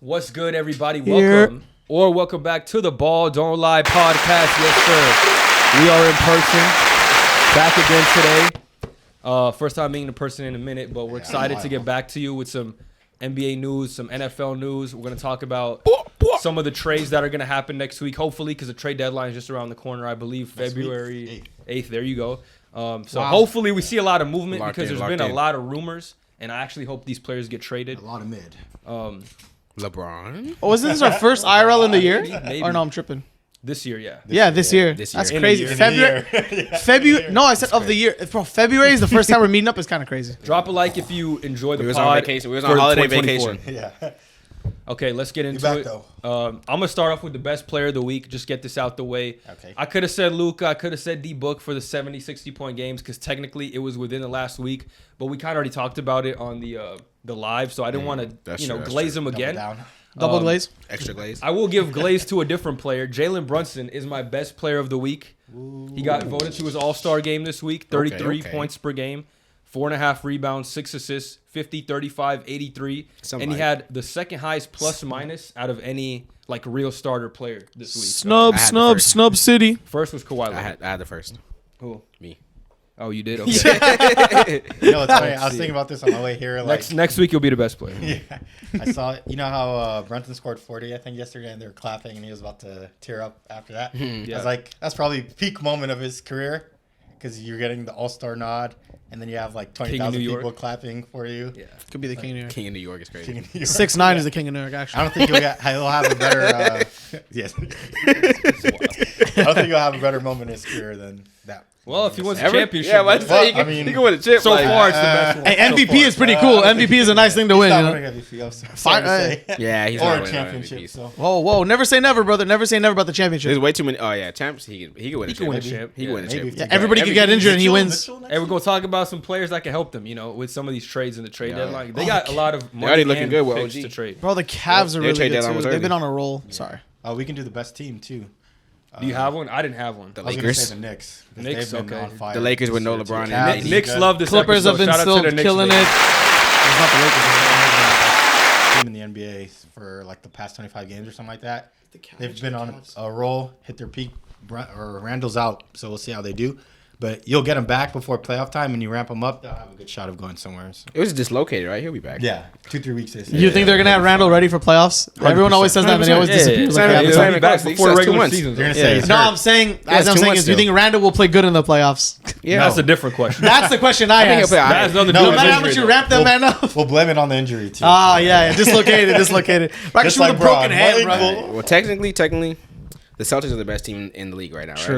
What's good, everybody? Welcome back to the Ball Don't Lie podcast. Yes, sir. We are in person, back again today. First time meeting in person in a minute, but we're excited to get back to you with some NBA news, some NFL news. We're going to talk about some of the trades that are going to happen next week, hopefully, because the trade deadline is just around the corner, I believe, February 8th. There you go. Hopefully we see a lot of movement because there's been a lot of rumors, and I actually hope these players get traded. A lot of mid. LeBron. Oh, isn't this our first IRL in the year? Maybe. Or no, I'm tripping. This year, yeah. This year. That's crazy. February. No, I said of the year. Bro, February is the first time we're meeting up. It's kind of crazy. Drop a like if you enjoy the pod. We was on vacation. We was on holiday vacation. Yeah. Okay, let's get into it. I'm going to start off with the best player of the week. Just get this out the way. Okay. I could have said Luka. I could have said D-Book for the 70, 60-point games because technically it was within the last week. But we kind of already talked about it on the live, so I didn't want to glaze them again. Double glaze? Extra glaze. I will give glaze to a different player. Jalen Brunson is my best player of the week. He got voted to his All-Star game this week. 33 points per game. 4.5 rebounds, 6 assists, 50, 35, 83. And he had the second highest plus minus out of any real starter player this week. Snub City. First was Kawhi Leonard. I had the first. Who? Me. Oh, you did? Okay. It's funny. I was thinking about this on my way here. Next week, you'll be the best player. Yeah. I saw it. You know how Brunson scored 40, I think, yesterday, and they were clapping, and he was about to tear up after that? Yeah. I was like, that's probably peak moment of his career because you're getting the All-Star nod, and then you have 20,000 people clapping for you. Yeah. Could be the King of New York. King of New York is crazy. 6'9" is the King of New York, actually. I don't think he'll have a better. Yes. I don't think he'll have a better moment in his career than that. Well, if he wins a championship. Yeah, he can win a chip. So far, it's the best one. Hey, MVP is pretty cool. MVP is a nice thing to win. He's not winning MVP, I'm sorry to say. Yeah, he's or not a winning championship. MVP. So. Whoa. Never say never, brother. Never say never about the championship. There's way too many. Oh, yeah, champs. He can win a champ. He can win a champ. Yeah, everybody could get injured and he wins. And we're going to talk about some players that can help them, with some of these trades in the trade deadline. They got a lot of money already looking and good with picks OG. to trade. Bro, the Cavs are really trade good, deadline was too. early. They've been on a roll. Sorry. Oh, we can do the best team, too. Do you have one? I didn't have one. The I was going to Lakers. say the Knicks. Knicks, they've been okay. on fire. The Lakers with no LeBron. Cavs. Knicks love this Clippers episode. have been Shout out to still the Knicks, killing baby. it. It's not the Lakers. Team in the NBA for the past 25 games or something like that. They've been on a roll, hit their peak. Randall's out, so we'll see how they do. But you'll get him back before playoff time, and you ramp him up, they'll have a good shot of going somewhere. So. It was dislocated, right? He'll be back. Yeah, 2-3 weeks. They say. You think they're going to have Randall ready for playoffs? Everyone always says that, but he always disappears. He'll be back before the regular season. You're going to say he's No, hurt. I'm saying, as I'm saying, is do you think Randall will play good in the playoffs? Yeah. That's a different question. That's the question I asked. That has nothing to do No with matter how injury, much you though. ramp that man up. We'll blame it on the injury, too. Yeah. Dislocated. Right, Just with a like broken Bron. hand, Mike bro. will- Well, technically, the Celtics are the best team in the league right now, right? True.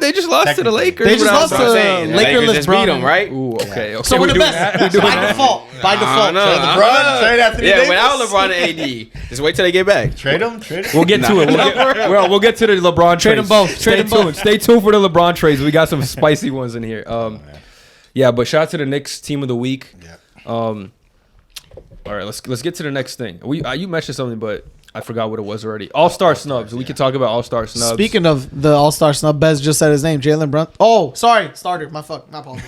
They just lost to the Lakers. They just lost to The Lakerless just beat Bron. them, right? Ooh, okay. So we're the best. By default. LeBron, trade Anthony Davis. Without LeBron and AD. Just wait till they get back. Trade him. We'll get to it. We'll get to the LeBron trades. Trade them both. Stay tuned for the LeBron trades. We got some spicy ones in here. Yeah, but shout out to the Knicks team of the week. Yeah. All right, let's get to the next thing. You mentioned something, but I forgot what it was already. All-Star snubs. We could talk about All-Star snubs. Speaking of the All-Star snub, Bez just said his name, Jalen Brunson. Oh, sorry, starter. My apologies.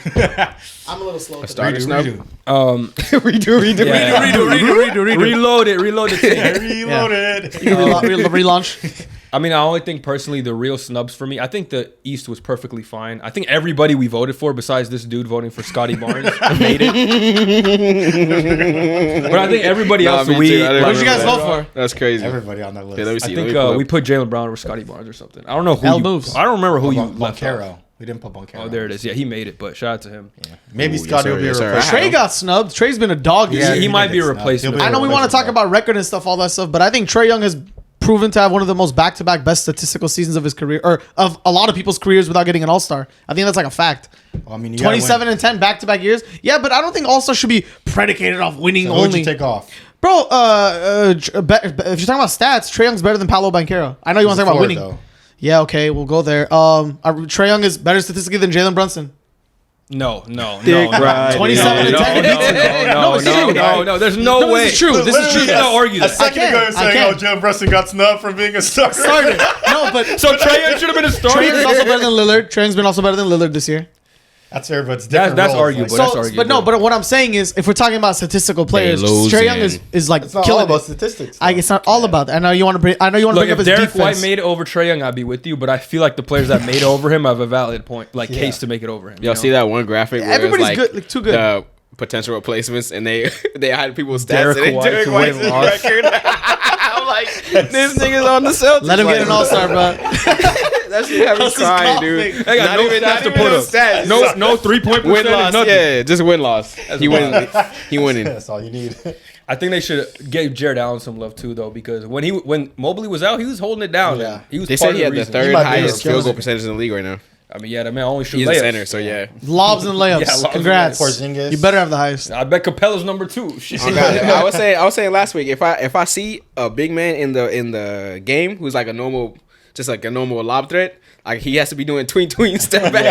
I'm a little slow. Starter snub. redo. Reload it. Reloaded. Relaunch. I mean, I only think personally the real snubs for me. I think the East was perfectly fine. I think everybody we voted for, besides this dude voting for Scotty Barnes, made it. But I think everybody else What did you guys vote for? That's crazy. Everybody on that list. Okay, let me see. I think we put Jalen Brown over Scotty Barnes or something. I don't know who. L moves. I don't remember who you left off. Boncaro. We didn't put Boncaro. Oh, there it is. Yeah, he made it, but shout out to him. Yeah. Maybe Ooh, Scotty will be a yes, sir. replacement. Trey got snubbed. Trey's been a dog. Yeah, he might be a replacement. I know we want to talk about record and stuff, all that stuff, but I think Trae Young has proven to have one of the most back-to-back best statistical seasons of his career, or of a lot of people's careers without getting an All-Star. I think that's a fact. Well, I mean, you 27 and 10 back-to-back years. Yeah, but I don't think All-Star should be predicated off winning so only. who'd you take off? Bro, if you're talking about stats, Trae Young's better than Paolo Banchero. I know you want to talk about winning. Though. Yeah, okay, we'll go there. Trae Young is better statistically than Jalen Brunson. No. 27 and 10. No. There's no way. This is true. You can't argue A that. second ago, you're saying, Jalen Brunson got snubbed from being a starter. No, but So Trae Young should have been a starter. Trae Young's also better than Lillard. Trae Young's been also better than Lillard this year. That's fair, but it's different. That's roles, arguable. like- That's arguable. But no, but what I'm saying is, if we're talking about statistical players, Trae Young is like It's not all killing about it. statistics. It's not all about that. I know you want to bring. I know you want to Look, bring up if his Derek defense. White made it over Trae Young, I'd be with you. But I feel like the players that made it over him have a valid point, like case to make it over him. Y'all see that one graphic where Everybody's it was like good, like, too good. the potential replacements, and they had people's stats. Derek and White Derek to White's win loss. record. I'm like, this nigga's on the Celtics. Let him like, get an All-Star, bro. That shit had me How's this crying, coughing? dude. They got no stats to put up. No 3-point Win percentage. loss, Nothing. yeah, just win loss. He winning. That's all you need. I think they should give Jared Allen some love too, though, because when Mobley was out, he was holding it down. Yeah. He was They part said he of had the reason. third might be highest a field goal killer. percentage in the league right now. I mean, yeah, that man only shoots He's layups. a center, so yeah. Lobs and layups. Yeah, lobs and Congrats. Porzingis. You better have the highest. I bet Capella's number 2. Shit. I was saying last week, if I see a big man in the game who's like a normal lob threat, like he has to be doing tween step back.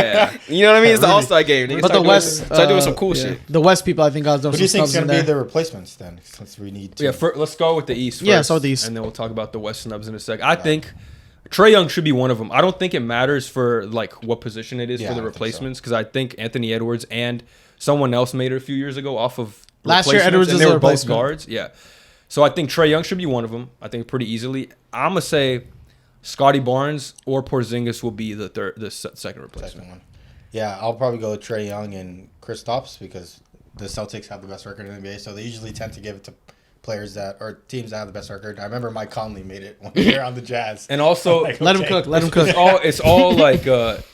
Yeah. You know what I mean? It's the All-Star game. Niggas But the West, start doing some cool shit. The West people, I think, got some What do you think is snubs going in to be there. the replacements then? Since we need to. Yeah, let's go with the East first. Yeah, so the East. And then we'll talk about the West snubs in a sec. I think Trae Young should be one of them. I don't think it matters for like what position it is Yeah, for I the think so. replacements because I think Anthony Edwards and someone else made it a few years ago off of Last year, replacements, Edwards and was they a were both replacement. guards. Yeah. So I think Trae Young should be one of them. I think pretty easily. I'm gonna say Scotty Barnes or Porzingis will be the second replacement. Second one. Yeah, I'll probably go with Trae Young and Kristaps because the Celtics have the best record in the NBA, so they usually tend to give it to players or teams that have the best record. I remember Mike Conley made it one year on the Jazz. And also, Like, Let him okay. cook. Let him cook. it's all like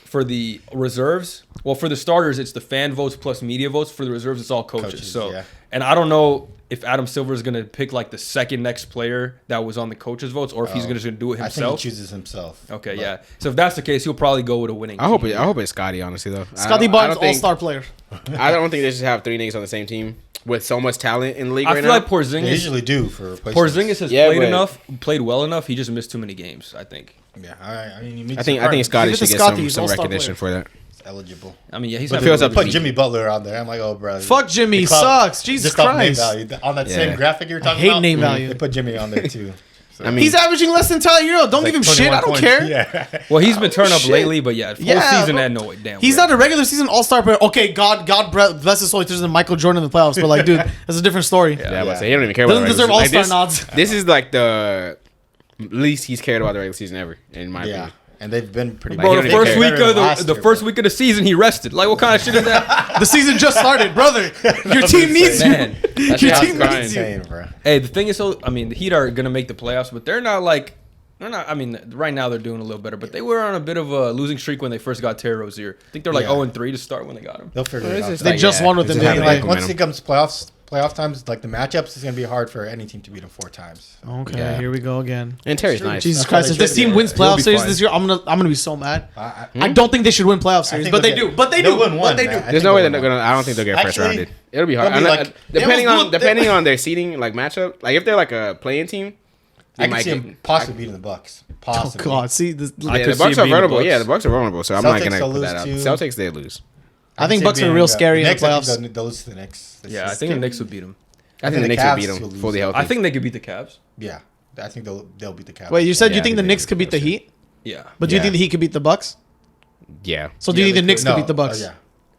for the reserves. Well, for the starters, it's the fan votes plus media votes. For the reserves, it's all coaches. Coaches, So, yeah. and I don't know if Adam Silver is gonna pick like the second next player that was on the coaches votes, or if he's gonna do it I think himself. he chooses himself. Okay, But yeah. So if that's the case, he'll probably go with a winning. I hope team. it's Scotty, honestly though. Scotty I Barnes, don't think- All-Star player. I don't think they should have 3 niggas on the same team with so much talent in the league I right feel now. like They Porzingis. usually do for replacements. Porzingis has Yeah, played but- well enough. He just missed too many games. I think. Yeah, I mean, he meets I think requirements. Scotty Give it to should get Scotty, some, he's some all-star recognition for that. He's eligible. I mean, yeah, he's But having feels a up really Put good- Jimmy Butler on there. I'm like, oh, bro. Fuck Jimmy. The club- Sucks. Jesus just off name Christ. value. On that same Yeah. graphic you were talking hate about. name value. They put Jimmy on there too. So I mean, He's averaging less than Tyler Hero. Don't give him shit. I don't care. Yeah. Well, he's been turning up shit. lately, but yeah, full Yeah, season bro. and no damn. He's well. not a regular season All-Star player. Okay, God bless his soul. He's than Michael Jordan in the playoffs. But like, dude, that's a different story. yeah, but he don't even care about Doesn't the deserve regular season. All-Star Like, nods. This is like the least he's cared about the regular season ever, in my Yeah. opinion. And they've been pretty Like, Bro, he the don't even first care. week Better of than last the year, first bro. week of the season, he rested. Like, what kind of shit is that? The season just started, brother. Your team needs you. Man, That Your shit team was needs you. insane, bro. Hey, the thing is, I mean, the Heat are gonna make the playoffs, but they're not. I mean, right now they're doing a little better, but they were on a bit of a losing streak when they first got Terry Rozier. I think they're like Yeah. 0-3 to start when they got him. They'll figure Well, it it's out. just They like, just won with it's them, just didn't having they? Once momentum. it comes playoff times, like the matchups, it's gonna be hard for any team to beat them 4 times. Okay, Yeah. here we go again. And Terry's nice. Jesus That's why Christ! they If this should team be. wins He'll playoff be series fine. this year, I'm gonna be so mad. I I don't think they should win playoff series, think but they they'll do. get- But they they'll do. win But one, they man. do. I There's think no way they'll they're win gonna. I don't think they'll get first Actually, rounded. It'll be hard. they'll be And, like- depending they on almost- depending on their seeding like matchup. Like if they're like a playing team, they I can might see get. them possibly beating the Bucks. Oh Possibly. God! See, this, I Yeah, could the see Bucks it are being the vulnerable. Bucks. Yeah, the Bucks are vulnerable. So I'm not Celtics gonna will put that lose out. too. Celtics they lose. I think can see Bucks are being, real scary in the Knicks, I think playoffs. they'll lose to the Knicks. Yeah, I think the Knicks would beat him. I think the Knicks will beat them lose. fully healthy. I think they could beat the Cavs. Yeah, I think they'll beat the Cavs. Wait, you said Yeah, you I think the think Knicks they could beat the Heat, Yeah. but do you Yeah. think the Heat could beat the Bucks? Yeah, So do you think the Knicks could beat the Bucks yeah.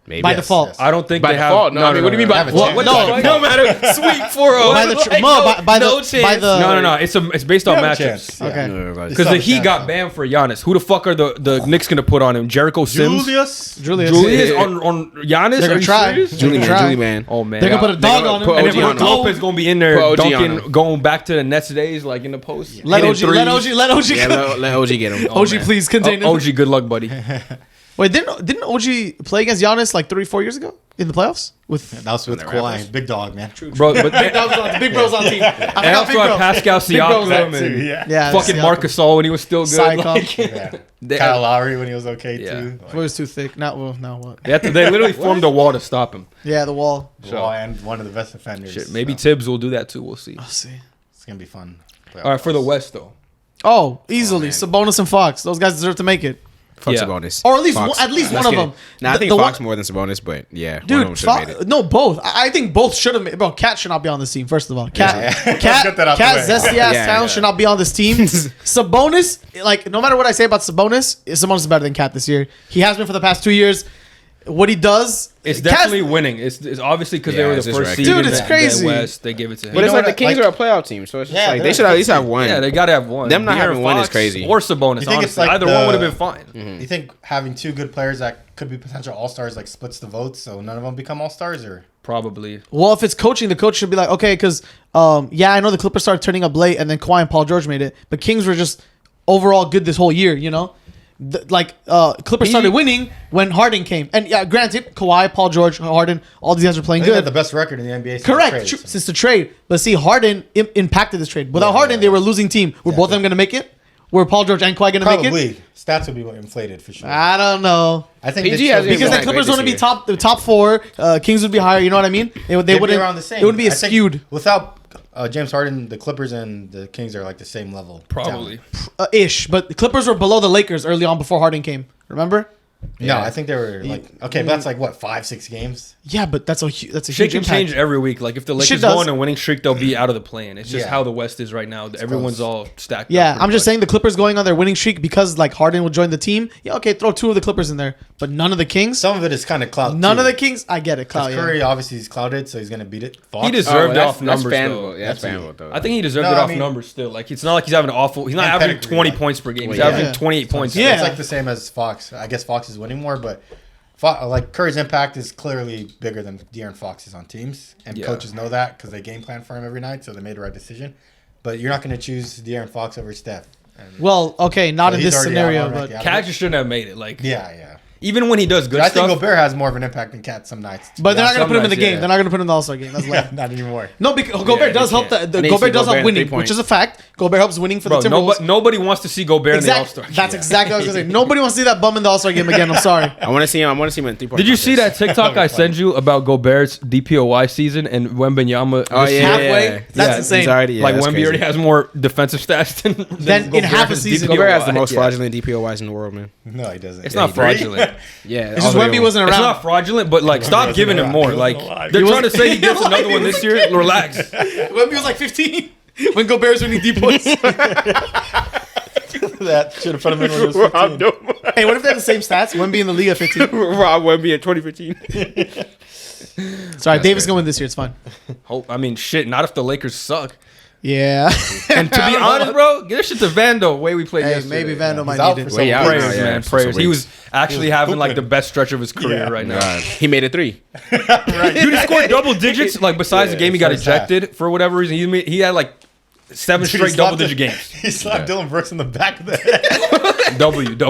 maybe. by Yes, default? yes. I don't think By they have. default? No, I mean, what do you mean by Have a default? chance. No, By no matter sweep 4-0. By the like, by the no by chance. the No. It's based on You have a matchups. chance, yeah. Okay. No, Because the It's Heat not got bad. banned for Giannis. Who the fuck are the Knicks gonna put on him? Jericho Sims, Julius. Julius on Giannis. They're Are gonna you try. serious? Julie They're man, gonna Julie try. man. Oh man, They're gonna put a They're dog gonna on him. put and OG then on Brook him. Lopez gonna be in there Put OG on dunking, him. going back to the Nets days, like in the post. Let hitting OG, let threes. OG, let OG. Yeah, let OG get him. OG, man. please contain him. OG, good luck, buddy. Wait, didn't OG play against Giannis like 3-4 years ago in the playoffs? With That was with the Kawhi, Raptors. big dog, man. Bro, but Big bro's on team. I and forgot also Big had Bro. Pascal Big Bro's Siakam that and yeah. Yeah, fucking Siakam. Marcus Gasol when he was still good. Siakam. Like, Yeah. they, Kyle Lowry when he was okay Yeah. too. It was too thick. Not well. Now what? they literally formed a wall to stop him. Yeah, the wall. Well, and one of the best defenders. Shit, maybe so Tibbs will do that too. We'll see. Let's see. it's gonna be fun. All right, for the West though. Oh, easily. man. Sabonis and Fox. Those guys deserve to make it. Fuck Yeah. Sabonis. Or at least Fox. one, at least Let's one of get them. it. Nah, I think The Fox one- more than Sabonis, but yeah, one of Dude, them should have made it. no, both. I think both should have made. Bro, Cat should not be on this team. First of all, Cat, Yeah. Let's Cat, get that out the Cat, way. zesty ass Yeah, town yeah. should not be on this team. Sabonis, like no matter what I say about Sabonis is better than Cat this year. He has been for the past 2 years. what he does. It's definitely winning. It's obviously because they were the it's just first regular. seed Dude, it's in crazy. the West. They give it to him. But it's know like the what? Kings Like- are a playoff team, so it's just Yeah, like they're they should at least have 15. one. Yeah, they gotta have one. Them not De'Aaron having one is Fox crazy. Or Sabonis. You think it's Honestly, like either one would have been fine. You think having two good players that could be potential all-stars like splits the votes, so none of them become all-stars, or Probably. Well, if it's coaching, the coach should be like, okay, because I know the Clippers started turning up late, and then Kawhi and Paul George made it, but Kings were just overall good this whole year, you know. Clippers started winning when Harden came, and yeah, granted, Kawhi, Paul George, Harden, all these guys are playing they had good. the best record in the NBA. Since Correct, the trade, so. since the trade. But see, Harden impacted this trade. Without Harden, they were a losing team. Were both of them going to make it? Were Paul George and Kawhi going to make it? Probably stats would be inflated for sure. I don't know. I think PG they hasn't should Because been the that Clippers great would this be the top four. Kings would be higher. You know what I mean? They they'd wouldn't be around the same. It would be I think skewed without James Harden. The Clippers and the Kings are like the same level. Probably. ish. But the Clippers were below the Lakers early on before Harden came. Remember? No, I think they were like okay, but that's like what 5-6 games. Yeah, but that's a Shit huge can impact. change every week. Like if the Lakers does. go on a winning streak, they'll be out of the play-in. It's just Yeah. how the West is right now. Everyone's close. all stacked. Yeah, up I'm just pretty saying the Clippers going on their winning streak because like Harden will join the team. Yeah, okay, throw two of the Clippers in there, but none of the Kings. Some of it is kind of clout. None too. of the Kings. I get it, Cloud. Because Curry obviously he's clouded, so he's gonna beat it. much. He Fox. deserved it that's- off numbers that's though. fanable. Yeah, that's fanable though. I think he deserved No, it I off mean- numbers still. Like it's not like he's having an awful. He's not And averaging pedigree, 20 like- points per game. He's Well, averaging yeah. 28 points. Yeah. It's like the same as Fox. I guess Fox is winning more, but like Curry's impact is clearly bigger than De'Aaron Fox's on teams, and Yeah. coaches know that because they game plan for him every night, so they made the right decision. But you're not going to choose De'Aaron Fox over Steph. And Well, okay, not so in he's this already scenario, out but already. Cat just shouldn't have made it. Like Yeah. even when he does good But I think stuff. Gobert has more of an impact than Cat some nights. but they're not gonna some put him in the nights, game. yeah. They're not gonna put him in the All-Star game. That's like not anymore. no, because Gobert they does help. can't. The I need to Gobert see does Gobert help in winning, 3-point. which is a fact. Gobert helps winning for the Bro, Timberwolves. nobody wants to see Gobert in the All Star. That's exactly what I was gonna say. Nobody wants to see that bum in the All-Star game again. I'm sorry. I want to see him. I want to see him in 3-point. Did you see that contest. TikTok I sent you about Gobert's DPOY season and Wembanyama? Oh yeah, halfway? yeah. That's Yeah, insane. He's already, Like that's Wemby crazy. already has more defensive stats than in half a has season. DPOY. Gobert has the most Yeah. fraudulent DPOYs in the world, man. No, he doesn't. It's Yeah, not you agree? fraudulent. Yeah, It's just Wemby wasn't It's around. not fraudulent, but like, stop wasn't giving him around. more. He Like, wasn't alive. they're He trying to wasn't- say he gets another one this year. Relax. Wemby was like 15 when Gobert's winning deep points. That should have put him in when he was 15. Hey, what if they had the same stats? Wemby in the league at 15. Rob Wemby in 2015. Sorry, Davis gonna win this year. It's fine. Hope. I mean, shit. Not if the Lakers suck. Yeah. And to be honest, bro, give this shit to Vando. Way we played Hey, yesterday. maybe Vando He's might out need for it. some Way out. weeks. Prayers, Yeah, man. for Prayers. some He weeks. was actually having like the best stretch of his career Yeah. right now. God, he made a 3. Dude, he scored double digits. Like besides the game, he got first half. ejected for whatever reason. He had like 7 Dude, he straight slapped double-digit the- games. He slapped Dylan Brooks in the back of the head. W. That's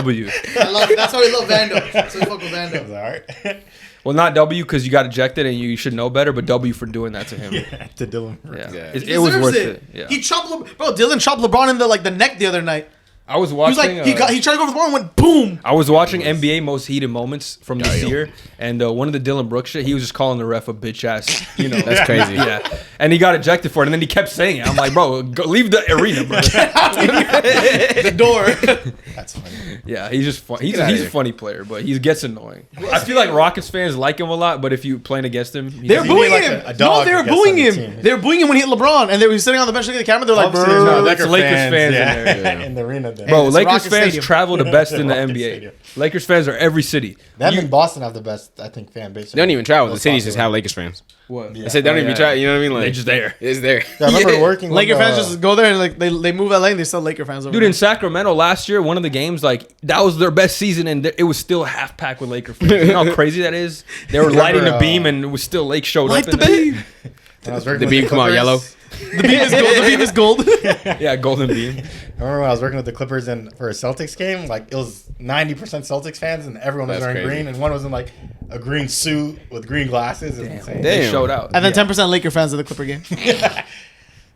why we love Vando. That's why we fuck with That was Vando. all right. Well, not W because you got ejected and you should know better, but W for doing that to him. Yeah, to Dylan Brooks. Yeah. Yeah. It was worth it. Yeah. He chopped bro. Dylan chopped LeBron in the neck the other night. I was He was watching. like he tried to go for the ball and went boom. I was watching NBA most heated moments from this Yeah. year, and one of the Dylan Brooks shit, he was just calling the ref a bitch ass. You know, That's crazy. Yeah, and he got ejected for it, and then he kept saying it. I'm like, bro, leave the arena, bro. The door. That's funny. Yeah, he's just fun. He's Get outta a here. funny player, but he gets annoying. I feel like Rockets fans like him a lot, but if you playing against him, They were He booing made like him. a dog, No, they I were guess, booing on the him. team. They were booing him when he hit LeBron, and they were sitting on the bench looking at the camera. They're like, Obviously, there's bro. no it's Laker Lakers fans in yeah. there, in the arena. Then. bro, It's Lakers Rocket fans Stadium. travel the best in the Rocket NBA. Stadium. Lakers fans are every city. Them and Boston have the best, I think, fan base. They don't even travel. The Most cities just popular. have Lakers fans. What? Yeah. They said they don't Oh, even yeah. try. You know what I mean? Like They just there. It's there. Yeah, I remember Yeah. working with Laker fans just go there and like they move LA and they sell Laker fans over Dude, there. in Sacramento last year, one of the games, like, that was their best season, and it was still half packed with Laker fans. You know how crazy that is? They were Remember, lighting the beam, and it was still Lake showed Light up. the in there. beam. When I was working The with beam come out Clippers, yellow. The beam is gold. The beam is gold. Yeah, golden beam. I remember when I was working with the Clippers and for a Celtics game, like it was 90% Celtics fans and everyone was That's wearing crazy. green, and one was in like a green suit with green glasses. It was insane. They Damn. showed out. And then 10% Laker fans at the Clipper game.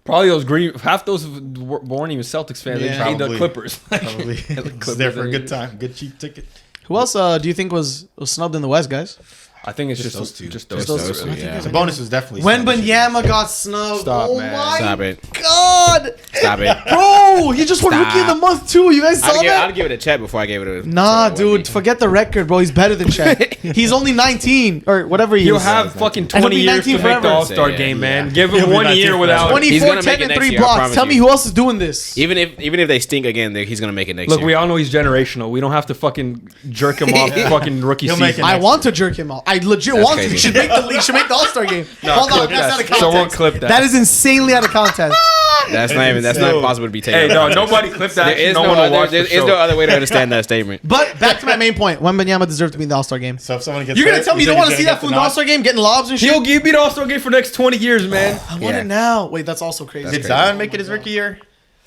Probably those green, half those weren't even Celtics fans. Yeah. They just hate the Probably. Clippers. Probably The was Clippers there for a are- good time, good cheap ticket. Who else do you think was snubbed in the West, guys? I think it's just those two. Just those Those two. two, really. yeah. The bonus was definitely When snubbed. Banyama got snubbed. Stop, oh man. my Stop it. God. god, Stop it. bro! He just won Rookie of the Month too. You guys saw that? I'd give it a Chet before I gave it a. Nah, to dude, Wemby. forget the record, bro. He's better than Chet. He's only 19 or whatever he He'll is. have fucking And he'll 20 be years to 19 make the forever. All-Star Yeah, game, man. yeah. Give He'll him be 1 19 year without. forever. He's 24, gonna 10, make it and next 3 year, I blocks. promise Tell me you. who else is doing this. Even if they stink again, he's gonna make it next Look, year. we all know he's generational. We don't have to fucking jerk him off fucking rookie He'll season. make it I next want to jerk him out. I legit That's want to. crazy. He should make the All-Star game. Hold on, clip that's that. out of context. Someone clip that. That is insanely out of context. That's not possible to be taken. Hey, out no, of context. nobody clip that. There is no no one will other. watch There the is no show. other way to understand that statement. But back to my main point. Wembanyama deserved to be in the All-Star game. So if someone gets You're gonna hurt, tell me you don't think want to he's see gonna that fool get in the nod? All-Star game getting lobs and shit? He'll be the All-Star game for the next 20 years, man. I want Yeah. it now. Wait, that's also crazy. Did Zion make it his rookie year?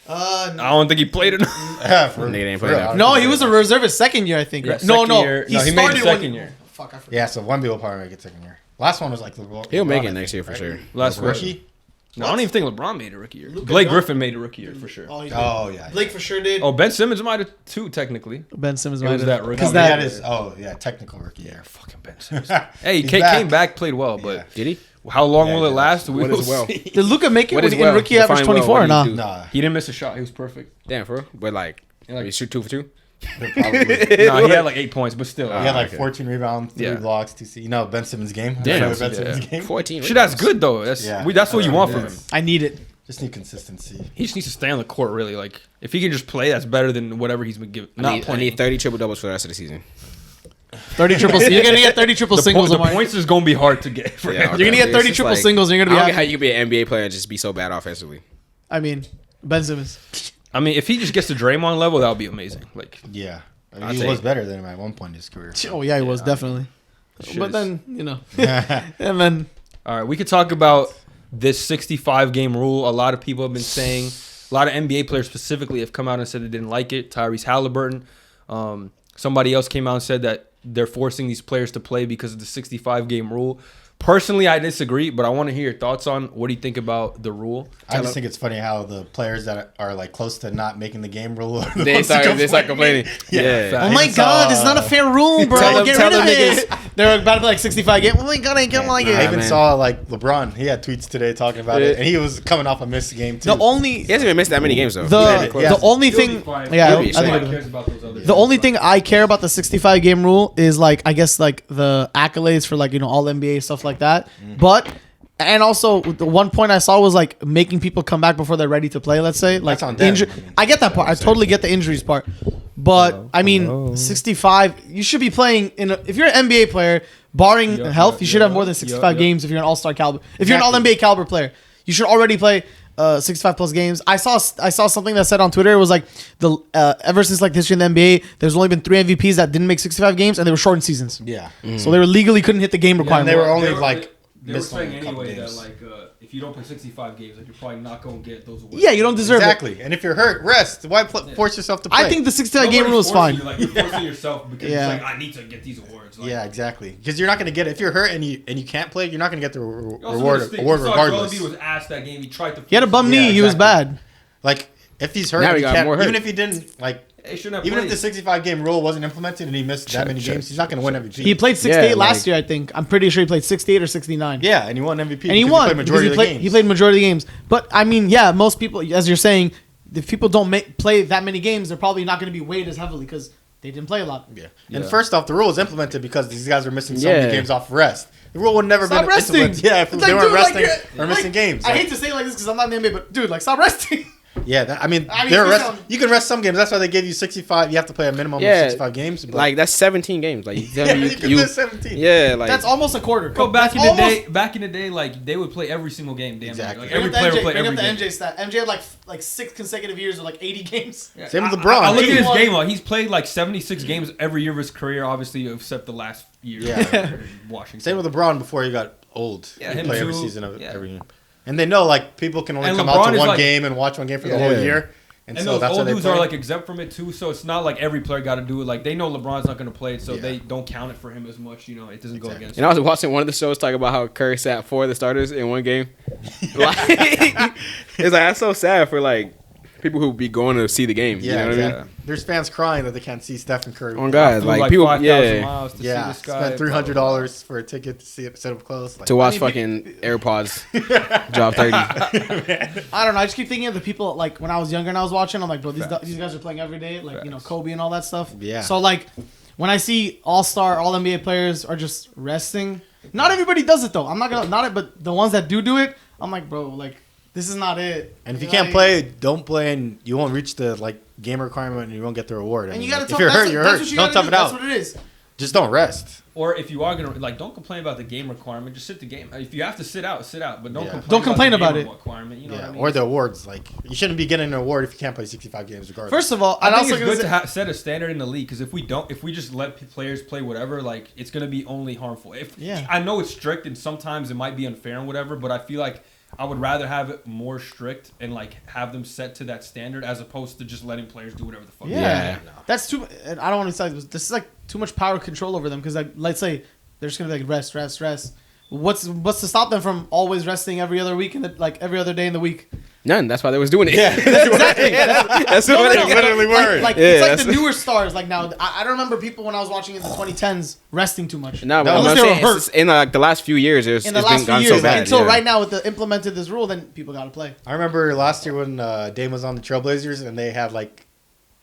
I don't think he played enough. Yeah, for Nigga ain't for playing real. that. No, he was a reserve his second year, I think. Yeah, Right? No, second no. year. He No, he made started his when- second year. Fuck, I forgot. Yeah, so Wemby will probably make it second year. Last one was like LeBron. He'll make it I next think, year for right? sure. Last Rookie? No, I don't even think LeBron made a rookie year. Luka Blake did. Griffin made a rookie year for sure. Oh, he did. Oh yeah. Blake for sure did. Oh, Ben Simmons might have too, technically. Ben Simmons It might was have. that rookie. No, Because but he that had his technical rookie year. Fucking Ben Simmons. Hey, he He's came back. back, played well, but Yeah. Did he? how long Yeah, will he it did. last? We What will is well? see. Did Luka make it What when is in well? rookie average Define well. 24 What or do you not? do? Nah, He didn't miss a shot. He was perfect. Damn, for real? But like, like- you shoot 2 for 2. they're probably. No, he had like 8 points, but still. He had like okay. 14 rebounds, 3 Yeah. blocks, 2 C. You know Ben Simmons' game. Damn. Ben Simmons' Yeah. game. 14. Shit, that's good though. That's Yeah. that's what you want from him. I need it. Just need consistency. He just needs to stay on the court. Really, like if he can just play, that's better than whatever he's been given. Not I playing. need 30 triple doubles for the rest of the season. 30 triple. You're gonna get 30 triple singles. the Omar. points is gonna be hard to get. For Yeah, him. You're gonna get It's 30 just triple like- singles and you're I gonna don't be get how happy. you can be an NBA player and just be so bad offensively. I mean, Ben Simmons. I mean, if he just gets to Draymond level, that would be amazing. Like, Yeah. I'll He take was it. better than him at one point in his career. Oh yeah, he was definitely. shit But is- then you know, Yeah. and then all right, we could talk about this 65 game rule. A lot of people have been saying, a lot of NBA players specifically have come out and said they didn't like it. Tyrese Halliburton. Somebody else came out and said that they're forcing these players to play because of the 65 game rule. Personally, I disagree, but I want to hear your thoughts on what do you think about the rule? I just think it's funny how the players that are like close to not making the game rule are the They ones to start complaining. Yeah. Fact. oh my even god, saw- it's not a fair rule, bro. Tell them- Get tell rid of them it. They're about to be like 65 game. Oh my god, I don't like I it. even man. saw like LeBron. He had tweets today talking about it, and he was coming off a missed game too. The only He hasn't even missed that many games though. the Yeah. the only thing, yeah, He'll be I think fine. it- cares about those other the only thing I care about the 65 game rule is like I guess like the accolades for like all NBA stuff like that. But and also the one point I saw was like making people come back before they're ready to play. Let's say like That's on them. I get that part. I totally get the injuries part. But I mean 65. You should be playing if you're an NBA player, barring Yeah, health, yeah, you should have more than yeah, 65 yeah. games if you're an All-Star caliber. If you're an All Exactly. NBA caliber player, you should already play 65 plus games. I saw something that said on Twitter it was like the ever since like history in the NBA, there's only been 3 MVPs that didn't make 65 games and they were shortened seasons. Yeah, So they were legally couldn't hit the game and requirement. they were only They were- like They were missed saying only a couple anyway that games. like if you don't play 65 games, like you're probably not gonna get those awards. Yeah, you don't deserve it. Exactly. And if you're hurt, rest. Why force yourself to play? I think the 65 game rule is fine. You, like you're forcing yourself because Yeah. it's like I need to get these awards. Like, Yeah, exactly. Because you're not going to get it. If you're hurt and you can't play, you're not going to get the You also award gotta think, award you saw regardless. Joel Embiid was asked that game. He tried to. He had a bum Yeah, knee. He was exactly. bad. Like if he's hurt, Now and he he got can't, more hurt. even if he didn't like. They shouldn't have Even if played. the 65 game rule wasn't implemented and he missed that many games, he's not going to win MVP. He played 68 Yeah, last like- year, I think. I'm pretty sure he played 68 or 69. Yeah, and he won MVP. And he because won. He played majority because of the games. He played majority of the games. But I mean, yeah, most people, as you're saying, if people don't play that many games, they're probably not going to be weighed as heavily because they didn't play a lot. Yeah. And first off, the rule was implemented because these guys are missing so many Yeah. games off rest. The rule would never Stop been resting. implemented. Yeah, if It's they like, weren't dude, like, resting you're- or missing like, games. I hate to say it like this because I'm not in the NBA, but dude, like, stop resting. Yeah, I mean, I mean, they're for rest, some- you can rest some games. That's why they gave you 65. You have to play a minimum Yeah, of 65 games. But Like that's 17 games. Like you tell yeah, me you can you miss 17. yeah, like That's almost a quarter. Bro, back in That's the day, like they would play every single game. Damn, Exactly. like every Bring up player the would play MJ, bring every up the game. MJ stat. MJ had like 6 consecutive years of like 80 games. Yeah. Same with LeBron. I look at too. his One- game. He's played like 76 games every year of his career, obviously, except the last year. Yeah. in Washington. Same with LeBron before he got old. Yeah, He'd him play every too. season of Yeah. every game. And they know like people can only And come LeBron out to is one like- game and watch one game for the Yeah. whole year. And And so those that's why old they dudes play. are like exempt from it too, so it's not like every player got to do it. Like they know LeBron's not going to play it, so Yeah. they don't count it for him as much. You know, it doesn't go Exactly. against. And I was watching one of the shows talking about how Curry sat 4 of the starters in one game. Like, it's like that's so sad for like people who be going to see the game. Yeah, you know what I exactly. mean? There's fans crying that they can't see Stephen Curry. Oh God, Flew like people, 5,000 miles to see Yeah, this guy. spent $300 for a ticket to see it set up close. Like, to watch fucking AirPods drop 30. I don't know. I just keep thinking of the people like when I was younger and I was watching. I'm like, bro, these guys are playing every day, like Kobe and all that stuff. Yeah. So like, when I see all-star, all-NBA players are just resting. Not everybody does it though. I'm not gonna not it, but the ones that do it, I'm like, bro, like this is not it. and if you can't play, don't play, and you won't reach the game requirement, and you won't get the reward. And I mean, you gotta if you're hurt, you're hurt. Don't tough it out. That's what it is. Just don't rest. Or if you are gonna don't complain about the game requirement. Just sit the game. If you have to sit out, sit out. But don't complain about the it. game requirement. You know what I mean? Or the awards. Like you shouldn't be getting an award if you can't play 65 games regardless. First of all, I think it's good to set a standard in the league because if we just let players play whatever, like it's gonna be only harmful. I know it's strict and sometimes it might be unfair and whatever, but I feel like I would rather have it more strict and like have them set to that standard as opposed to just letting players do whatever the fuck. Yeah. That's too. And I don't want to say this is like too much power control over them because like let's say they're just gonna be like rest. What's to stop them from always resting every other week and like every other day in the week? None. That's why they was doing it. Yeah, Exactly. That's what they literally were. Like Yeah, it's like that's- the newer stars. Like now, I don't remember people when I was watching in the 2010s resting too much. No, but unless I'm they were saying hurt. it's in like the last few years, it's In the been last few gone years, so bad. until yeah. right now with the implemented this rule, then people got to play. I remember last year when Dame was on the Trailblazers and they had like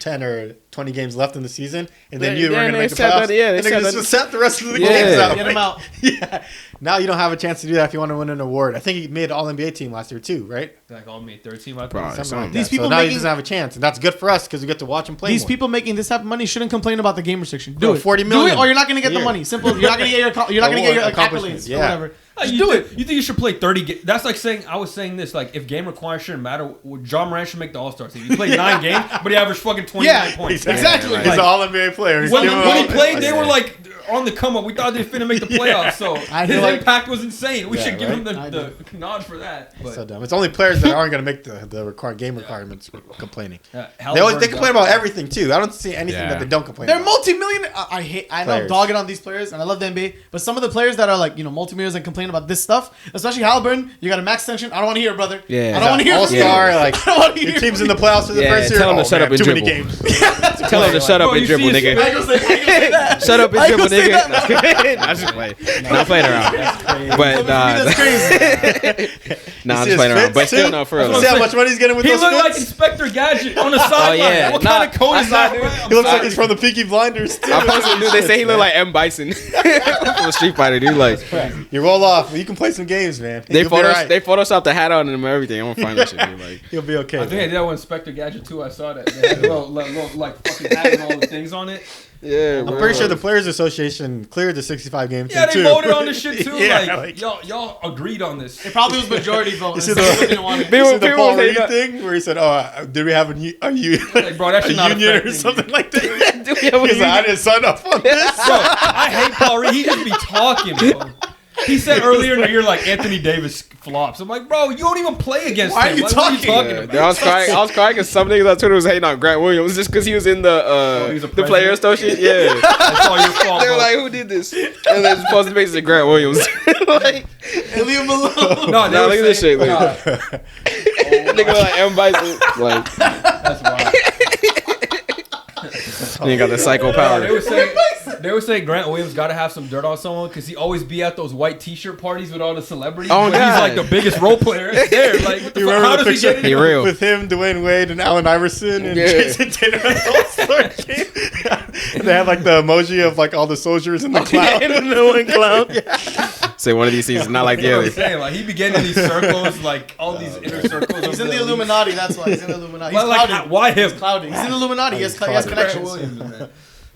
10 or 20 games left in the season, and then you were going to make the playoffs. they and they just set the rest of the Yeah. games out. Get them out. Yeah. Now you don't have a chance to do that if you want to win an award. I think he made All-NBA team last year too, right? Like all made 13. I Bro, think. Something like These that. people so now he making- doesn't have a chance, and that's good for us because we get to watch him play These more. people making this type of money shouldn't complain about the game restriction. Do Bro, it. 40 Do million it, or you're not going to get the a year. money. Simple. You're not going to get your like, Accomplishments, accolades yeah. or whatever. Just You do think- it. You think you should play 30 That's like saying, I was saying this, like, if game requirements shouldn't matter, John Moran should make the All-Star team. He played 9 games, but he averaged fucking 29 points. exactly. He's an All-NBA player. He's When giving he all- played, they were like on the come up. We thought they were finna make the playoffs, so I his feel like- impact was insane. We Yeah, should give him right? the nod for that. But So dumb. It's only players that aren't going to make the game requirements complaining. They Halliburton complain got- about everything too. I don't see anything Yeah. that they don't complain They're about. multi-million. I know I'm Players. dogging on these players, and I love the NBA. But some of the players that are like multi-millionaires and complain about this stuff, especially Halliburton, you got a max extension. I don't want to hear it, brother. Yeah. I don't want to hear it. All-star, Yeah. like I don't want to hear your team's in the playoffs for the Yeah, first year. tell him to shut up and too many dribble. games. Tell him to shut up Bro, and you dribble, see his- nigga. I ain't gonna say that. Shut up and I ain't dribble, gonna say nigga. Nah, just playing. Not playing around. But That's crazy. nah, I'm see just playing his around. But fits, still, too? no, for real. See how much money he's getting with He those looked like fits? Inspector Gadget on the sideline. yeah. What Nah, kind of code I is saw that? it. bro? He looks like he's from the Peaky Blinders too. I posted, dude. They say he look like M. Bison from Street Fighter, dude. Like You roll off. You can play some games, man. they You'll be all right. photoshopped the hat on him and everything. I'm gonna find that shit, dude. Like He'll be okay. I think I man. did that with Inspector Gadget too. I saw that. They had little like fucking hat and all the things on it. yeah, I'm pretty sure the Players Association cleared the 65 game Yeah, thing they too. voted on this shit too. Yeah, like y'all agreed on this. It probably was majority vote. You see and some didn't want it. You see the People Paul say Reed that- thing where he said, "Oh, did we have Like, bro, that a should not union affect or me. something like that?" Dude, yeah, He's like, "I didn't sign up on this." Bro, I hate Paul Reed. He just be talking, bro. He said earlier in the year, like, Anthony Davis flops. I'm like, bro, you don't even play against Why are him. you Like, what talking? Yeah, about? dude, I was crying because some niggas on Twitter was hating on Grant Williams just because he was in he was a the player president? association. Yeah, That's all your fault, they were bro. like, "Who did this?" And then supposed to be saying Grant Williams. Like, And leave him alone. No, they nah, were look at this saying- shit. Nah, Nigga like M. Bison. Like, that's wild. he ain't got the psycho No, power. they were saying Grant Williams got to have some dirt on someone because he always be at those white T-shirt parties with all the celebrities. Oh, but he's God. like the biggest role player there. Like, what the You fuck? remember How the does he picture? get He in? real. With him, Dwayne Wade, and Allen Iverson, and Yeah. Jason Tatum at the All-Star game. And they had like the emoji of like all the soldiers in the cloud. And no one clown. Say one of these seasons, not like the You know what other. I'm saying? Like, he be getting in these circles, like all these inner circles. He's of in the Illuminati. That's why he's in the Illuminati. He's Well, like, clouded. why him? He's clouded. He's in the Illuminati. He has clouded. Grant connections. Williams, man.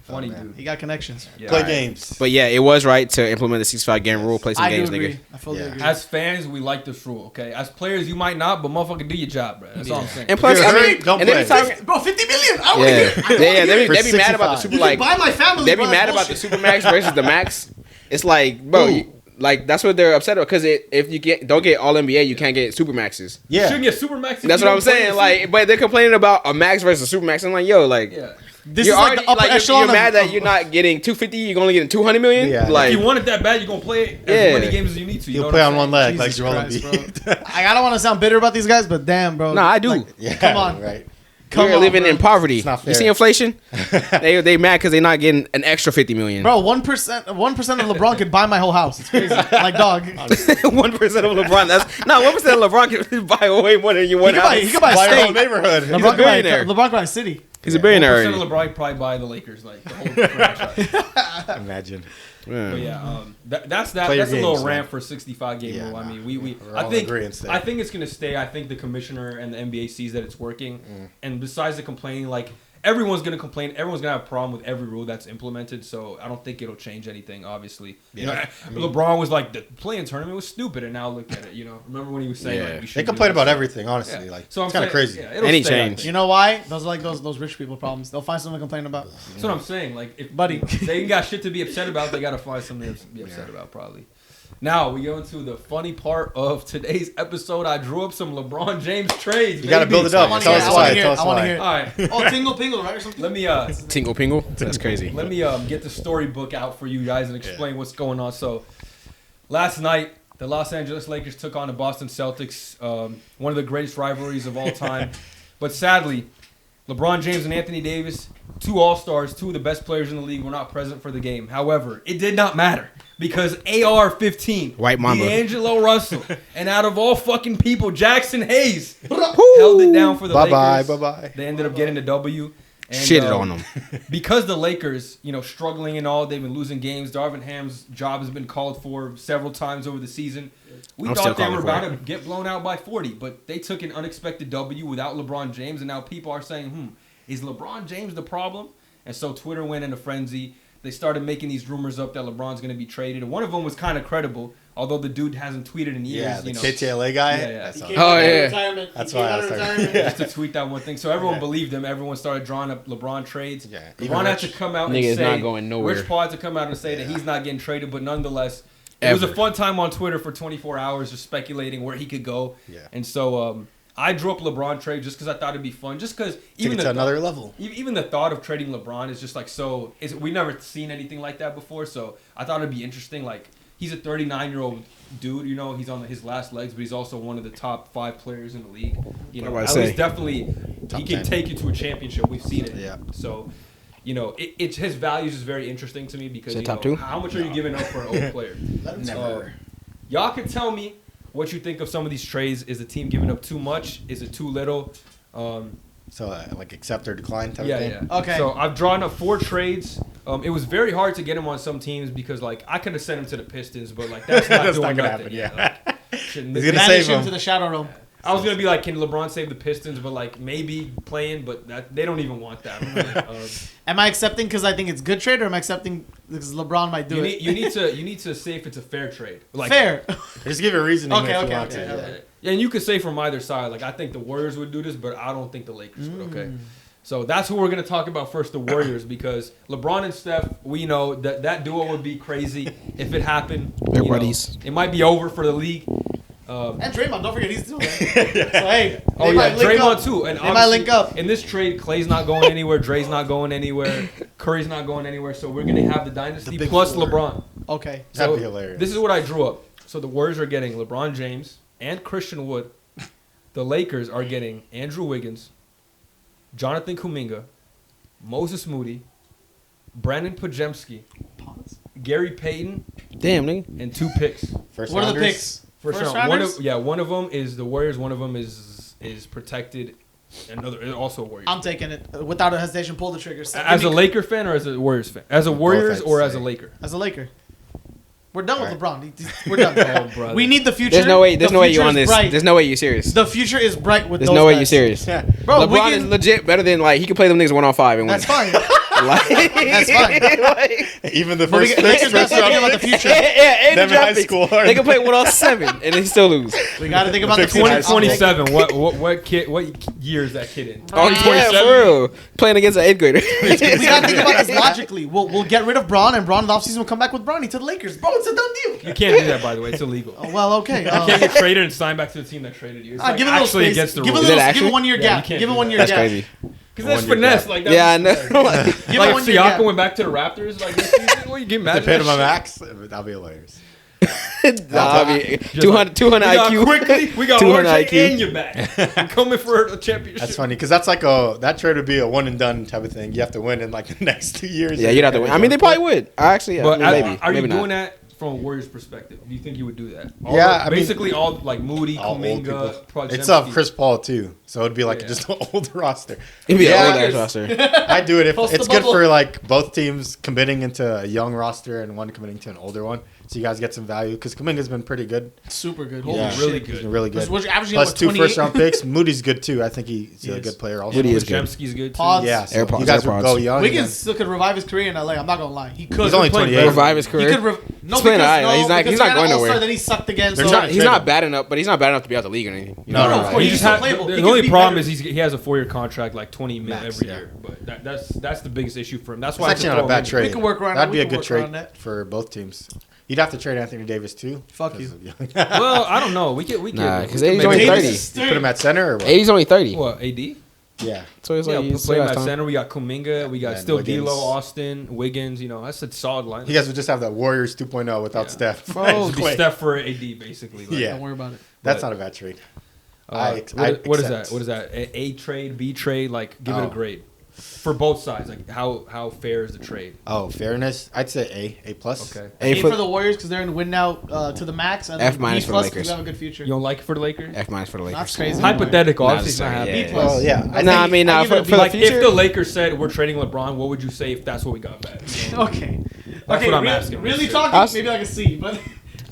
Funny dude. He got connections. Yeah, Play all right. games. But yeah, it was right to implement the 65 game rule, play some I do games, agree. nigga. I fully Yeah. agree. As fans, we like this rule, okay? As players, you might not, but motherfucker, do your job, bro. That's all I'm saying. And plus, If I you're mean, hurt, don't and play. anytime, Bro, 50 million. I want to yeah, hear. yeah, they For be mad about the 65. super You like. can buy my family. They be bro, mad that's about the bullshit. supermax versus the max. It's like, bro, like that's what they're upset about because if you don't get all NBA, you can't get supermaxes. You Yeah. shouldn't get super max. if That's you what I'm don't play saying. the Like, season. but they're complaining about a max versus supermax. I'm like, yo, like, Yeah. This you're is like already the upper like echelon. you're mad of- that you're not getting 250. You're only getting 200 million. Yeah. Like, If you want it that bad, you're gonna play as Yeah. many games as you need to. You He'll know play what on I'm one saying? leg like Jesus Joel Christ, Embiid. I don't want to sound bitter about these guys, but damn, bro. nah, I do. Like, Yeah, Come on. Right. We're living in poverty. It's not You fair. see inflation? they mad because they're not getting an extra 50 million. Bro, 1% of LeBron could buy my whole house. It's crazy. Like, dog. 1% of LeBron. That's no 1% of LeBron can buy way more than you want. He could buy a Buy your whole state. neighborhood. He's a billionaire. LeBron could buy a city. He's a billionaire 1% already. of LeBron probably buy the Lakers, like the whole franchise. Imagine. But yeah, that's Play your a little games, rant man. for 65 game Yeah, rule. I nah. mean, we We're I all think agreeing there. I think it's gonna stay. I think the commissioner and the NBA sees that it's working. And besides the complaining, like everyone's gonna complain. Everyone's gonna have a problem with every rule that's implemented. So I don't think it'll change anything. Obviously, you know, LeBron was like the playing tournament was stupid, and now look at it. You know, remember when he was saying like we should They complain about everything, honestly. Yeah. Like, So I'm it's kind of saying- crazy. yeah, it'll Any stay, I change. think. You know why? Those are like those rich people problems. They'll find something to complain about. That's what I'm saying. Like, if Buddy. they ain't got shit to be upset about, they gotta find something to be upset about, probably. Now we go into the funny part of today's episode. I drew up some LeBron James trades. You gotta build it up. I wanna Tell hear us it. why. I Tell us wanna why. hear it. All right, Oh, Tingle Pingle, right? Or something? let me Tingle Pingle. That's crazy. let me get the storybook out for you guys and explain what's going on. So, last night the Los Angeles Lakers took on the Boston Celtics, one of the greatest rivalries of all time. But sadly, LeBron James and Anthony Davis, two All-Stars, two of the best players in the league, were not present for the game. However, it did not matter because AR-15, White Mamba. D'Angelo Russell, and out of all fucking people, Jackson Hayes held it down for the Lakers. Bye-bye. They ended up getting the W. And, Shitted on them. because the Lakers, you know, struggling and all, they've been losing games. Darvin Ham's job has been called for several times over the season. We I'm thought still they were calling for about to get blown out by 40, but they took an unexpected W without LeBron James, and now people are saying, is LeBron James the problem? And so Twitter went in a frenzy. They started making these rumors up that LeBron's going to be traded, and one of them was kind of credible, although the dude hasn't tweeted in years. Yeah, the you know, KTLA guy. Yeah, yeah. That's He all. Oh, yeah. That's why I was like, just to tweet that one thing. So everyone believed him. Everyone started drawing up LeBron trades. Yeah, even LeBron had to Rich. come out and Nigga is say, not going nowhere. Rich Paul had to come out and say that he's not getting traded, but nonetheless, it was a Ever. fun time on Twitter for 24 hours just speculating where he could go. Yeah. And so I drew up LeBron trade just because I thought it'd be fun. Just because Take even it to another level. even the thought of trading LeBron is just like so. We've never seen anything like that before, so I thought it'd be interesting. Like he's a 39-year-old dude, you know, he's on his last legs, but he's also one of the top 5 players in the league. You know, What at do I say? least definitely Top he can 10. take you to a championship. We've seen it. Yeah. So, you know, it's his values is very interesting to me because Is it you top know, 2? how much are you giving up for an old player? Never. Y'all can tell me what you think of some of these trades. Is the team giving up too much? Is it too little? So, like, accept or decline type Yeah, of thing? yeah. Okay. So I've drawn up 4 trades. It was very hard to get him on some teams because, like, I could have sent him to the Pistons, but like that's not That's doing not gonna nothing. happen, Like, shouldn't- He's gonna Vanish save him. into the shadow realm. I was gonna be like, can LeBron save the Pistons? But like maybe playing, but that they don't even want that. Am I accepting because I think it's good trade, or am I accepting because LeBron might do you it? need to say if it's a fair trade. Like, Fair. Just give it a reasoning Okay, if you okay, want okay, to. okay. Yeah. Yeah, and you could say from either side. Like I think the Warriors would do this, but I don't think the Lakers would. Okay. So that's who we're gonna talk about first, the Warriors, because LeBron and Steph, we know that duo would be crazy if it happened. They're You know, buddies. it might be over for the league. And Draymond, don't forget he's doing that. So hey, Oh they yeah, might link Draymond up. too. And They might link obviously, up. in this trade, Clay's not going anywhere, Dre's not going anywhere, Curry's not going anywhere. So we're gonna have the dynasty big plus four. LeBron. Okay. That'd So be hilarious. this is what I drew up. So the Warriors are getting LeBron James and Christian Wood. The Lakers are getting Andrew Wiggins, Jonathan Kuminga, Moses Moody, Brandon Pajemski, Gary Payton, Damn, nigga. and 2 picks. First What are the rounders? picks? First First round. rounders? One of them is the Warriors. One of them is protected. Another also Warriors. I'm taking it without a hesitation. Pull the trigger. As a Laker fan or as a Warriors fan? As a Warriors I'd or as a say. Laker? As a Laker. We're done with All LeBron. We're done. Oh, brother. We need the future. There's no way. There's The no way you future on is this. bright. There's no way you serious. The future is bright with There's those no way guys. you serious. Yeah. Bro, LeBron Wiggins, is legit better than like he can play them niggas 1-on-5 and win. That's fine. Like, That's fine. Even the But we first got- picks, Lakers got first to think about round the picks. future. yeah, and Them the in draft high picks. school. They can play 1-on-7 and they still lose. We got to think about the Fixing future. high school. 2027. What year is that kid in? Oh yeah, for real. Playing against an 8th grader. We got to think about this logically. We'll get rid of Braun, and Braun in the offseason will come back with Bronny to the Lakers. Bro, it's a done deal. You can't do that, by the way. It's illegal. Oh, well, okay. You can't get traded and sign back to the team that traded you. It's like Give it a little actually space. against the Give it a rules. Is it little. Give actually? it 1 year Yeah, gap. you can't Give it do 1 that. year That's gap. crazy. Because that's 1 year finesse. gap. Like Yeah, I know. Like, Give it Like 1 year gap. Siakam went back to the Raptors. Like this season. Well, you get mad. They paid him a max. That'll be hilarious. Nah, I mean, 200 IQ. Quickly, we got 200 RJ IQ. and your back. Coming for a championship. That's funny because that's like that trade would be a one and done type of thing. You have to win in like the next 2 years. Yeah, you'd have to win. I mean, they probably would. Actually, But maybe. are you maybe doing not. that from a Warriors perspective? Do you think you would do that? Yeah, I mean, basically all like Moody, all old people. Kuminga, It's Podziemski. Chris Paul too, so it'd be like Yeah. just an old roster. It'd be Yeah, an old ass roster. I do it if Post it's the good bubble. for like both teams committing into a young roster and one committing to an older one, so you guys get some value. Because Kuminga's been pretty good. Super good. Yeah. Holy really shit. good. He's been really good. Was averaging Plus what, 2 28? first-round picks. Moody's good too. I think he's He a is. good player also. Moody is good. Podziemski's good too. Pods. Yeah, so AirPods, you guys would AirPods. go young. Wiggins and still could revive his career in LA. I'm not gonna lie. He could. He's only playing 28. Revive his He career. could. No, He's playing because, alright. no, He's not- because he's not he had going an nowhere. All-Star, Then he sucked again. They're So trying to He's trade not him. bad enough, but he's not bad enough to be out the league or anything. You No, know? no, of course. He He's just still had playable. He the could only be problem better. is he has a 4-year contract, like 20 mil Max, every yeah. year. But that's the biggest issue for him. That's It's why I actually could not a throw him bad in. trade. We can work around That'd it. be a We can good work trade around that. for both teams. You'd have to trade Anthony Davis too. Fuck you. Well, I don't know. We could. Nah, 'cause we he's could only maybe- 30. You put him at center or what? 80's only 30. What, AD? Yeah. So it's Yeah, like play him at time. center. We got Kuminga. We got And still Wiggins. D'Lo, Austin, Wiggins. You know, that's a solid line. You guys would just have that Warriors 2.0 without Yeah. Steph. Bro, It's be Clay. Steph for AD basically. Like, Yeah. Don't worry about it. That's but- not a bad trade. What is accept. that? What is that? A trade, B trade? Like, give it a Oh. grade for both sides. Like, how fair is the trade? Oh, fairness. I'd say A plus. Okay. A A for the Warriors because they're in win now to the max. And F minus B for the plus 'cause Lakers. We have a good future. You don't like it for the Lakers? F minus for the Lakers. That's crazy. Hypothetical. Not Obviously, it's not necessarily, happening. yeah. B+. Well, yeah. Nah, I mean, I'll nah, give it a for B. the Like, future. if the Lakers said we're trading LeBron, what would you say if that's what we got back? You know? Okay. That's Okay. what I'm asking. Really Sure. talking? Maybe like a C, but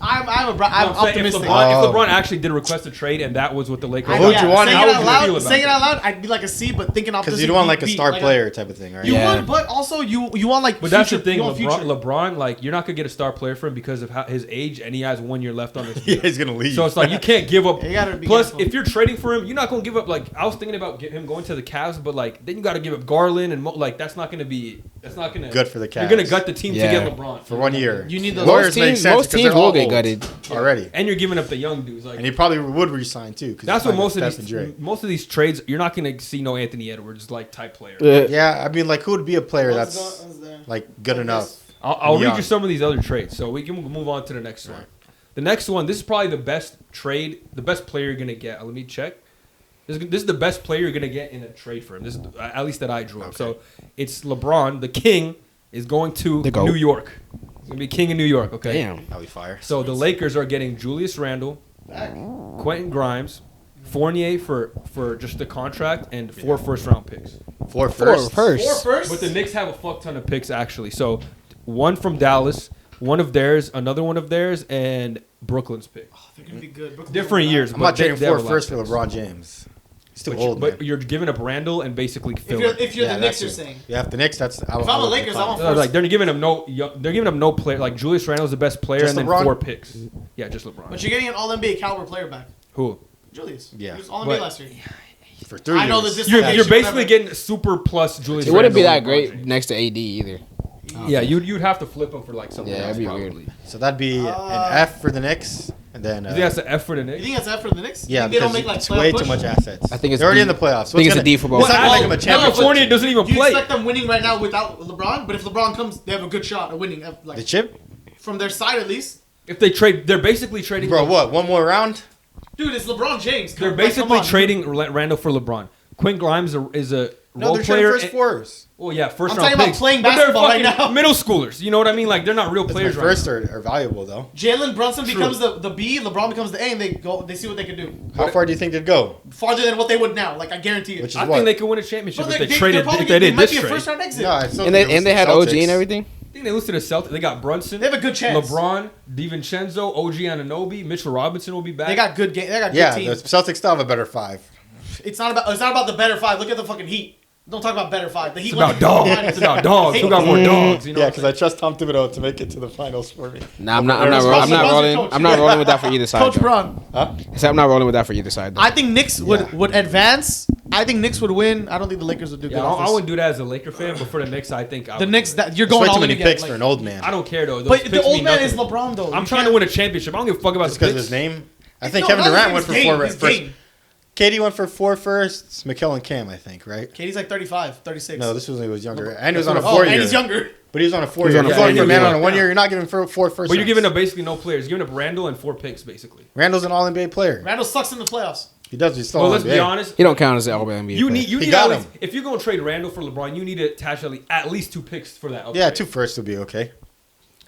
I'm I'm saying optimistic. if Oh. LeBron actually did request a trade and that was what the Lakers Who'd you want? Saying How it would out you loud, feel about saying it that? out loud, I'd be like a C, but thinking optimistic. Because you don't want like a B, star like player type of thing, right? You Yeah. would, but also you want like. But that's the future- thing, you want future. LeBron, like you're not gonna get a star player for him because of how, his age, and he has 1 year left on his Yeah, deal. he's gonna leave. So it's like you can't give up. Yeah, you gotta be Plus, careful. if you're trading for him, you're not gonna give up. Like I was thinking about him going to the Cavs, but like then you got to give up Garland and like that's not gonna Good for the You're gonna Cavs. gut the team Yeah. to get LeBron for 1 year. You need those- Warriors Most make teams- sense most 'cause teams they're will all get old gutted. already, and you're giving up the young dudes. Like and he probably would resign too. 'Cause that's he's what not most of Steph and Dre. most of these trades you're not gonna see no Anthony Edwards like type player. Yeah, I mean, like who would be a player What's that's going- there? like good enough? I'll read Young. you some of these other trades, so we can move on to the next one. The next one, this is probably the best trade, the best player you're gonna get. Let me check. This is the best player you're gonna get in a trade for him. This is at least that I drew up. Okay. So it's LeBron, the king, is going to The GOAT. New York. He's gonna be king in New York. Okay. Damn. That'll be fire. So the Lakers are getting Julius Randle, Quentin Grimes, Fournier for just the contract, and 4 first-round picks. Four First. Four first. But the Knicks have a fuck ton of picks actually. So one from Dallas, one of theirs, another one of theirs, and Brooklyn's pick. They're gonna be good. Brooklyn's Different gonna be years. I'm but not trading they have four a lot first of for picks. LeBron James. He's too But, old, but man. you're giving up Randall and basically bad. filler. If you're Yeah, the Knicks, that's you're it. saying. Yeah, if the Knicks, that's. If I'm the Lakers, I want No, like they're giving him no player. Like Julius Randle's the best player, Just and LeBron? then 4 picks. Yeah, just LeBron. But you're getting an All NBA caliber player back. Who? Julius. Yeah. He was All But- NBA last year. for 3 years. I know that this- You're Dislocation, basically whatever. getting super plus Julius. It wouldn't be Randle that and LeBron great James. next to AD either. Yeah, you'd have to flip him for like something Yeah, else that'd be probably. weird. So that'd be an F for the Knicks, and then. You think that's an F for the You Knicks? think that's that for the Knicks? Yeah, You think they don't because make like it's playoff way push? too much assets. I think it's they're already D. in the playoffs. So I think it's it's a D for both. It's not gonna make them a championship. California doesn't even Do you play. expect them winning right now without LeBron? But if LeBron comes, they have a good shot at winning. The Like chip, from their side at least. If they trade, they're basically trading. bro. What? One more round? Dude, it's LeBron James. They're Like, basically come on. trading Randall for LeBron. Quinn Grimes is a No, role they're trading player. first fours. Well, yeah, first I'm round talking about picks. playing But they're basketball right fucking now. middle schoolers. You know what I mean? Like they're not real That's players my right first are valuable though. Jalen Brunson True. becomes the B, LeBron becomes the A, and they go. They see what they can do. How far do you think they'd go? Farther than what they would now. Like I guarantee it. Which is now. I what? think they could win a championship But if they traded. probably If they did might this be a trade, first round exit. Yeah, it's still And they had OG and everything. I think they lose to the Celtics. They got Brunson. They have a good chance. LeBron, DiVincenzo, OG Anunoby, Mitchell Robinson will be back. They got good game. They got good Yeah, the teams. Celtics still have a better 5. It's not about the better 5. Look at the fucking Heat. Don't talk about better 5. The Heat. It's about dogs. It's about dogs. Who got more dogs? You know Yeah, what I'm because I trust Tom Thibodeau to make it to the finals for me. Nah, I'm not Russell rolling. Coach. I'm not rolling with that for either side. Coach though. Braun. So I'm not rolling with that for either side. Though. I think Knicks would Yeah. advance. I think Knicks would win. I don't think the Lakers would do good. Yeah, off I this. wouldn't do that as a Laker fan, but for the Knicks, I think I The would Knicks. do it. That you're There's going way all too in many again. picks for an old man. I don't care though. Those But picks the old mean man nothing. is LeBron though. I'm You trying to can't- win a championship. I don't give a fuck about Just the because of picks. his name. I think No, Kevin not Durant his went for game, 4 his first. game. KD went for 4 firsts. Mikal and Cam, I think, right? KD's like 35, 36. No, this was when he was younger. And he was on a Oh, 4 year. and he's younger. But he was on a 4 year. on a He's going for a man year. on a 1 year. You're not giving 4 first. But you're giving up basically no players. You're giving up Randall and 4 picks, basically. Randall's an All-NBA player. Randall sucks in the playoffs. He does. He's still Well, on let's NBA. be honest. He don't count as an All-NBA. You player. need got at least, him. if you're gonna trade Randall for LeBron, you need to attach at least 2 picks for that. Yeah, upgrade. 2 firsts would be okay.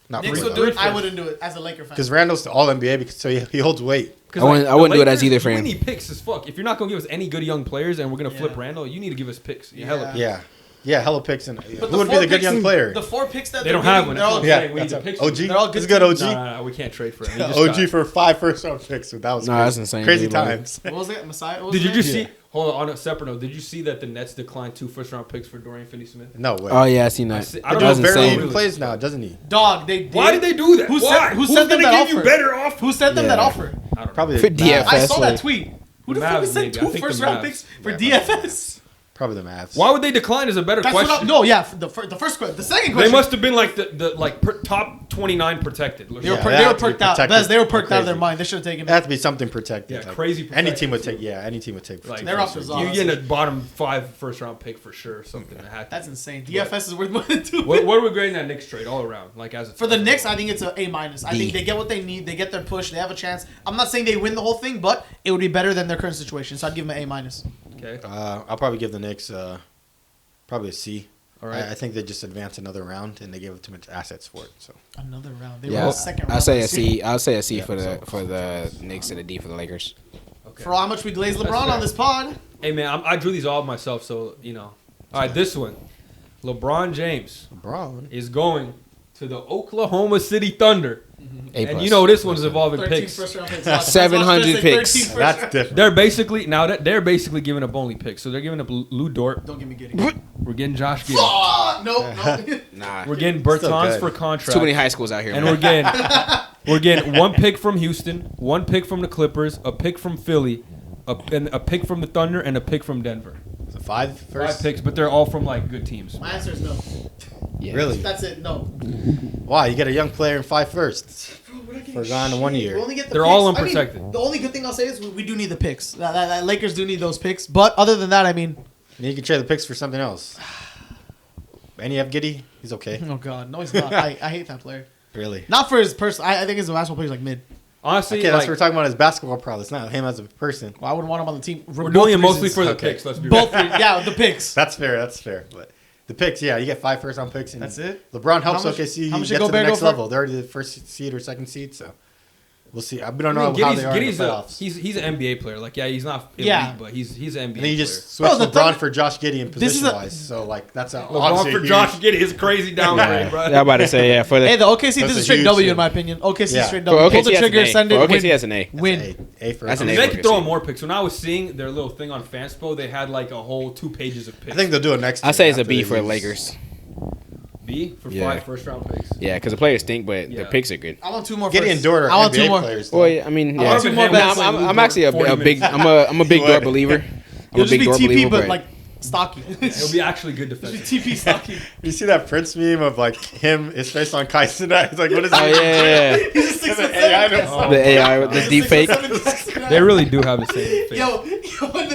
Not Knicks 3 would though. do it. I wouldn't do it as a Laker fan. Because Randall's the All-NBA because so he holds weight. Because I wouldn't the do it as Lakers, either for we him. need picks as fuck. If you're not gonna give us any good young players and we're gonna flip Yeah. Randall, you need to give us picks. Yeah. Hella picks. Yeah, hella picks. And But who would be the good young player? The 4 picks that They don't have one. They're all That's good. what I'm Yeah, saying. We need that's the picks. OG. They're all good It's good teams. OG. No, we can't trade for him. He just OG got- for 5 first-round picks. So that was Nah, crazy. that's insane, Crazy dude, bro. times. What was it? Messiah? What was Did you his just name? see? Hold on a separate note. Did you see that the Nets declined 2 first-round picks for Dorian Finney-Smith? No way. Oh yeah, I seen I that. see- I The don't That know was dude barely insane. even plays now, doesn't he? Dog, they did. Why did they do that? Who Why? sent, who Who's sent them gonna that give offer? you better off? Who sent them that Yeah. offer? I don't know. Probably For the DFS. I saw that like- tweet. Who the The fuck Mavs, sent maybe. I 2 think the first-round Mavs. picks for Yeah. DFS? Probably the Mavs. Why would they decline? Is a better That's question. what no, yeah. The first question. The second They question. must have been like the top 29 protected. They were, Yeah, they they were have to be perked out. protected. Bez, they were perked out of their Crazy. mind. They should have taken It it. has to be something protected. Yeah, like, crazy Any protected. team would take. Yeah, any team would take. Like, 2 They're off the first. zone. You get a bottom 5 first-round pick for sure. Something that had to That's be. insane. DFS is worth more than 2. What are we grading that Knicks trade all around? Like as a For the team? Knicks, I think it's a A-. I think they get what they need. They get their push. They have a chance. I'm not saying they win the whole thing, but it would be better than their current situation. So I'd give them an A-. Okay. I'll probably give the Knicks probably a C. All right. I think they just advanced another round and they gave too much assets for it. So Another round. They were Yeah, the second round. I'll say a last year. C. I'll say a C Yeah, for the Knicks and a D for the Lakers. Okay. For how much we glazed That's LeBron fair. on this pod. Hey man, I drew these all myself, so you know. All right, this one, LeBron James LeBron. is going to the Oklahoma City Thunder, A+. and you know this one's involving 13 picks. first-round picks. 700 picks. That's different. They're basically they're basically giving up only picks. So they're giving up Lou Dort. Don't get me giddy. We're getting Josh Giddey. Oh, no. Nah, We're getting Still Bertans good. for contract. too many high schools out here. And man. we're getting 1 pick from Houston, 1 pick from the Clippers, a pick from Philly, and a pick from the Thunder, and a pick from Denver. So 5 first. 5 picks, but they're all from like good teams. My answer is no. Yeah. Really? That's it. No. Why? You get a young player in 5 firsts. For gone in 1 year. We only get the They're picks. all I mean, unprotected. the only good thing I'll say is we do need the picks. That Lakers do need those picks. But other than that, I mean, And you can trade the picks for something else. And you have Giddy. He's okay. oh god, no, he's not. I hate that player. Really. Not for his person. I think his basketball player's like mid. Honestly, Okay, like, that's what we're talking about his basketball prowess, not him as a person. Well, I wouldn't want him on the team. we're doing it mostly for the Okay. picks. Let's be both. real. Yeah, the picks. That's fair. That's fair. But the picks, yeah, you get 5 first-round picks. And That's it? LeBron helps How much- OKC how much get did to the Gobert next go for? level. They're already the first seed or second seed, so we'll see. We don't know how Giddey's, they are in the Giddey's playoffs. he's an NBA player. Like, yeah, he's not elite, Yeah. but he's an NBA And then you player. just switch Bro, the LeBron Thunder- for Josh Giddey in This is a- position-wise. So, like, that's a LeBron obviously for huge- Josh Giddey is crazy downgrade, bro. Yeah, I'm about to say yeah for the Hey, the OKC That's this is a straight huge W thing. in my opinion. OKC Yeah. straight for W. Pull OKC the that's trigger, an A. send For it, OKC win. that's an A. Win. A for That's an OKC. A. They for could throw OKC. more picks. When I was seeing their little thing on Fanspo, they had like a whole 2 pages of picks. I think they'll do it next year. I say it's a after B they for the lose. Lakers. B for Yeah. 5 first-round picks. Yeah, because the players stink, but Yeah. the picks are good. I want 2 more. Giddey first. and Dort are I want 2 NBA more. players. though. Well, yeah, I mean, I yeah. want 2 more I'm- bets. I'm actually a 40 big. minutes. I'm a big You Dort would. believer. I'm It'll a just big be Dort TP, believer, but but like stocky. It'll be actually good defense. TP stocky. You see that Prince meme of like him, his face on Kai Cenat? He's like, what is oh it? yeah, He's a 6 and AI 7. himself. the AI with the He's a deep 6 fake. and 7 They really do have the same face. Yo, and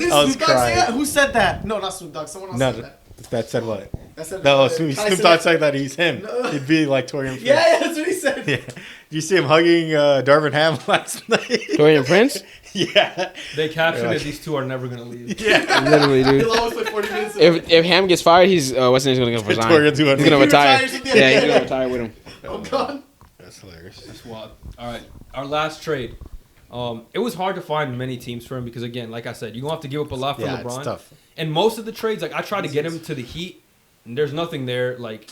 this I was Snoop Dogg say crying. that? Who said that? No, not Snoop Dogg. Someone else No, said that. that said what? That said No, Kai Snoop Cenat. Dogg said that he's him. No. He'd be like Torian Prince. Yeah, that's what he said. Yeah. Did you see him hugging Darvin Ham last night? Dorian Prince. Yeah. They captioned You're it. like- These 2 are never gonna leave. Yeah. Literally, dude. He'll always play 40 minutes. If Ham gets fired, he's what's his name? He's gonna resign. Torian's He's gonna gonna retire. retires at the Yeah, end. he's gonna retire with him. Oh god. That's hilarious. That's wild. All right, our last trade. It was hard to find many teams for him because, again, like I said, you're gonna have to give up a lot for Yeah, LeBron. it's tough. And most of the trades, like I tried to get him to the Heat, and there's nothing there like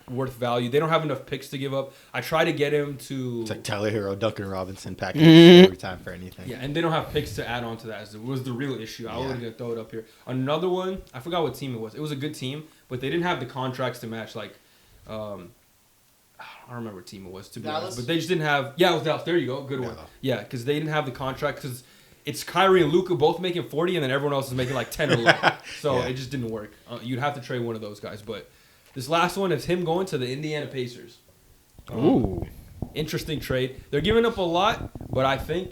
worth value. They don't have enough picks to give up. I tried to get him to It's like Tyler Hero, Duncan Robinson package Mhm. every time for anything. yeah, and they don't have picks to add on to that. As it was the real issue. I Yeah. was gonna throw it up here. Another one, I forgot what team it was. It was a good team, but they didn't have the contracts to match. Like, I don't remember what team it was to be Dallas? honest, but they just didn't have. Yeah, it was Dallas. There you go, good one. Yeah. Yeah, because they didn't have the contract because it's Kyrie and Luka both making 40, and then everyone else is making like 10 or 11. So Yeah. it just didn't work. You'd have to trade one of those guys. But this last one is him going to the Indiana Pacers. Ooh. Interesting trade. They're giving up a lot, but I think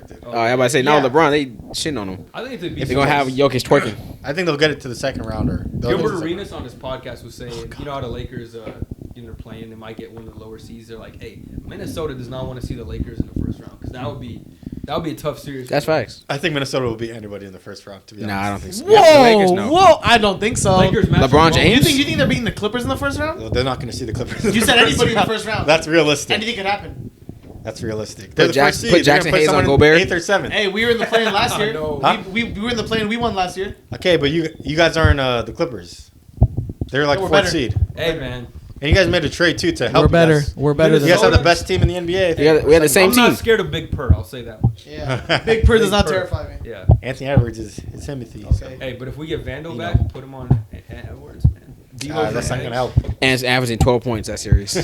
projected. Everybody say now Yeah. LeBron, they shitting on him. I think they're They're gonna have Jokic twerking. I think they'll get it to the second round or. Gilbert Arenas on his podcast was saying, you know how the Lakers, they're playing, they might get one of the lower seeds. They're like, hey, Minnesota does not want to see the Lakers in the first round. round because that would be a tough series. That's facts. I think Minnesota will beat anybody in the first round. To be honest. Nah, I don't think so. Whoa, Yeah, the Lakers, no. whoa! I don't think so. Lakers match LeBron up James? You think they're beating the Clippers in the first round? Well, they're not going to see the Clippers. You said anybody in the first round. That's realistic. Anything could happen. That's realistic. They're the Jackson- first seed. put Jackson They're gonna Hayes on someone Gobert. 8th or 7th. Hey, we were in the play-in last year. No. Huh? We were in the play-in. We won last year. Okay, but you guys aren't the Clippers. They're like We're 4th better. seed. Hey man, And you guys made a trade too to help. We're better. You guys. We're better You than guys have the Minnesota. best team in the NBA. I think. We had the same I'm team. not scared of Big Purr. I'll say that much. Yeah. Big Purr does not Purr. terrify me. Yeah. Anthony Edwards is Timothy. Okay. Hey, but if we get Vandal You back, know. put him on Edwards, man. That's not gonna help. And it's averaging 12 points that series.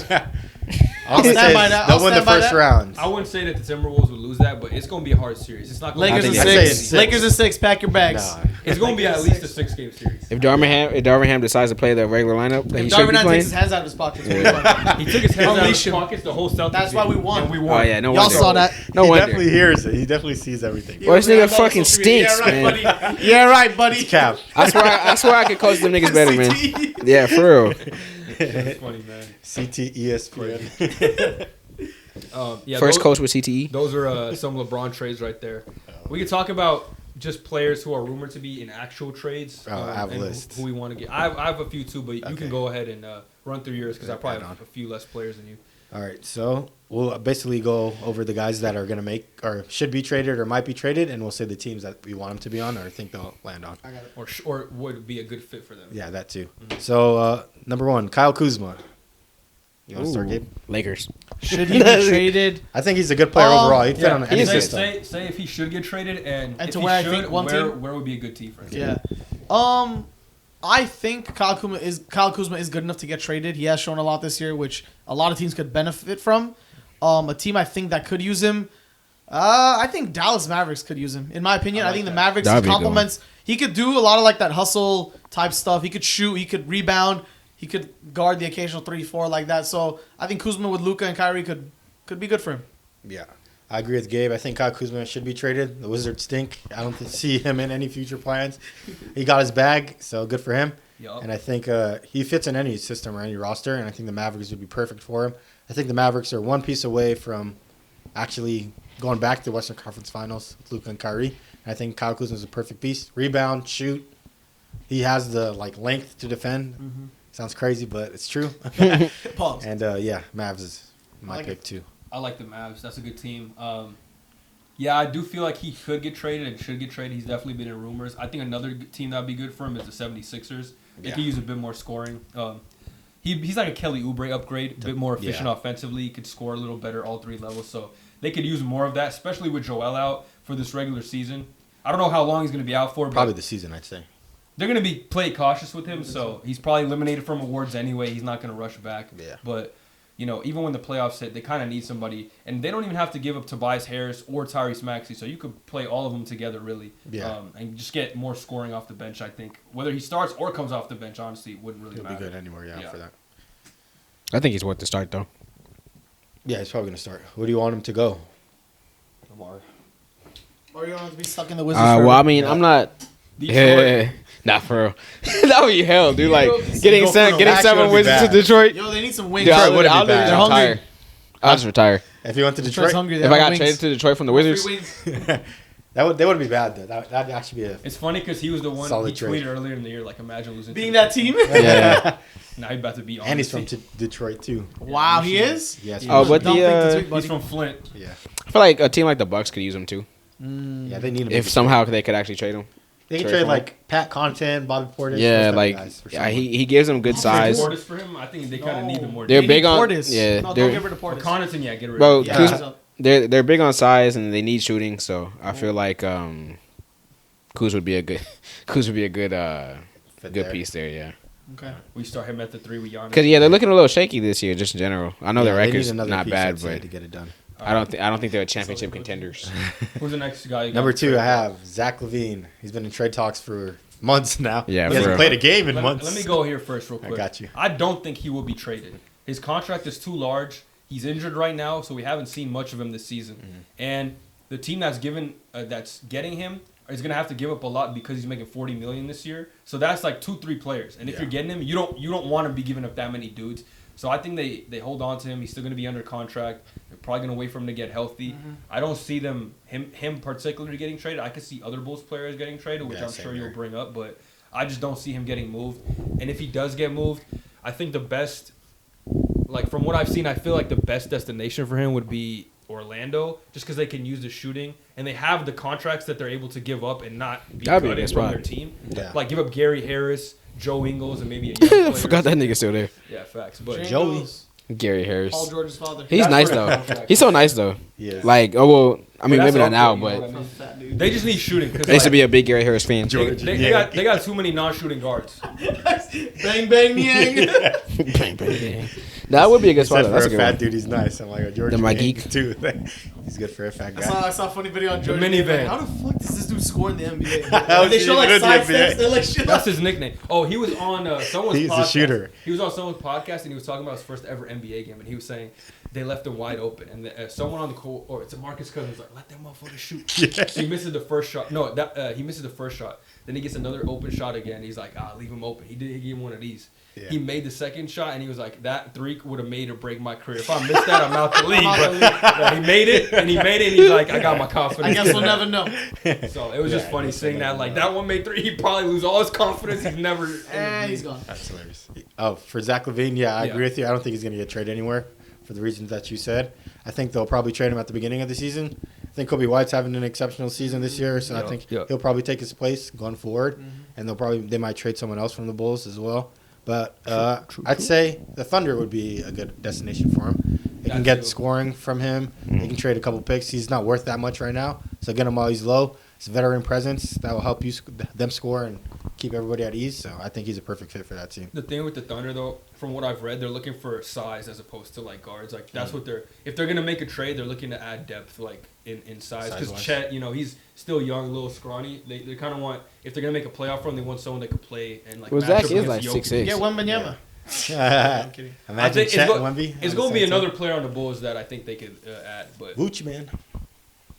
All I'm gonna stand say by is that. they'll I'll win the stand by first that. round. I wouldn't say that the Timberwolves would lose that, but it's gonna be a hard series. It's not gonna Lakers I in think I'd say six. it's 6. Lakers in 6. Pack your bags. Nah. It's gonna be at least a 6-game series. If Darvingham decides to play the regular lineup that he If should be Darvin playing. takes his hands out of his pockets, we won. He took his hands out of Unleash his him. pockets the whole Celtics. That's why we game, won. and we Oh won. yeah, no Y'all wonder. saw that. No He wonder. definitely hears it. He definitely sees everything. Well, this Yeah, nigga I'm fucking also treated- stinks, yeah, right, man. buddy. Yeah, right, buddy. Cap. I swear I could coach them niggas better, man. CT. Yeah, for real. That's funny, man. CT ESPN. Yeah, First those, coach with CTE. Those are some LeBron trades right there. We could talk about just players who are rumored to be in actual trades. I have a and list. Who we want to get. I have a few too, but you Okay. can go ahead and run through yours because I probably Right have on. a few less players than you. All right, so we'll basically go over the guys that are going to make or should be traded or might be traded, and we'll say the teams that we want them to be on or think they'll land on. I got it. Or would be a good fit for them. Yeah, that too. So, number 1, Kyle Kuzma. You want to start, Ooh. Gabe? Lakers. Should he be traded? I think he's a good player overall. He'd fit on any he's system. Say if he should get traded and if to he where I should, think one where, team? where would be a good team for him? Yeah. I think Kyle Kuzma is good enough to get traded. He has shown a lot this year, which a lot of teams could benefit from. A team I think that could use him. I think Dallas Mavericks could use him. In my opinion, I think the Mavericks That'd be a good complements. He could do a lot of like that hustle type stuff. He could shoot. He could rebound. He could guard the occasional 3-4 like that. So I think Kuzma with Luka and Kyrie could be good for him. Yeah, I agree with Gabe. I think Kyle Kuzma should be traded. The Wizards stink. I don't see him in any future plans. He got his bag, so good for him. Yup. And I think he fits in any system or any roster, and I think the Mavericks would be perfect for him. I think the Mavericks are one piece away from actually going back to the Western Conference Finals with Luka and Kyrie. And I think Kyle Kuzma is a perfect piece. Rebound, shoot. He has the length to defend. Sounds crazy, but it's true. Pause. And yeah, Mavs is my like pick it. too. I like the Mavs. That's a good team. Yeah, I do feel like he could get traded and should get traded. He's definitely been in rumors. I think another team that would be good for him is the 76ers. They could use a bit more scoring. He's like a Kelly Oubre upgrade, a bit more efficient offensively. He could score a little better all 3 levels. So they could use more of that, especially with Joel out for this regular season. I don't know how long he's going to be out for. Probably but the season, I'd say. they're going to be play cautious with him, so he's probably eliminated from awards anyway. He's not going to rush back. Yeah. But, even when the playoffs hit, they kind of need somebody. And they don't even have to give up Tobias Harris or Tyrese Maxey, so you could play all of them together, really. Yeah. And just get more scoring off the bench, I think. Whether he starts or comes off the bench, honestly, it wouldn't really He'll be matter. good anywhere, yeah, for that. I think he's worth the start though. Yeah, he's probably going to start. Where do you want him to go? Omari. Or you don't have to be stuck in the Wizards. Well, forever. I mean, I'm not. Detroit. Not for real. That would be hell, dude. Like Go getting for seven, the getting max 7 would be Wizards to bad. Detroit. Yo, they need some wings. Dude, Detroit wouldn't I'll be bad. literally They're retire. I'll just retire. If he went to Detroit's Detroit, hungry. They If I want got wings. traded to Detroit from the Wizards, Free wings. they wouldn't be bad, though. That'd actually be a... It's funny because he was the one Solid he trade. tweeted earlier in the year, like, imagine losing Being to that team. yeah. Now he's about to be on And he's the from team. Detroit, too. Wow, he is. Yes. Yeah. Oh, but Don't think this the week, buddy. He's from Flint. Yeah. I feel like a team like the Bucks could use him too. Yeah, they need him. If somehow they could actually trade him. They can trade trade, for him. like, Pat Connaughton, Bobby Portis. Yeah, those type of like guys for yeah, someone. he gives them good size. Portis for him, I think they kind of need the more. They're They big need on Portis. yeah. No, don't they're get rid of Or Portis. Connaughton, yeah, get rid Bro, of him. Yeah. Kuz- they're big on size and they need shooting, so I feel like Kuz would be a good Fit good there. piece there, yeah. Okay. We start him at the 3 with Giannis. Because yeah, they're looking a little shaky this year, just in general. I know Yeah, their they need record's another not piece, bad, I'd say, but to get it done. I don't think they're championship contenders. Who's the next guy? you got Number to 2, trade I have Zach LaVine. He's been in trade talks for months now. Yeah, he for hasn't real. played a game in months. Let me go here first, real quick. got you. I don't think he will be traded. His contract is too large. He's injured right now, so we haven't seen much of him this season. And the team that's getting him is gonna have to give up a lot because he's making $40 million this year. So that's like 2-3 players. And if Yeah. you're getting him, you don't want to be giving up that many dudes. So I think they hold on to him. He's still going to be under contract. They're probably going to wait for him to get healthy. I don't see him particularly getting traded. I could see other Bulls players getting traded, which I'm sure you'll bring up, but I just don't see him getting moved. And if he does get moved, I think the best, like from what I've seen, I feel like the best destination for him would be Orlando, just because they can use the shooting and they have the contracts that they're able to give up and not be cutting from their team. Yeah. Like give up Gary Harris, Joe Ingles, and maybe a young player. Forgot that nigga still there. Yeah, facts. But Joey. Gary Harris. Paul George's father. He's nice though. He's so nice though. Yes. Like, oh well, I mean, That's maybe not now, awkward, you know but what I mean? They just need shooting. I used to be a big Gary Harris fan. They got too many non-shooting guards. Bang bang yang. Bang, bang, bang. That would be a good spot. For That's a a good fat one. dude, he's nice. I'm like, George. My Gang, geek. too. He's good for a fat guy. I saw a funny video on George. minivan. Like, how the fuck does this dude score in the NBA? How Like, they is show he like even in the side NBA? steps. They're like shit. That's his nickname. Oh, he was on someone's He's podcast. a shooter. He was on someone's podcast and he was talking about his first ever NBA game, and he was saying they left him wide open, and someone on the court, or it's a Marcus Cousins, like, let that motherfucker shoot. Yeah. So he misses the first shot. No, he misses the first shot. Then he gets another open shot again. He's like, leave him open. He gave him one of these. Yeah. He made the second shot, and he was like, that three would have made or break my career. If I missed that, I'm out the league. But he made it, and he's like, I got my confidence. I guess we'll never know. So it was just funny seeing that. Like, that one made three. He'd probably lose all his confidence. He's never. And he's gone. That's hilarious. Oh, for Zach LaVine, yeah, I agree with you. I don't think he's going to get traded anywhere for the reasons that you said. I think they'll probably trade him at the beginning of the season. I think Kobe White's having an exceptional season this year, so I think he'll probably take his place going forward, and they might trade someone else from the Bulls as well. But I'd say the Thunder would be a good destination for him. They can get scoring from him. They can trade a couple picks. He's not worth that much right now, so get him while he's low. It's a veteran presence that will help them score and keep everybody at ease. So I think he's a perfect fit for that team. The thing with the Thunder, though, from what I've read, they're looking for size as opposed to like guards. Like that's what if they're gonna make a trade, they're looking to add depth, like in size. Because Chet, he's still young, a little scrawny. They kind of want, if they're gonna make a playoff run, they want someone that could play and like. Well, Zach is like 6'6". Yeah, Wembanyama. I'm kidding. Imagine Chet and Wemby. It's going to be another player on the Bulls that I think they could add. But Vooch, man.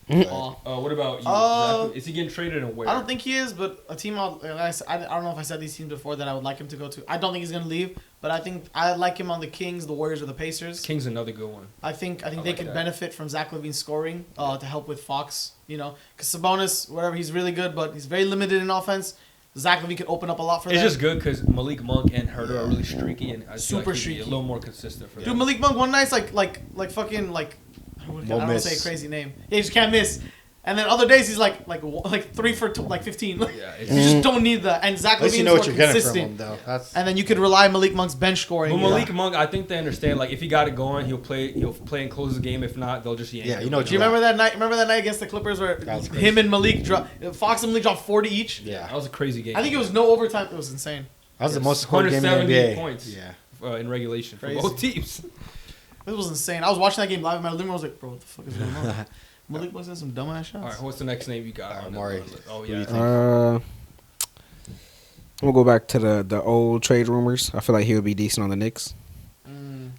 what about you? Is he getting traded and where? I don't think he is, but a team I don't know if I said these teams before that I would like him to go to. I don't think he's gonna leave, but I think I like him on the Kings, the Warriors, or the Pacers. Kings another good one. I think they could benefit from Zach LaVine's scoring to help with Fox. Because Sabonis, whatever, he's really good, but he's very limited in offense. Zach LaVine could open up a lot for them. It's just good because Malik Monk and Herter are really streaky, and I feel Super like he'd streaky. be a little more consistent for them. Dude, Malik Monk, one night's like fucking like I don't want to say a crazy name. Yeah, he just can't miss. And then other days he's like 3 for 15. Yeah, you just don't need that. And Zach LaVine's more consistent. Though. And then you could rely on Malik Monk's bench scoring. Well, Malik Monk, I think they understand. Like if he got it going, he'll play and close the game. If not, they'll just yank him. You know. Do you remember that night? Remember that night against the Clippers where him and Malik Fox and Malik dropped 40 each? Yeah, that was a crazy game. I think it was no overtime. It was insane. That was the most scored game in the NBA. Points. Yeah. In regulation for Crazy. both teams. It was insane. I was watching that game live in my living room. I was like, bro, what the fuck is going on? Malik was in some dumbass shots. All right, what's the next name you got? Omari. Oh yeah. I'm gonna go back to the old trade rumors. I feel like he would be decent on the Knicks.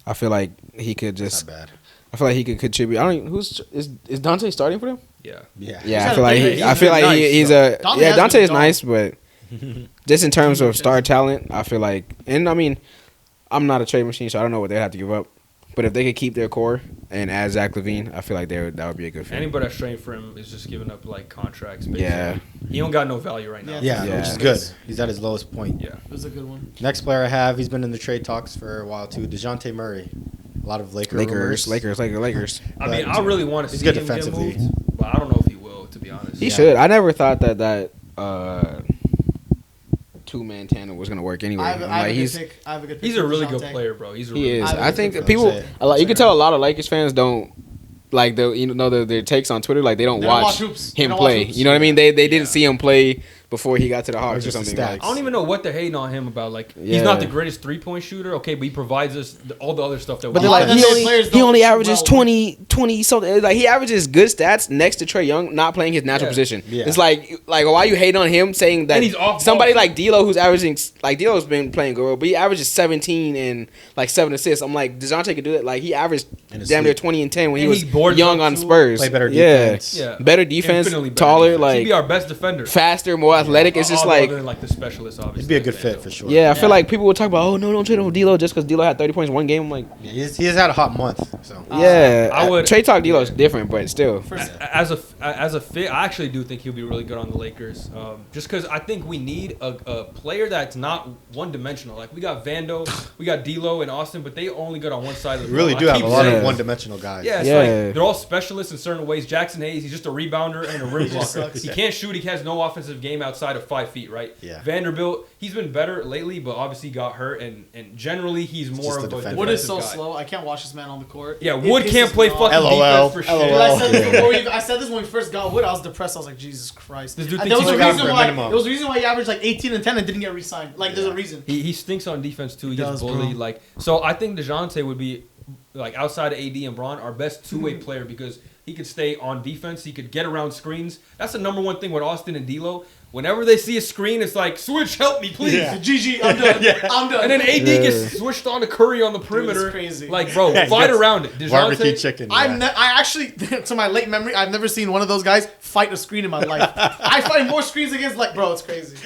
I feel like he could just. Not bad. I feel like he could contribute. I don't. Is Dante starting for them? Yeah. Yeah. Yeah, I feel like he's a. Dante is nice, but just in terms of star talent, I feel like, and I mean, I'm not a trade machine, so I don't know what they'd have to give up. But if they could keep their core and add Zach LaVine, I feel like that would be a good fit. Anybody that's trading for him is just giving up like contracts. Basically. Yeah. He don't got no value right now. Yeah, which is good. He's at his lowest point. Yeah. It was a good one. Next player I have, he's been in the trade talks for a while too. DeJounte Murray. A lot of Lakers. I mean, I really want to see him get moved, but I don't know if he will, to be honest. He should. I never thought that two-man tandem was gonna work anyway. I have a good pick. He's a really good player, bro. He is. I think people, you can tell a lot of Lakers fans don't like their takes on Twitter. Like they don't watch him play. You know what I mean? They didn't see him play before he got to the Hawks or something. Like, I don't even know what they're hating on him about. Like he's not the greatest 3-point shooter, okay, but he provides us all the other stuff that. But they're like he only averages 20 something. Like he averages good stats next to Trae Young, not playing his natural position. Yeah. It's like why you hate on him saying that he's off somebody like D'Lo who's averaging D'Lo's been playing good, but he averages 17 and like 7 assists. I'm like DeJounte could do it. Like he averaged damn near 20 and 10 when he was young on Spurs. Play better defense. Yeah, better defense, taller, like he'd be our best defender, faster, more athletic. It's just Other like than, the specialist, obviously. He'd be a good fit for sure. yeah. I feel like people would talk about no, don't trade him for D'Lo just because D'Lo had 30 points one game. I'm like Yeah, he has had a hot month. So yeah. I would- trade talk D'Lo is different, but still. As a fit, I actually do think he'll be really good on the Lakers. Just because I think we need a player that's not one dimensional. Like we got Vando, we got D'Lo and Austin, but they only good on one side of the we really ball. do I have a keep lot saying- of one-dimensional guys. Yeah, it's Yeah. like they're all specialists in certain ways. Jackson Hayes, he's just a rebounder and a rim just blocker. sucks. He can't shoot. He has no offensive game outside of 5 feet, right? Yeah. Vanderbilt, he's been better lately, but obviously got hurt, and generally he's more just of a a defender. defensive Wood is so guy. slow. I can't watch this man on the court. Yeah, It Wood pisses can't play me off. fucking LOL. defense for LOL. shit. But I said, this Yeah. I said this when we first got Wood. I was depressed. I was like, Jesus Christ. This dude And thinks there was he's a like reason for a why. minimum. There was a reason why he averaged like 18 and 10 and didn't get re-signed. Like, there's a reason. He stinks on defense too. He gets does, bullied. bro. So I think DeJounte would be outside of AD and Braun, our best two-way player because he could stay on defense. He could get around screens. That's the number one thing with Austin and D'Lo. Whenever they see a screen, it's like, switch, help me, please. Yeah. GG, I'm done. I'm done. And then AD gets switched on to Curry on the perimeter. it's crazy. Like, bro, Yeah, fight yes. around it. Barbecue DeJounte, chicken. I Yeah. actually, to my late memory, I've never seen one of those guys fight a screen in my life. I fight more screens against, bro, it's crazy.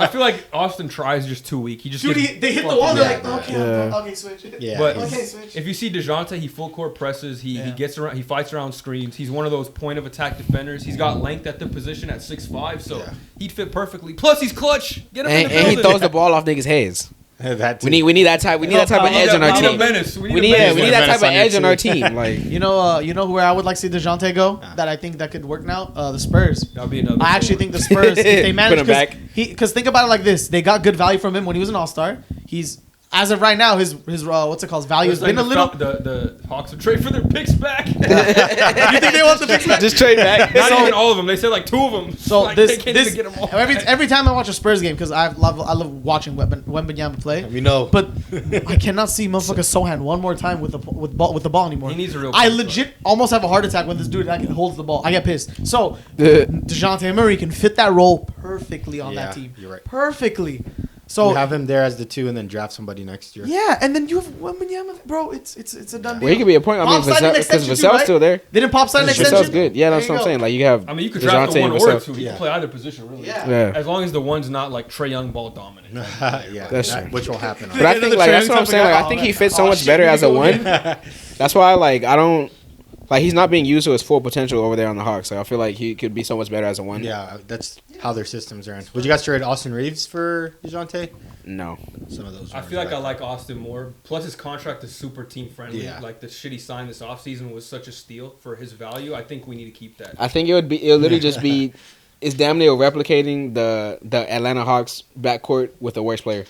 I feel like Austin tries just too weak. He just Dude, gets they hit the fucking- wall, they're Yeah, like, yeah. okay, Yeah. okay, switch. Yeah, But he's- Okay, switch. if you see DeJounte, he full court presses. He Yeah. gets around. He fights around screens. He's one of those point of attack defenders. He's got length at the position at 6'5", so Yeah. he'd fit perfectly. Plus, he's clutch. Get him in And, the and he building. throws the ball off niggas' heads. that too. We need that type. We need that type of We need edge that- on our we need a team. menace. We need that type of edge on our team. Like You know where I would like to see DeJounte go? That I think that could work now? The Spurs. That'll be another. I actually forward. think the Spurs, if they manage, Put him back. because think about it like this: they got good value from him when he was an All-Star. He's as of right now, his what's it called? Value has It's like been a little. The Hawks would trade for their picks back. You think they want the picks back? just trade back. Not even all of them. They said like 2 of them. So like, this, they can't this even get them all. every time I watch a Spurs game because I love watching Wembanyama play. We know. But I cannot see motherfucker Sohan one more time with the ball anymore. He needs a real I point legit almost have a heart attack when this dude holds the ball. I get pissed. So DeJounte Murray can fit that role perfectly on that Yeah, team. you're right. Perfectly. So we have him there as the 2 and then draft somebody next year. yeah, and then you have Wembanyama, bro. It's a done deal. Well, he could be a point. I mean, Pop signed an because extension too, Vassell's right? still there. Didn't Pop sign an extension? Vassell's good. Yeah, that's There what I'm you saying. Like you have. I mean, you could draft the DeJounte one and or Vassell. two. You Yeah. can play either position, really. Yeah. Yeah. As long as the one's not like Trae Young ball dominant. Yeah, That's that- true. which will happen. But I think like that's what I'm saying. Like I think he fits so much better as a one. That's why like I don't like he's not being used to his full potential over there on the Hawks. Like I feel like he could be so much better as a one. Yeah, that's how their systems are in. Would you guys trade Austin Reeves for DeJounte? No. Some of those. I feel like I like Austin more. Plus, his contract is super team friendly. Yeah. Like the shit he signed this offseason was such a steal for his value. I think we need to keep that. I think it'll literally just be it's damn near replicating the Atlanta Hawks backcourt with the worst player.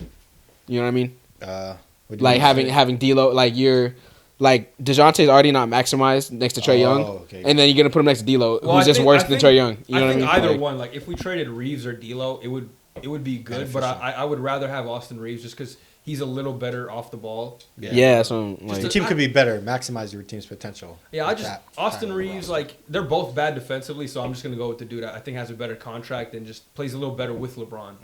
You know what I mean? What do you Like mean? having D'Lo, like you're like DeJounte's already not maximized next to Trae Young, okay. and then you're gonna put him next to D'Lo, Well, who's I just think- worse I than think- Trae Young. You know I what I think mean? either Like, one. Like if we traded Reeves or D'Lo, it would be good. But I would rather have Austin Reeves just because he's a little better off the ball. yeah, so like the team could be better. Maximize your team's potential. Yeah, with that Austin kind of Reeves, roster. like they're both bad defensively, so I'm just gonna go with the dude I think has a better contract and just plays a little better with LeBron.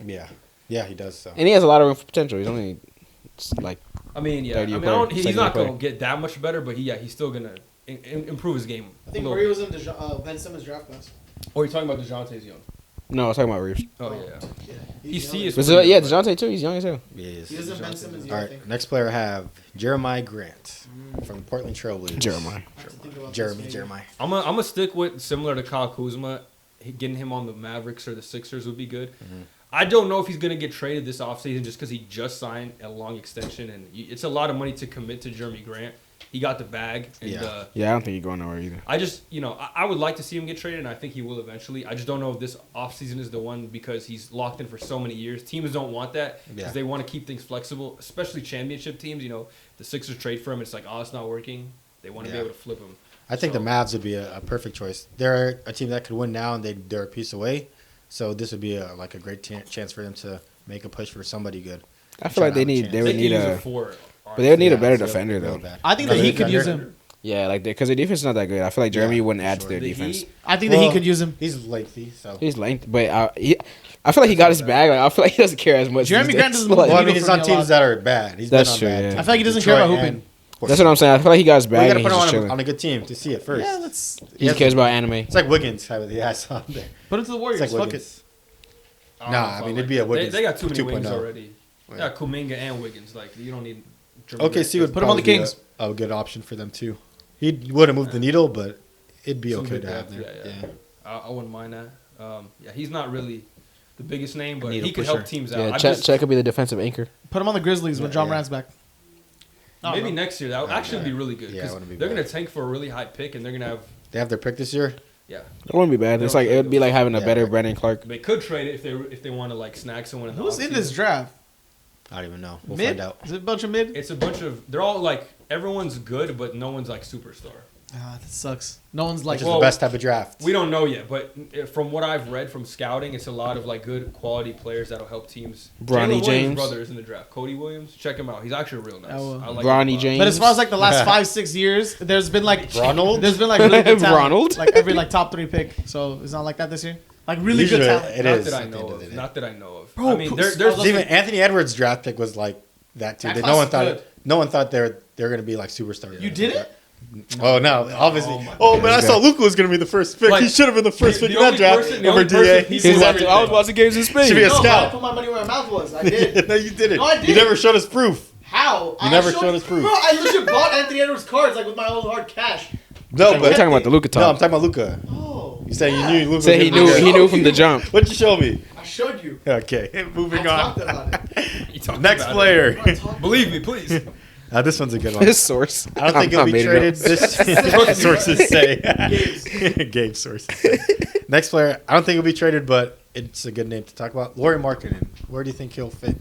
Yeah, he does. So and he has a lot of room for potential. He's only like I mean, yeah, 30 I mean, player, he's second not player. gonna get that much better, but he's still gonna improve his game. I think a little Murray bit. was in Ben Simmons draft class. Oh, you're talking about DeJounte's young. no, I was talking about Reeves. Oh yeah, Yeah. he is. But so, yeah, DeJounte too. He's young as hell. he is. He is in Ben Simmons' year, All I right, think. next player I have Jeremiah Grant from the Portland Trailblazers. Jeremiah. I have to think about Jeremy, this maybe. Jeremiah. I'm gonna stick with similar to Kyle Kuzma. Getting him on the Mavericks or the Sixers would be good. I don't know if he's going to get traded this offseason just because he just signed a long extension. And it's a lot of money to commit to Jeremy Grant. He got the bag. And, Yeah. Yeah, I don't think he's going nowhere either. I just, I would like to see him get traded, and I think he will eventually. I just don't know if this offseason is the one because he's locked in for so many years. Teams don't want that because Yeah. they want to keep things flexible, especially championship teams. The Sixers trade for him. It's like, oh, it's not working. They want to be Yeah. able to flip him. I think So- the Mavs would be a perfect choice. They're a team that could win now, and they're a piece away. So this would be a great chance for them to make a push for somebody good. I feel like they would They need can use a four. but they would need a better so defender real though. bad. I think that Another he could use defender? him. Yeah, like because their defense is not that good. I feel like Jeremy Yeah, wouldn't add to sure. their The defense. Heat- I think that he Well, could use him. He's lengthy, so. He's length, but I feel like he got his bag. Like I feel like he doesn't care as much. Jeremy these Grant days. doesn't Like, Well, I Needle mean, he's for on me a teams lot. that are bad. He's That's been true, on bad yeah. teams. I feel like he doesn't care Detroit about and Portland. that's what I'm saying. I feel like he got his Well, you bag. got to and put he's him just on, chilling. on a good team to see it first. Yeah, let's He cares about anime. It's like Wiggins, have the ass on there. put it to the Warriors. It's like Fuck it. Wiggins. don't know Nah, if I mean, like it'd be a that. Wiggins They got too many 2.0. wings already. Yeah, Kuminga and Wiggins. Like you don't need. Jermaine OKC would Put him on the probably be Kings. a good option for them too. He wouldn't move the needle, but it'd be Some okay good to have depth, there. yeah. I wouldn't mind that. Yeah, he's not really the biggest name, but Needle he could pusher. help teams out. Yeah, I Chet just- Chet could be the defensive anchor. Put him on the Grizzlies when Yeah, John yeah. Morant's back. I don't Maybe know. next year that would actually be really good. Yeah, it 'cause wouldn't be they're bad. gonna tank for a really high pick, and they're gonna have They have their pick this year. yeah. It wouldn't be bad. It's like it would be like having a Yeah, better right. Brandon Clark. They could trade it if they want to like snag someone. In the Who's in this offseason. draft? I don't even know. We'll Mid? find out. Is it a bunch of mid? It's a bunch of. They're all like everyone's good, but no one's like superstar. Ah, that sucks. No one's like. Which is well, the best type of draft. We don't know yet, but from what I've read from scouting, it's a lot of like good quality players that'll help teams. Bronny Jalen Williams' James. brother is in the draft. Cody Williams, check him out. He's actually real nice. Oh, I like Bronny him a lot. James. But as far as like the last 5-6 years, there's been like Ronald? There's been like really good talent. Ronald? Like every like top 3 pick. So it's not like that this year. Like really Usually good talent. it Not is that I at the know end of of. the day. Not that I know of. Bro, I mean, Poos- there's Even Anthony Edwards' draft pick was like that too. That No class one is thought good. no one thought they're gonna be like superstars. You did it? Oh no, obviously. my Oh man, I saw Luka was gonna be the first pick. Like, he should have been the first the pick in that only draft person- the over only person DA. he He's did about to, everything. I was watching games in Spain. Should be a No, but I scout. put my money where my mouth was. I did. No, you didn't. No, I You did. never showed us proof. How? You never showed us proof. Bro, I legit bought Anthony Edwards cards like with my own hard cash. No, We're but talking about the Luka no, I'm talk. talking about Luka. Oh. You said you knew Luka. Say he knew from the jump. What'd you show me? I showed you. Okay, moving I on. talked about it. You talked Next about player. I talked about Believe me, please. This one's a good one. His source. I don't think he'll be made it up. traded. This sources say. Gabe sources say. Next player, I don't think he'll be traded, but it's a good name to talk about. Lauri Markkinen. Where do you think he'll fit?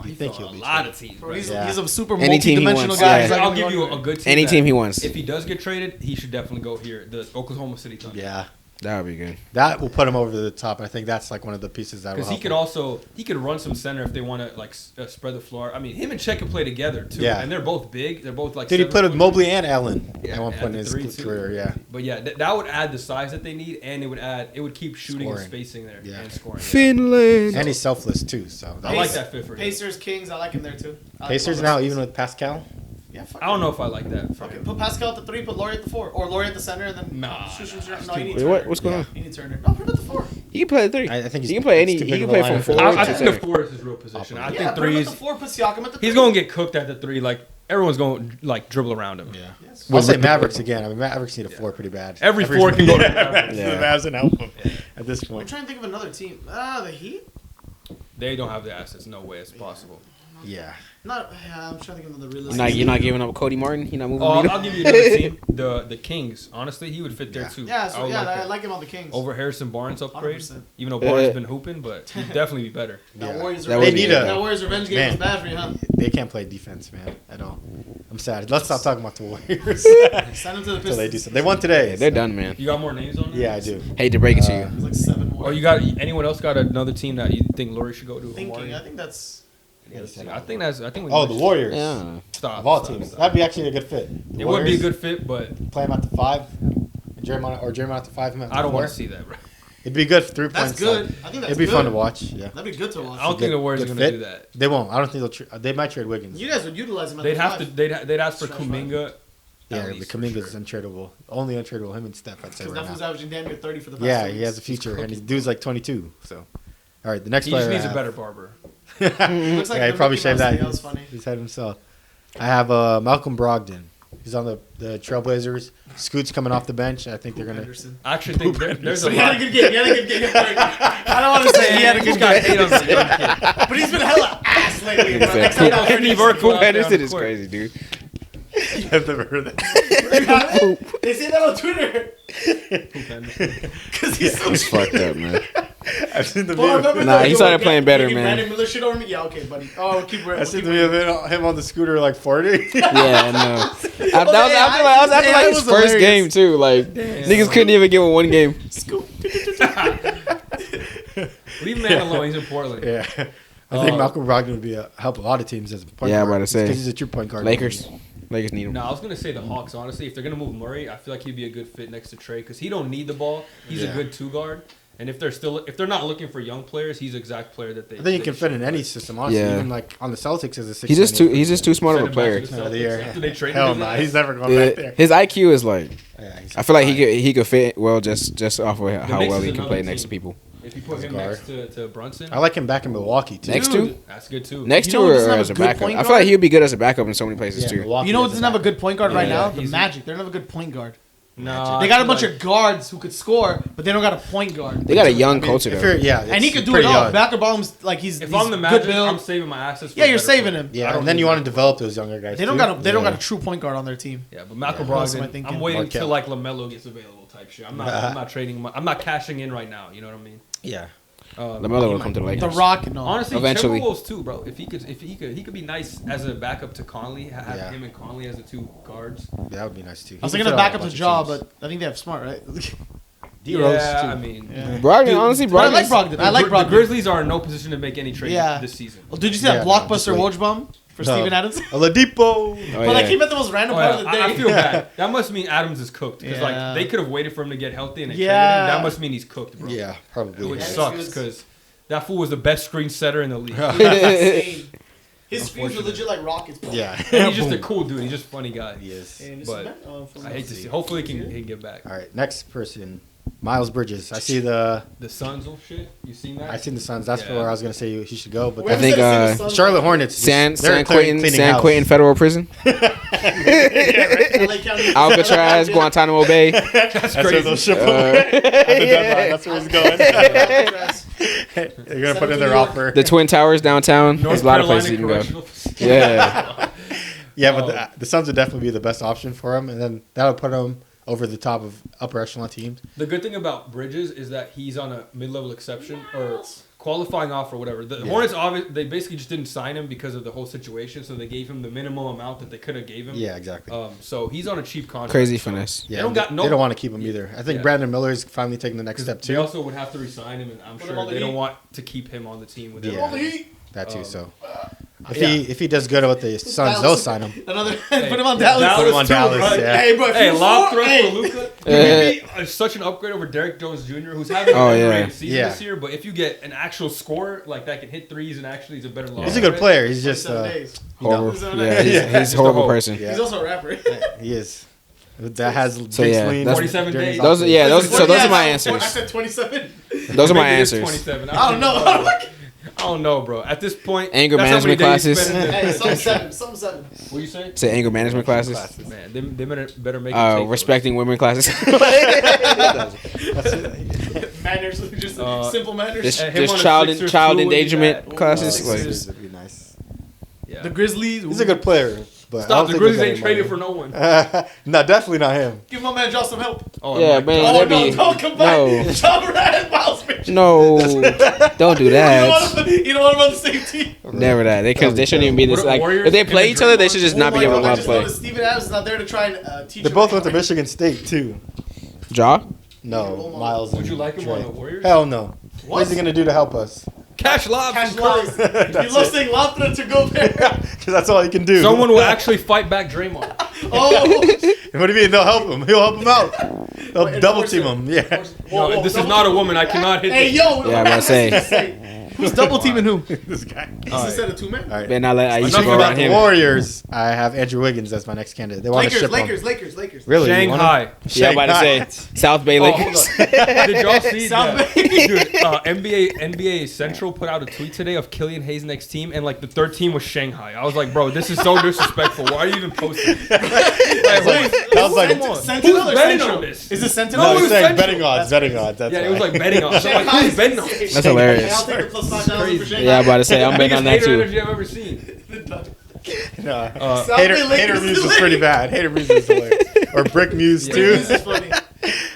Do you think a he'll be lot traded? of teams. Bro, Bro. he's, Yeah. he's a super Any team he multi-dimensional wants, guy. yeah. He's like I'll gonna give go you anywhere. a good team. Any that team he wants. If he does get traded, he should definitely go here. The Oklahoma City Thunder. Yeah, That would be good. that will put him over the top. I think that's like one of the pieces that will Because he help could him. also run some center if they want to like spread the floor. I mean, him and Chet can play together too. Yeah. And they're both big. They're both like. Dude, he 7 played with foot. Mobley and Allen Yeah, at one at point in the his three, too. career. Yeah, But yeah, that would add the size that they need, and it would keep shooting Scoring. and spacing there Yeah. and scoring. Yeah. Finland. and he's selfless too. So I like that fit for him. Pacers, Kings, I like him there too. I like Pacers him. now, even with Pascal. Yeah, fuck I don't know if I like that for Okay, him. put Pascal at the 3, put Laurie at the 4, or Laurie at the center, and then Nah, shoot. nah, No, you need Wait, Turner. what's going on? You need Turner. No, put him at the 4. He can play at 3. I think he can play any. he's He too big can of play a from lineup. 4 I to think center. the 4 is his real position. I Yeah, think put him threes. at the 4, put Siakam at the 3. He's gonna get cooked at the 3. Like everyone's going to like dribble around him. Yeah. Yes. I'll say Mavericks again. I mean, Mavericks need a 4 pretty bad. Every 4 can go to the Yeah, Mavericks. Yeah. the Mavs and help him at this I'm point. trying to think of another team. The Heat? They don't have the assets. No way it's possible. Yeah. I'm trying to think of another realistic. You're not giving up Cody Martin. You're not moving. Oh, him? I'll give you another team. The Kings. Honestly, he would fit there Yeah. too. Yeah, so would yeah, like I that. like him on the Kings. Over Harrison Barnes upgrade. 100%. Even though Barnes has been hooping, but he'd definitely be better. That Yeah. Warriors That revenge. would be good. That Warriors revenge game Man. was bad for you, huh? They can't play defense, man, at all. I'm sad. Let's stop talking about the Warriors Send him to the until they do Pistons. something. They won today. They're done, man. You got more names on there? Yeah, I do. Hate to break it to you. There's like 7 more. Or you got anyone else got another team that you think Laurie should go to? thinking. Omari? I think that's. I think we Oh, the mentioned- Warriors. Yeah. Stop. Of all stop, teams, stop. that'd be actually a good fit. The It would be a Warriors, good fit, but Play him at the 5, and Jeremiah at the 5. Him at the I don't 4. want to see that, bro. It'd be good for 3 That's points. good. I think that's It'd be good. fun to watch. Yeah. That'd be good to watch. I don't think the Warriors are good going to fit. do that. They won't. I don't think they might trade Wiggins. You guys would utilize him at They'd the have 5. to. They'd ask for Stretch Kuminga. Yeah, at the least, for Kuminga's sure. untradeable. Only untradeable. Him and Steph, I'd say Because right that was now. averaging damn near 30 for the past Yeah, 2 he has a weeks. future, and his dude's like 22. So, all right, the next He player. just needs I a have- better barber. Looks like Yeah, he the probably Mickey shaved Mouse that. thing. That was funny. He's had himself. I have Malcolm Brogdon. He's on the Trailblazers. Scoot's coming off the bench. I think they're gonna. Anderson. I actually think there's a He had a lot. good game. He had a good game. I don't want to say he had a He's good got game, hate on the young kid. but he's been hella ass lately. Bro. Next Coop time I'll Anthony finish- Burke Coop out there on Henderson the is court. crazy, dude. I've never heard that. They say that on Twitter. Because he's so It's fucked up, man. I've seen the Well, video. remember Nah, the- he started playing better, making man. Brandon Miller shit over me? Yeah, okay, buddy. Oh, keep I seen the video of him on the scooter like 40. Yeah, I know. That was after Yeah, it his was first hilarious. game too. Like niggas couldn't even give him one game. Leave man alone. He's in Portland. Yeah. I think Malcolm Brogdon would be help a lot of teams as a point Yeah, I'm guard. about to say. Because he's a true point guard. Lakers need him. No, I was gonna say the Hawks. Honestly, if they're gonna move Murray, I feel like he'd be a good fit next to Trey because he don't need the ball. He's a Yeah. good 2 guard. And if they're not looking for young players, he's the exact player that they. I think he they can fit should. in any system, honestly. Yeah. Even like on the Celtics as a 6. He's just too smart of a Send him back player. to the No, they Celtics are. after they traded Hell his no, ass. he's never going back there. His IQ is like. Yeah, he's I feel like fine. he could fit well just off of how Knicks well is he can another play next to team. people. If you put him guard. next to Brunson, I like him back in Milwaukee too. Next Dude, to? that's good too. Next You to know who doesn't or have as a a good backup? point I feel like guard? he would be good as a backup in so many places Yeah, too. Milwaukee You know who is doesn't have a good point guard right Yeah, now? The he's- Magic. They don't have a good point guard. No, They got a bunch of guards who could score, but they don't got a point guard. They got a young I mean, coach if though. you're, yeah, And he it's could do it pretty all. young. Backup bottom's like he's. If he's I'm the good Magic, build. I'm saving my access. For Yeah, a you're better saving player. him. I Yeah, don't and then need you want that. to develop those younger guys. They don't too. got a they don't got a true point guard on their team. Yeah, but Michael Who else am I Brogdon, thinking? I'm waiting Markelle. till like LaMelo gets available type shit. I'm not trading. I'm not cashing in right now. You know what I mean? Yeah. LaMelo will come to the The Lakers. Rock, no. Honestly, Eventually. Timberwolves too, bro. If he could be nice as a backup to Conley. Have Yeah. him and Conley as the two guards. That would be nice too. I was thinking of backup to Jaw, but I think they have Smart, right? D-Rose yeah, too. I mean, Yeah. Brogdon, Dude, honestly, But I like Brogdon. Brogdon. I like The Brogdon. Grizzlies are in no position to make any trades Yeah. this season. Well, did you see Yeah, that no, blockbuster just wait. Woj bomb for No. Steven Adams? Oladipo. Oh, But like yeah. he meant the most random Oh, part yeah. of the day. I feel bad. That must mean Adams is cooked because Yeah. like they could have waited for him to get healthy and they Yeah. traded him. That must mean he's cooked, bro. Yeah, probably. Which Yeah. sucks because that fool was the best screen setter in the league. Insane. His screens are legit like rockets. Yeah. And he's just a Boom. cool dude. He's just a funny guy. He is. But I hate to see. Hopefully he can get back. All right, next person, Miles Bridges. I see the. The Suns will shit. You seen that? I seen the Suns. That's Yeah. where I was gonna say he should go, but I think Charlotte Hornets. San they're Quentin cleaning San house. Quentin Federal Prison, Alcatraz, Guantanamo Bay. That's crazy. where they'll ship him. That's where he's going. They're gonna put in their offer. The Twin Towers downtown. North There's a lot of Carolina places you can go. Correctional Facility. Yeah. Yeah, but the Suns would definitely be the best option for him, and then that would put him over the top of upper echelon teams. The good thing about Bridges is that he's on a mid-level exception or qualifying offer or whatever. The Hornets, they basically just didn't sign him because of the whole situation, so they gave him the minimum amount that they could have gave him. Yeah, exactly. So he's on a cheap contract. Crazy so finesse. Yeah, they don't they don't want to keep him either. I think Yeah. Brandon Miller's finally taking the next step They too. also would have to resign him, and I'm Put him sure on the they don't Heat. want to keep him on the team with Yeah. him. That too. Um, So if he does good with the Suns, they'll sign him. Another put him on Dallas. Put him on too, Dallas, right? yeah. Hey, bro. if Hey, you lob score- threat hey. for Luka. He would be such an upgrade over Derrick Jones Jr., who's having Oh, an yeah. underrated season Yeah. this year. But if you get an actual scorer like that can hit threes and actually is a better lob He's a good threat, player. He's just 27 days. Horrible. know. Yeah, he's Just a horrible a hoe. person. Yeah. He's also a rapper. he is. That has So, yeah, that's- 47 days. Those are those are my I answers. said 27. Those are my Maybe it is answers. 27. I don't know. I don't know, bro. At this point, Anger that's how many management days you classes. spend in the- Hey, some seven. Some seven. What you say? Say anger management classes. Man, they better make it take Respecting women classes. Manners. Just simple manners. Just, him just on a child Sixers child too would be endangerment bad. classes. Sixers. Like, That'd be nice. Yeah. The Grizzlies. He's a good player, but I Stop. don't The think Grizzlies we'll ain't get traded him for no one. No, definitely not him. Give my man Josh some help. Oh, yeah, my man. God. Oh, That'd no, be don't combine. no, John Moran and Miles Bridges. no. Don't do You that. don't want them on the same team. Never that. They shouldn't even be this. What, Like Warriors if they in play the each other, they Draymond? should just not be Oh my able God, I to just play. noticed Steven Adams is not there to try and teach They him both how went to to- Michigan State too. Jaw. No, Miles. Would and you like him Dre. on the Warriors? Hell no. What is he gonna do to help us? Cash lobs. Cash and curls. lines. He loves saying Lafra to go there. Because that's all he can do. Someone will actually fight back Draymond. Oh. What do you mean? They'll help him. He'll help him out. They'll Wait, double where's team the- him. Yeah. No, this is not a woman. I cannot hit Hey, this. yo. Yeah, I'm about to say. Who's double teaming who? This guy. Is this set a two-man? All right. Better not let Aisha Enough go about around The him. Warriors. I have Andrew Wiggins as my next candidate. They want to ship Lakers. him. Really? You want him? Shanghai. Yeah, I'm about to say South Bay Oh, hold Lakers. on. Did y'all see South that? Dude, NBA Central put out a tweet today of Killian Hayes' next team, and like the third team was Shanghai. I was like, bro, this is so disrespectful. Why are you even posting? That was like, Come on. Sentinel Who's or betting Central? on this? Is it Sentinel? no, it it's was saying Central. betting odds. Betting odds. That's Yeah, why. it was like betting on. So I'm like, who's betting on this? That's hilarious. I'll take the plus 5,000 for Shanghai. Yeah, I'm about to say I'm betting on that Biggest hater too. energy I've ever seen. No. South Hater, Bay Lakers Hater is Muse was hilarious. pretty bad. Hater Muse was hilarious. Or Brick Muse Yeah. too. This is funny.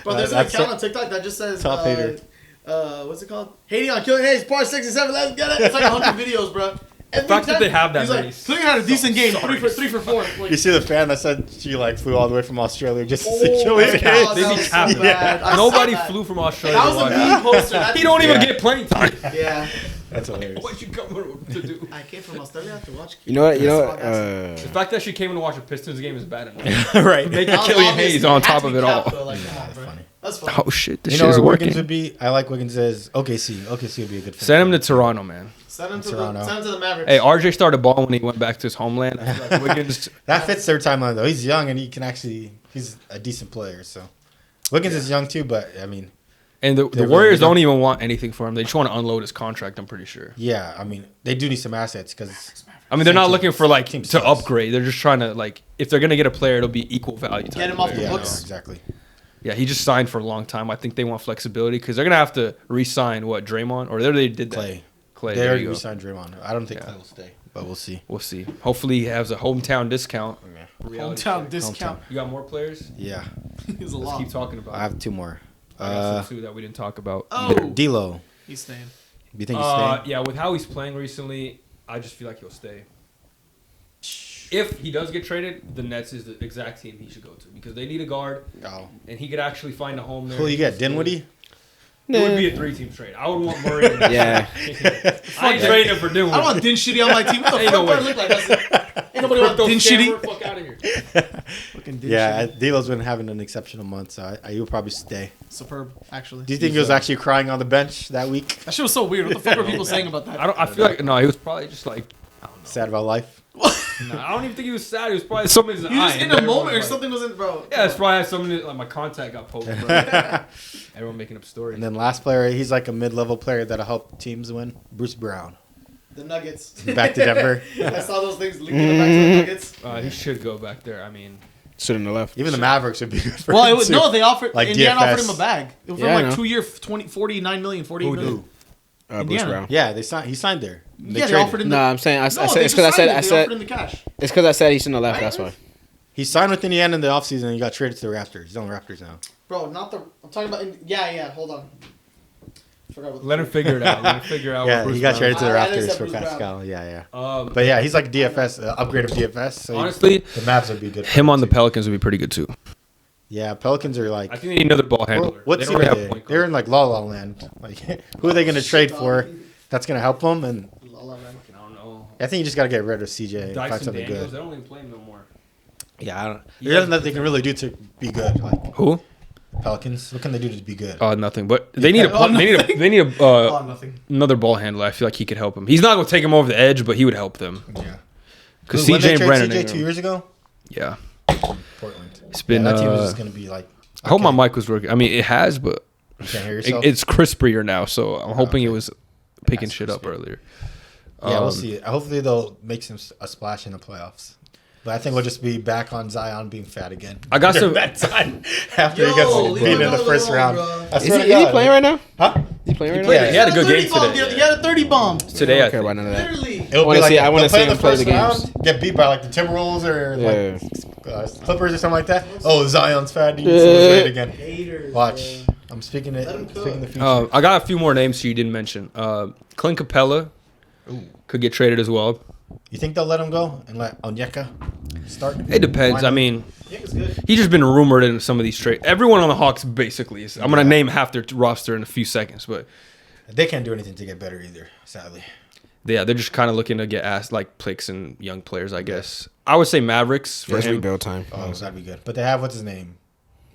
Bro, there's an That's account so- on TikTok that just says Top hater. What's it called? Hating on Killian Hayes, part 67. Let's get it. It's like 100 videos, bro. The fact that they have that he's many like, Killian had a decent game, sorry. 3 for 4. Like, You see the fan that said she like flew all the way from Australia just to oh see my Killian God, Hayes. They that be was so capping. bad. I Nobody saw that. flew from Australia. That was to a watch meme poster. That He don't even Yeah. get playing time. Yeah. That's hilarious. What you come to do? I came from Australia to watch. You know what? You know what? The fact that she came in to watch a Pistons game is bad enough. Right. Make That was Killian obvious. Hayes on It had top to of be it all. capped, though. Like, come on, bro. That's funny. Oh shit, this You shit know is where working. Wiggins would be? I like Wiggins as OKC. OKC would be a good fit. Send him to Toronto, man. Send him to Toronto. the Mavericks. Hey, RJ started balling when he went back to his homeland. I feel like Wiggins. That fits their timeline though. He's young and he can actually. He's a decent player. So Wiggins is young too, but I mean, And the really Warriors don't. don't even want anything for him. They just want to unload his contract, I'm pretty sure. Yeah, I mean, they do need some assets because I mean, they're not Same looking team. for like Team to sucks. upgrade. They're just trying to like, if they're gonna get a player, it'll be equal value. Type Get him of off player. the yeah, books. exactly. Yeah, he just signed for a long time. I think they want flexibility because they're gonna have to re-sign Draymond, or they already did that. Clay. They There already you go. re-signed Draymond. I don't think Yeah. Clay will stay, but we'll see. We'll see. Hopefully, he has a hometown discount. Reality Hometown check. discount. You got more players? Yeah, He's a Let's lot. keep talking about. I have two more. I got some too that we didn't talk about. Oh, D'Lo. he's staying. Do you think he's staying? Yeah, with how he's playing recently, I just feel like he'll stay. If he does get traded, the Nets is the exact team he should go to because they need a guard, Oh. and he could actually find a home there. Who you get? Dinwiddie? It would be a 3-team trade. I would want Murray. And Yeah. I ain't trading him for Dinwiddie. I don't want Din Shitty on my team. What the Ain't fuck no do I way. look like? Ain't nobody want Crypto Din scammer, Shitty. fuck out of here. Fucking Din Yeah, Shitty. D'Lo's been having an exceptional month, so he will probably stay. Superb, actually. Do you think he was actually crying on the bench that week? That shit was so weird. What the fuck were people saying about that? I feel like no. He was probably just like Sad about life? no. I don't even think he was sad. He was probably something in his He was eye. just in and a everyone moment or was like- something was in, bro. Yeah, it's probably had something like my contact got posted. Bro. Everyone making up stories. And then last player, he's like a mid-level player that'll help teams win. Bruce Brown. The Nuggets. Back to Denver. I saw those things linking back to the Nuggets. He should go back there. I mean, Shouldn't have left. Even the Mavericks would be good for Well, him, it was too. no. They offered Like Indiana DFS. offered him a bag. It was Yeah, I for know. like 2 year, 49 million, 48 Who million. do? Bruce Indiana. Brown. Yeah, he signed there. Yeah, they traded. offered him. No, I'm saying No, it's they because I just said signed I it. They said offered him the cash. it's because I said he shouldn't have left. That's why. He signed with Indiana in the offseason and he got traded to the Raptors. He's on the Raptors now. Bro, not the. I'm talking about. Yeah. Hold on. Forgot what let him figure it out. Let him figure out. Yeah, what Bruce he got Brown traded to the I didn't Raptors say for Bruce Brown. Pascal. Yeah. is. But yeah, he's like DFS, upgrade of DFS. So Honestly, the Mavs would be good. for him on the too. Pelicans would be pretty good too. Yeah, Pelicans are like. I think they need another ball handler. What They team don't really are have they? point guard. They're in like La La Land. Like, who are they going to trade for? That's going to help them. And I don't know. I think you just got to get rid of CJ and find Dyson something Daniels, good. they don't even play him no more. Yeah, I don't. Yeah. There's nothing they can really do to be good. Like Who? Pelicans, what can they do to be good? Nothing. But they need a Oh, they need a Oh, nothing. another ball handler. I feel like he could help him. He's not going to take him over the edge, but he would help them. Yeah. Because When they CJ and traded Brandon. CJ ain't 2 gonna- years ago, Yeah. Portland. It's been. That team is just going to be like. I hope my okay, mic was working. I mean, it has, but You can't hear yourself. it's crispier now. So I'm hoping it okay. was picking That's shit up crispy. earlier. Yeah, we'll see. Hopefully they'll make a splash in the playoffs. But I think we'll just be back on Zion being fat again. I got some- that time after he Yo, gets leave beaten him in the first alone, round. bro. I Is swear he, to is he God. playing right now? Huh? He playing right now? played- he had a good game bomb. today. He had a 30 bomb. Today, I I don't care think. about none of that. Literally. It'll wanna be like see- I wanna they'll see play him in the play first the round, games. get beat by like the Timberwolves or Yeah. like Clippers or something like that. Oh, Zion's fat. He needs to lose weight again. Haters. Watch. bro. I'm speaking Let him cook. the future. I got a few more names you didn't mention. Clint Capella could get traded as well. You think they'll let him go and let Onyeka start? It depends. Why I not? mean, Nick is good. he's just been rumored in some of these trades. Everyone on the Hawks basically is. I'm gonna Yeah. name half their roster in a few seconds, but They can't do anything to get better either, sadly. yeah, they're just kind of looking to get asked like picks and young players. I guess I would say Mavericks for It's him. rebuild time. Oh, that'd be good. But they have what's his name?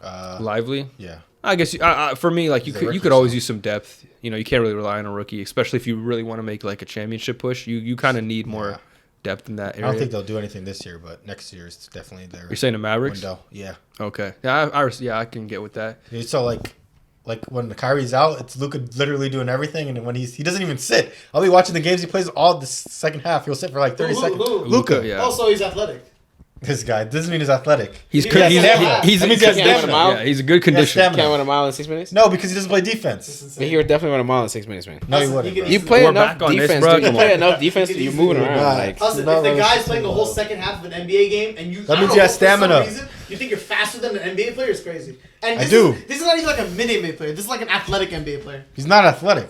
Lively. Yeah. I guess for me, like He's a you rookie, could always so- use some depth. You know, you can't really rely on a rookie, especially if you really want to make like a championship push. You kind of need more Yeah. depth in that I area. don't think they'll do anything this year, but next year is definitely their You're saying the Mavericks? window. Yeah. Okay. Yeah, I can get with that. So like when the Kyrie's out, it's Luka literally doing everything, and when he doesn't even sit. I'll be watching the games he plays all the second half. He'll sit for like 30 seconds. Luka, yeah. Also, he's athletic. This guy doesn't mean he's athletic. He's He good. has He's stamina. he's That in means he has condition. stamina. Yeah, he's a good condition. stamina. Can't win a mile in 6 minutes? No, because he doesn't play defense. But he would definitely win a mile in 6 minutes, man. No, he He wouldn't. can bro. You play We're enough back on this, defense, bro. dude. You Come play on. enough defense that you're moving around. Nah. Like, Hustle, No, if the no, guy's it's playing the just- whole second half of an NBA game and you That I means don't he know, has for some stamina. reason, you think you're faster than an NBA player is crazy. And I this do. This is not even like a mid NBA player. This is like an athletic NBA player. He's not athletic.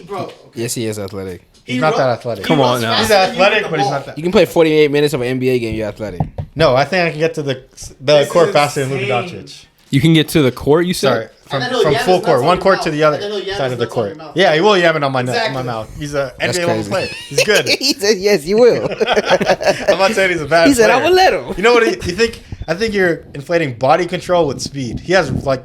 Bro. yes, he is athletic. He's not that athletic. Come on now. He's athletic, but he's not that. You can play 48 minutes of an NBA game, you're athletic. No, I think I can get to the This court is faster than Luka insane. Doncic. You can get to the court. You Sorry, said. from, And then he'll from yam full his court, nuts one on court your to the mouth. other And then he'll yam side his of the nuts on court. your mouth. Yeah, he will yam it on my Exactly. mouth. He's a That's NBA level crazy. player. He's good. he said, yes, you will. I'm not saying he's a bad He said, player. I will let him. You know what? You think? I think you're inflating body control with speed. He has like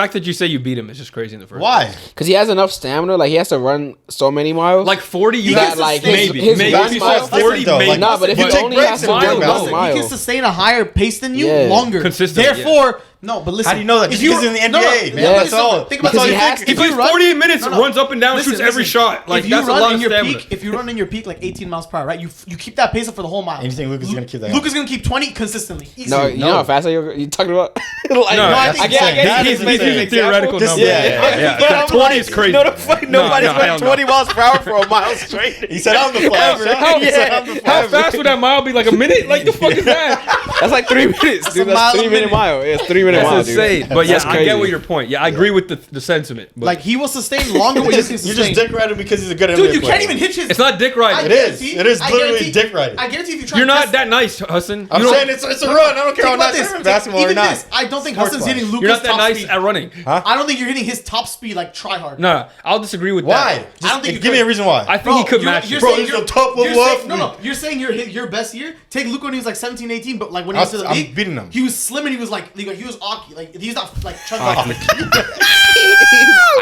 fact that you say you beat him is just crazy in the first. Why? Because he has enough stamina. Like, he has to run so many miles. Like 40, you That, can like, maybe. his Maybe best if you miles- said 40, though, maybe. like, Nah, but if you he take only breaks has to and do do last bouncing. mile. He can sustain a higher pace than you Yeah. longer. Consistently, Therefore, No, but listen. How do you know that? Just because he's in the NBA, man. That's all. Think about He plays 48 minutes, runs up and down, shoots every shot. Like that's a lot of stamina. If you run in your peak like 18 miles per hour, right? You keep that pace up for the whole mile. And you think Luka's gonna keep that? Luka's gonna keep 20 consistently. No, you know how fast you talking about? I get He's using theoretical numbers. Yeah. 20 is crazy. No, the fuck, nobody's running 20 miles per hour for a mile straight. He said I'm the flash. How fast would that mile be? Like a minute? Like the fuck is that? That's like 3 minutes, dude. That's 3 minute mile. Yeah, it's 3 minute mile, That's insane. dude. But yeah, That's I get what your point. Yeah, I agree with the sentiment. But Like he will sustain longer when you can sustain. You're just dick riding because he's a good NBA Dude, you player. can't even hitch his. it's not dick riding. It is. It is literally dick riding. I guarantee if you try. You're to not test- that nice, Hassan. I'm saying it's a run. I don't care how Think about nice this. basketball or Even not. this, I don't think Sports Hassan's wise. hitting Luka's You're not that top nice speed. at running. I don't think you're hitting his top speed like try hard. No, I'll disagree with Why? that. I don't think you Give me could. a reason why. I think he could match you. Bro, he's the top of love. No. You're saying your best year. Take Luka when he was like 17, 18, but like when he was to the I'm league, beating him. He was slim and he was like he was Aki. Like he's not like chunky.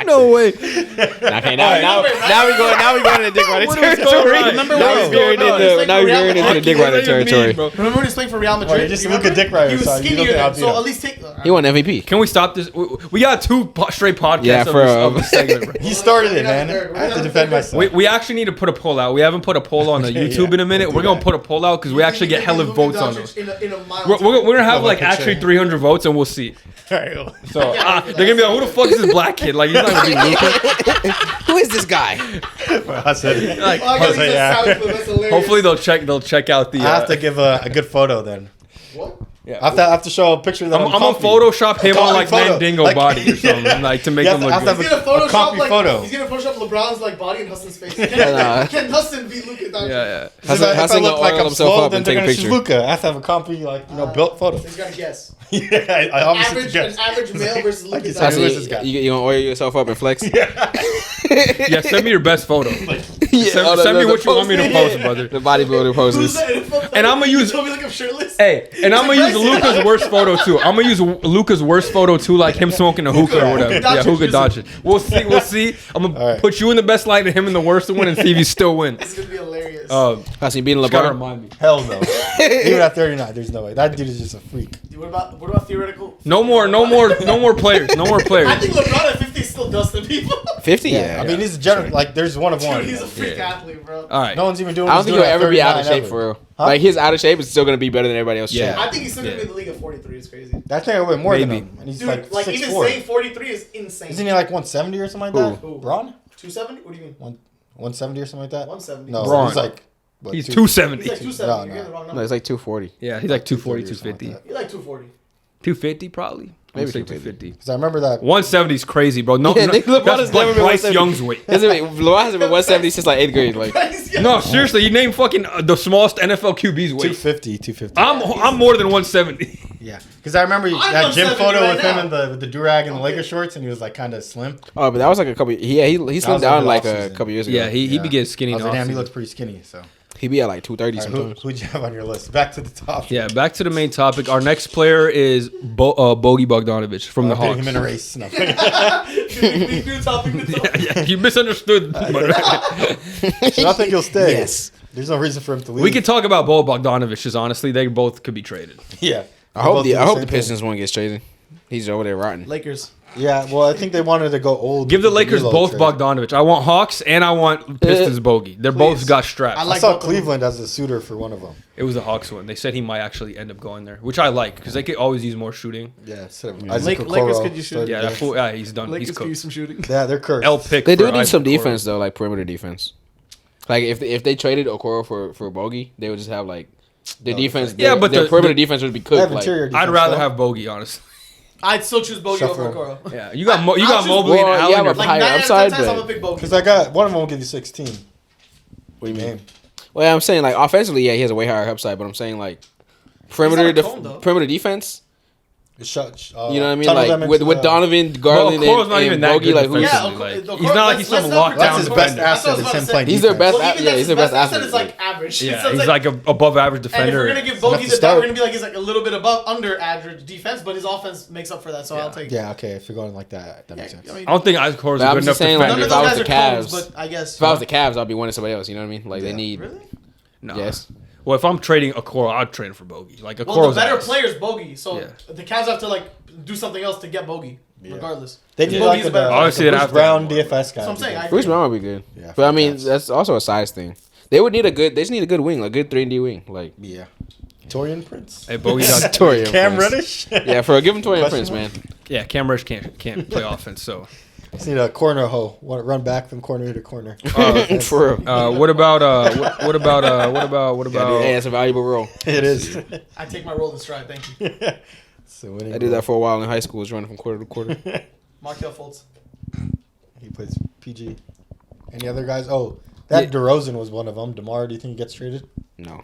No way. Okay, now we going into dick riding territory. Remember Now when we're veering into the dick riding territory. Remember when he was playing for Real Madrid? Bro, you're just Luka dick rider, He was so you don't skinnier think I'll then, beat so him. at least take. He won MVP. Can we stop this? We got 2 straight podcasts Yeah, of this segment, bro. He started it, man. I have to defend myself. We actually need to put a poll out. We haven't put a poll on the YouTube in a minute. We're gonna put a poll out because we actually get hella votes on those. We're gonna have like actually 300 votes and we'll see. Alright, well. So they're gonna be like, who the fuck is this black kid? Like he's not gonna be Luka. Who is this guy? I said, Like, yeah. hopefully they'll check out the. I have to give a good photo then. What? Yeah, I have to show a picture that I'm gonna Photoshop him on like Mandingo body or something, like to make him look good. He's gonna Photoshop like photo. he's gonna Photoshop LeBron's like body in Hassan's face. Can Hassan beat Luka Doncic? Yeah. If I look like I'm himself slow, up then and they're take a gonna choose picture. Luka. I have to have a compy, like built photo. He's got to guess. Yeah, I obviously guess. An average male versus Luka Like, Hassan, Who is Doncic. this guy? you gonna oil yourself up and flex? Yeah, send me your best photo. Send me what you want me to post, brother. The bodybuilder poses. And I'm gonna use. Show me like I'm shirtless. Hey, and I'm gonna use Luka's worst photo too. I'm gonna use Luka's worst photo too, like him smoking a hookah or whatever. Yeah, hookah Doncic. We'll see. I'm gonna put you in the best light and him in the worst one and see if you still win. This is gonna be hilarious. Hassan beating Just gotta LeBron. remind me. Hell no. Even at 39, there's no way. That dude is just a freak. Dude, what about theoretical? No more players. No more players. I think LeBron at 50 is still dusting people. 50? Yeah. I mean, he's a general. Like, there's one of one. Dude, he's a freak athlete, bro. All right. No one's even doing. I don't what think he's he'll doing ever be at out of 39 shape for real. Huh? Like his out of shape is still gonna be better than everybody else. Yeah. I think he's still gonna be in the league at 43. It's crazy. I think I weigh more than Maybe. him. And he's Dude, like, like 6'4". even saying 43 is insane. Isn't he like 170 or something like that? Who? Braun? 270? What do you mean? 170 or something like that? 170. No, Braun. he's like. What, He's two- 270. He's like 270. No, You're getting the wrong No, number. it's like 240. Yeah, he's like 240, 230 or something 250. like You're like 240. 250 probably. Maybe Maybe 250. 250. Because I remember that. 170 is crazy, bro. No, Yeah, no LeBron that's has never like been Bryce 170. Young's weight. LeBron hasn't been 170 since like 8th grade. Like, No, seriously, you name fucking the smallest NFL QB's weight. 250. I'm more than 170. Yeah. Because I remember I'm that gym 170 photo right with him now. in with the durag and the Lakers shorts, and he was like kind of slim. oh, but that was like a couple. Yeah, he was slimmed like down the like a offseason. couple years ago. Yeah, he be getting skinny I in was the like, damn, he offseason. looks pretty skinny. So, he be at like 230 all right, sometimes. who'd you have on your list? Back to the top. Yeah, back to the main topic. Our next player is Bogey Bogdanovic from the Putting Hawks. him in a race. No. New topic. Yeah, you misunderstood. So I think he'll stay. Yes. There's no reason for him to leave. We could talk about Bo Bogdanovic because honestly, they both could be traded. Yeah. I hope Both do the same thing. Pistons one gets traded. He's over there rotting. Lakers. Yeah, well, I think they wanted to go old. Give the with Lakers D'Lo both trade. Bogdanovic. I want Hawks and I want Pistons Bogey. They're both got straps. I I like saw both of them. Cleveland as a suitor for one of them. It was the Hawks one. They said he might actually end up going there, which I like because they could always use more shooting. Yeah, instead of Lakers Okoro could use started Yeah, there. that fool, yeah, he's done. Lakers He's could use cooked. some shooting. Yeah, they're cursed. L pick. They do for need Isaac some Okoro. defense though, like perimeter defense. Like if they traded Okoro for Bogey, they would just have like their defense. Yeah, their, but their the- perimeter the- defense would be They cooked. have Like, interior I'd defense, rather though. have Bogey, honestly. I'd still choose Bogey over Shuffle. Okoro. Yeah, you got I'll Mobley choose- and Well, Allen. yeah, You're but Like higher 9 out of 10 upside, times, I'm but- gonna pick Bogey. Because I got one of them will give you 16. what do you mean? Game. Well, I'm saying like offensively, yeah, he has a way higher upside, but I'm saying like perimeter He's not a cone, though. perimeter defense. Shut. You know what I mean? tunnel them Like with into the- Donovan, Garland, Okoro's not even and that Bogey, good like who's defensively. Yeah, Like, Okoro- he's not like he's some let's not lockdown That's his best defender. That's what I asset. was It's about him to say. playing He's their defense. best. Well, even Yeah, that's he's his their best asset. athlete. It's like average. Yeah, So it's he's like a above average And if defender. we're gonna give Enough Bogey to the dub, start. we're gonna be like he's like a little bit above under average defense, but his offense makes up for that. So I'll take. Yeah, okay. If you're going like that, that makes sense. I mean, I don't think Isaac Okoro's But a I'm good enough just saying, like, none defender. of if I those was guys the are cones, Cavs- but I guess. If I was the Cavs, I'd be wanting somebody else. You know what I mean? Like they need. Really? No. Yes. Well, if I'm trading a Okoro, I'd trade him for Bogey. Like Well, Okoro's the better ass. player is Bogey, so Yeah. the Cavs have to like do something else to get Bogey, regardless. They need Bogey's like a better a, player. Obviously, like they'd a have Bruce to have Brown more. DFS guy. That's what I'm saying. I agree. Bruce Brown would be good. Yeah, But I for mean, Cavs. that's also a size thing. They would need a good. They just need a good wing, like a good 3-and-D wing, like Yeah. Torian Prince. Hey, Bogey got Torian Cam Prince. Reddish. Yeah, for give him Torian Question Prince, mark? man. yeah. Cam Reddish can't play offense. So Just need a corner hoe. Want to run back from corner to corner. For real. what about what about Hey, that's a valuable role. It is. I take my role in stride. Thank you, So winning I did that for a while in high school. Was running from quarter to quarter. Markel Fultz. He plays PG. Any other guys? Oh, that DeRozan was one of them. DeMar, do you think he gets traded? No,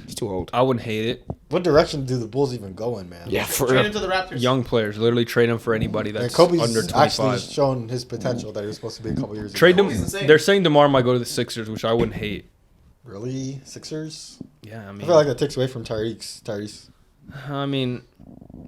he's too old. I wouldn't hate it. What direction do the Bulls even go in, man? Yeah, for Trade real. him to the Raptors. Young players, literally trade him for anybody And that's Kobe's under actually 25. shown his potential that he was supposed to be a couple years Trade ago. them. Kobe's insane. They're saying DeMar might go to the Sixers, which I wouldn't hate. Really? Sixers? Yeah, I I mean, feel like that takes away from Tyrese.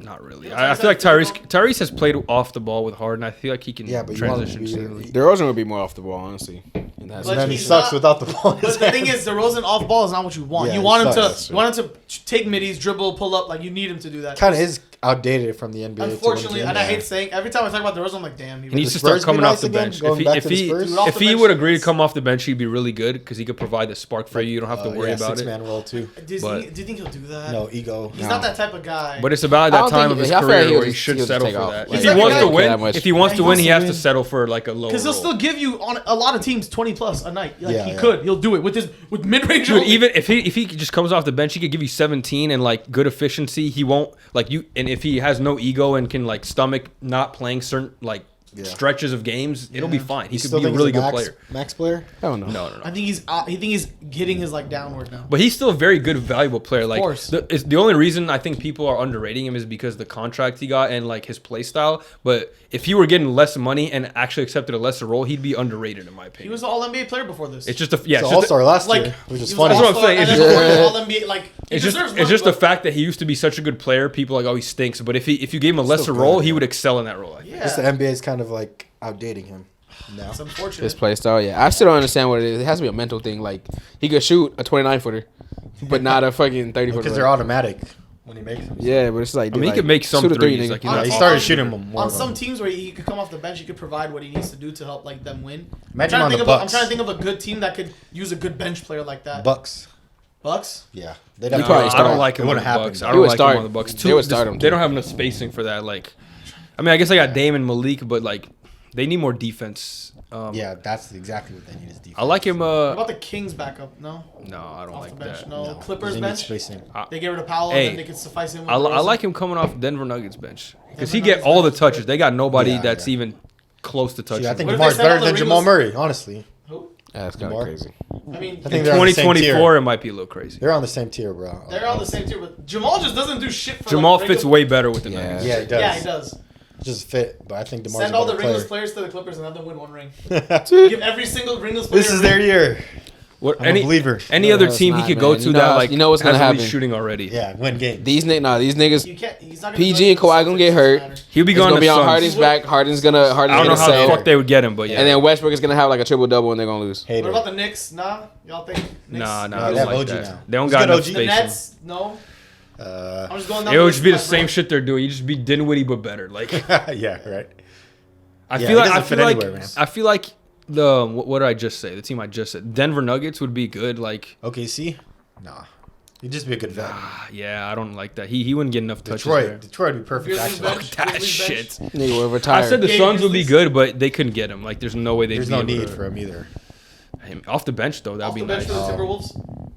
Not really. Yeah, I feel like Tyrese has played off the ball with Harden. I feel like he can Yeah, but you want him to transition be- seamlessly. DeRozan would be more off the ball, honestly. And that's- But And then he he's sucks not- without the ball. in his But the thing hands. is, DeRozan off ball is not what you want. Yeah, you he want him sucks. to. You want him to take middies, dribble, pull up. Like you need him to do that. Kind of is outdated from the NBA. Unfortunately, to and I hate saying every time I talk about DeRozan, I'm like, damn, He needs the to start Spurs be coming nice off the again? bench. Going back to the Spurs? Dude, off If the he bench would agree to is- come off the bench, he'd be really good because he could provide the spark for you. You don't have to worry about it. Six-man role too. Do you But- think he'll do that? No ego. He's not that type of guy. But it's about I that don't time think of his he- I feel like career he'll where he just- should he'll just settle take for off. that. Like, If he's he like wants a to guy- win, that much. if he wants Yeah, to he win, wants he to has to win. settle for like a low. Because he'll role. still give you on a lot of teams 20+ a night. Like Yeah, he yeah. could, he'll do it with mid range. Dude, even if he just comes off the bench, he could give you 17 and like good efficiency. He won't like you, and if he has no ego and can like stomach not playing certain like stretches of games, it'll be fine. He You could still be a think really he's good a player. Max player? Hell no. No. I think he's hitting his like downward now. But he's still a very good, valuable player. Like course. the only reason I think people are underrating him is because the contract he got and like his play style. But if he were getting less money and actually accepted a lesser role, he'd be underrated in my He opinion. was an All NBA player before this. It's just a He's it's an just all-star last like year, which is he was funny. an That's what I'm saying. All-Star, It's and just- then before the All NBA. Like he it's just deserves it's money, just the but- fact that he used to be such a good player. People are like, oh, he stinks. But if you gave him a lesser good, role, he yeah. would excel in that role. I think. Yeah, Just the NBA is kind of like outdating him now. it's unfortunate. His play style, yeah. I still don't understand what it is. It has to be a mental thing. Like he could shoot a 29-footer, but not a fucking 30-footer. Because they're automatic when he makes them. Yeah, but it's like I mean, he dude, could make some shoot a three, threes, nigga. like, Yeah, he On- started shooting them more. on some teams where he could come off the bench, he could provide what he needs to do to help like them win. Imagine on the I'm Bucks. trying to think of a good team that could use a good bench player like that. Bucks. Bucks. Yeah. They'd He have probably I start. don't like him It on the wouldn't happen. Bucks. I He don't would like start. him on the Bucks. They would start him, They too. don't have enough spacing for that. Like, I mean, I guess I got Dame and Malik, but like, they need more defense. Yeah, that's exactly what they need is defense. I like him. What about the Kings backup? No, No, I don't off like the bench. that. No, Clippers They need bench. spacing. They get rid of Powell, Hey, and then they can suffice him. With I DeRozan. like him coming off Denver Nuggets bench because Denver he get Nuggets all the bench. touches. They got nobody Yeah, that's yeah. even close to touching. See, I think What if DeMar's they send all better the than Jamal Ringos- Murray, honestly. Who? Yeah, that's kind of DeMar. crazy. I mean, I think in they're on the same 2024, tier. it might be a little crazy. They're on the same tier, bro. they're all the same tier, but Jamal just doesn't do shit for Jamal like, fits regular- way better with the Yeah. Nuggets. Yeah, he does. Yeah, he does. Just fit, but I think DeMar's Send a all the better ringless player. players to the Clippers and have them win one ring. Give every single ringless player. This is a their ring. year. What I'm a believer. any No, other it's team he not, could go man. to You know that how- like you know what's has gonna at least happen. shooting already. Yeah, win games. These niggas, You can't. He's not gonna PG do and Kawhi gonna get hurt. He'll be It's going gonna to be on Suns. Harden's back. Harden's I don't know gonna how the sell. fuck they would get him, but yeah. And then Westbrook is gonna have like a triple double, and they're gonna lose. Hater. What about the Knicks? Nah, y'all think? Knicks? Nah, No, I they don't have like OG that. now. They don't Who's got good enough OG? The spacing. Nets? No. I'm just going down. It the would list just be the of my same friends. shit they're doing. You just be Dinwiddie but better. Like Yeah, right. I Yeah, feel he like doesn't fit anywhere, man. I feel like the what did I just say? The team I just said, Denver Nuggets would be good. Like OKC? Nah. He'd just be a good vet. yeah, I don't like that. He wouldn't get enough touches there. Detroit would be perfect, Grizzlies actually. bench? That Grizzlies bench? shit. Nigga will I retire. said the Gabe Suns would be Grizzlies? good, but they couldn't get him. Like there's no way they'd There's be no able need to- for him either. him off the bench though. That'd Off be the bench nice. for the Timberwolves.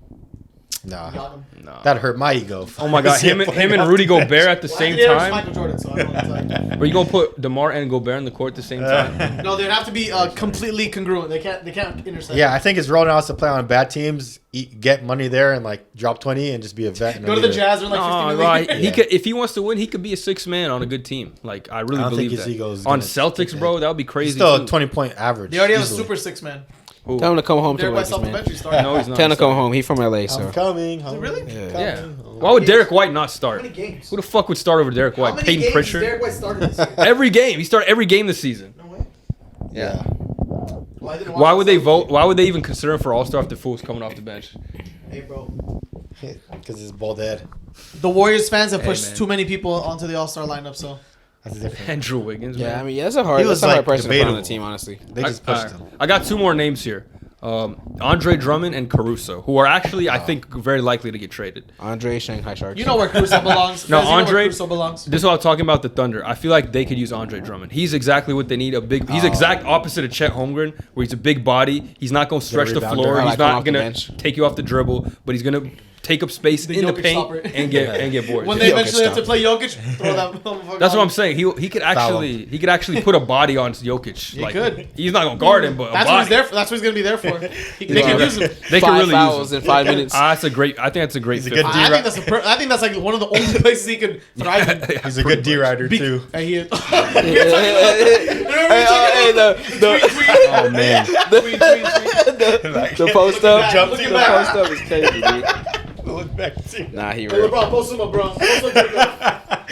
Nah. Got him. No. That hurt my ego. Oh my god, him and Rudy Gobert at the Well, same they have time. Michael Jordan, so I don't know what to tell you. Are you gonna put DeMar and Gobert in the court at the same time? No, they'd have to be completely congruent. They can't intersect. Yeah, I think his role now is to play on bad teams, get money there, and like drop 20 and just be a vet. And Go a to the leader. Jazz or like 50 No, million. right. He Yeah. could if he wants to win, he could be a 6-man on a good team. Like I really I don't believe think his that. ego is On gonna Celtics, take bro, that. that would be He's crazy. still a too. 20-point average. They already have a easily. super 6-man. Who? Tell him to come home to Derek the White's Lakers, off the man. bench. He's starting. No, he's not. Tell him to come starting. home. He from LA, so. I'm coming home. really? Yeah. Yeah. Coming home. Why would Derek White not start? How many games? Who the fuck would start over Derek How White? many Peyton games Pritchard? Derek White started this year? Every game. He started every game this season. No way. Yeah. Well, I didn't watch Why would they this. vote? Why would they even consider him for All-Star if the fool's coming off the bench? Hey, bro. Because he's bald head. The Warriors fans have pushed man. too many people onto the All-Star lineup, so. That's different. Andrew Wiggins. Yeah, man. I mean, that's a hard, He was, that's a hard like, person to put on the debatable. team, honestly. They just pushed him. I got two more names here. Andre Drummond and Caruso, who are actually, I think, very likely to get traded. Andre Shanghai Sharks. You know where Caruso belongs. No, Guys, you know where Andre- Caruso belongs. This is what I'm talking about the Thunder. I feel like they could use Andre Drummond. He's exactly what they need. He's exact opposite of Chet Holmgren, where he's a big body. He's not going to stretch the rebounder. floor. I He's like him not off the going bench. to take you off the dribble, but he's going to take up space The in the Jokic paint stopper. and get boards. When Yeah. they Jokic eventually have to stop. play Jokic, throw that motherfucker That's what out. I'm saying. He could actually put a body on Jokic. He could. He's not going to guard him, but That's a what body. he's there for. That's what he's gonna be there for. They Yeah. can use him. They could 5 really fouls use him. in 5 minutes. That's a great. I think that's a great He's a fit. good for I him. D- think I think that's like one of the only places he could thrive in. He's a good D-rider, too. And he is. Hey, Oh man, the post up, Look the at that. post up is crazy, dude. Look back, too. Nah, he real. LeBron, post him up, bro. Post him up.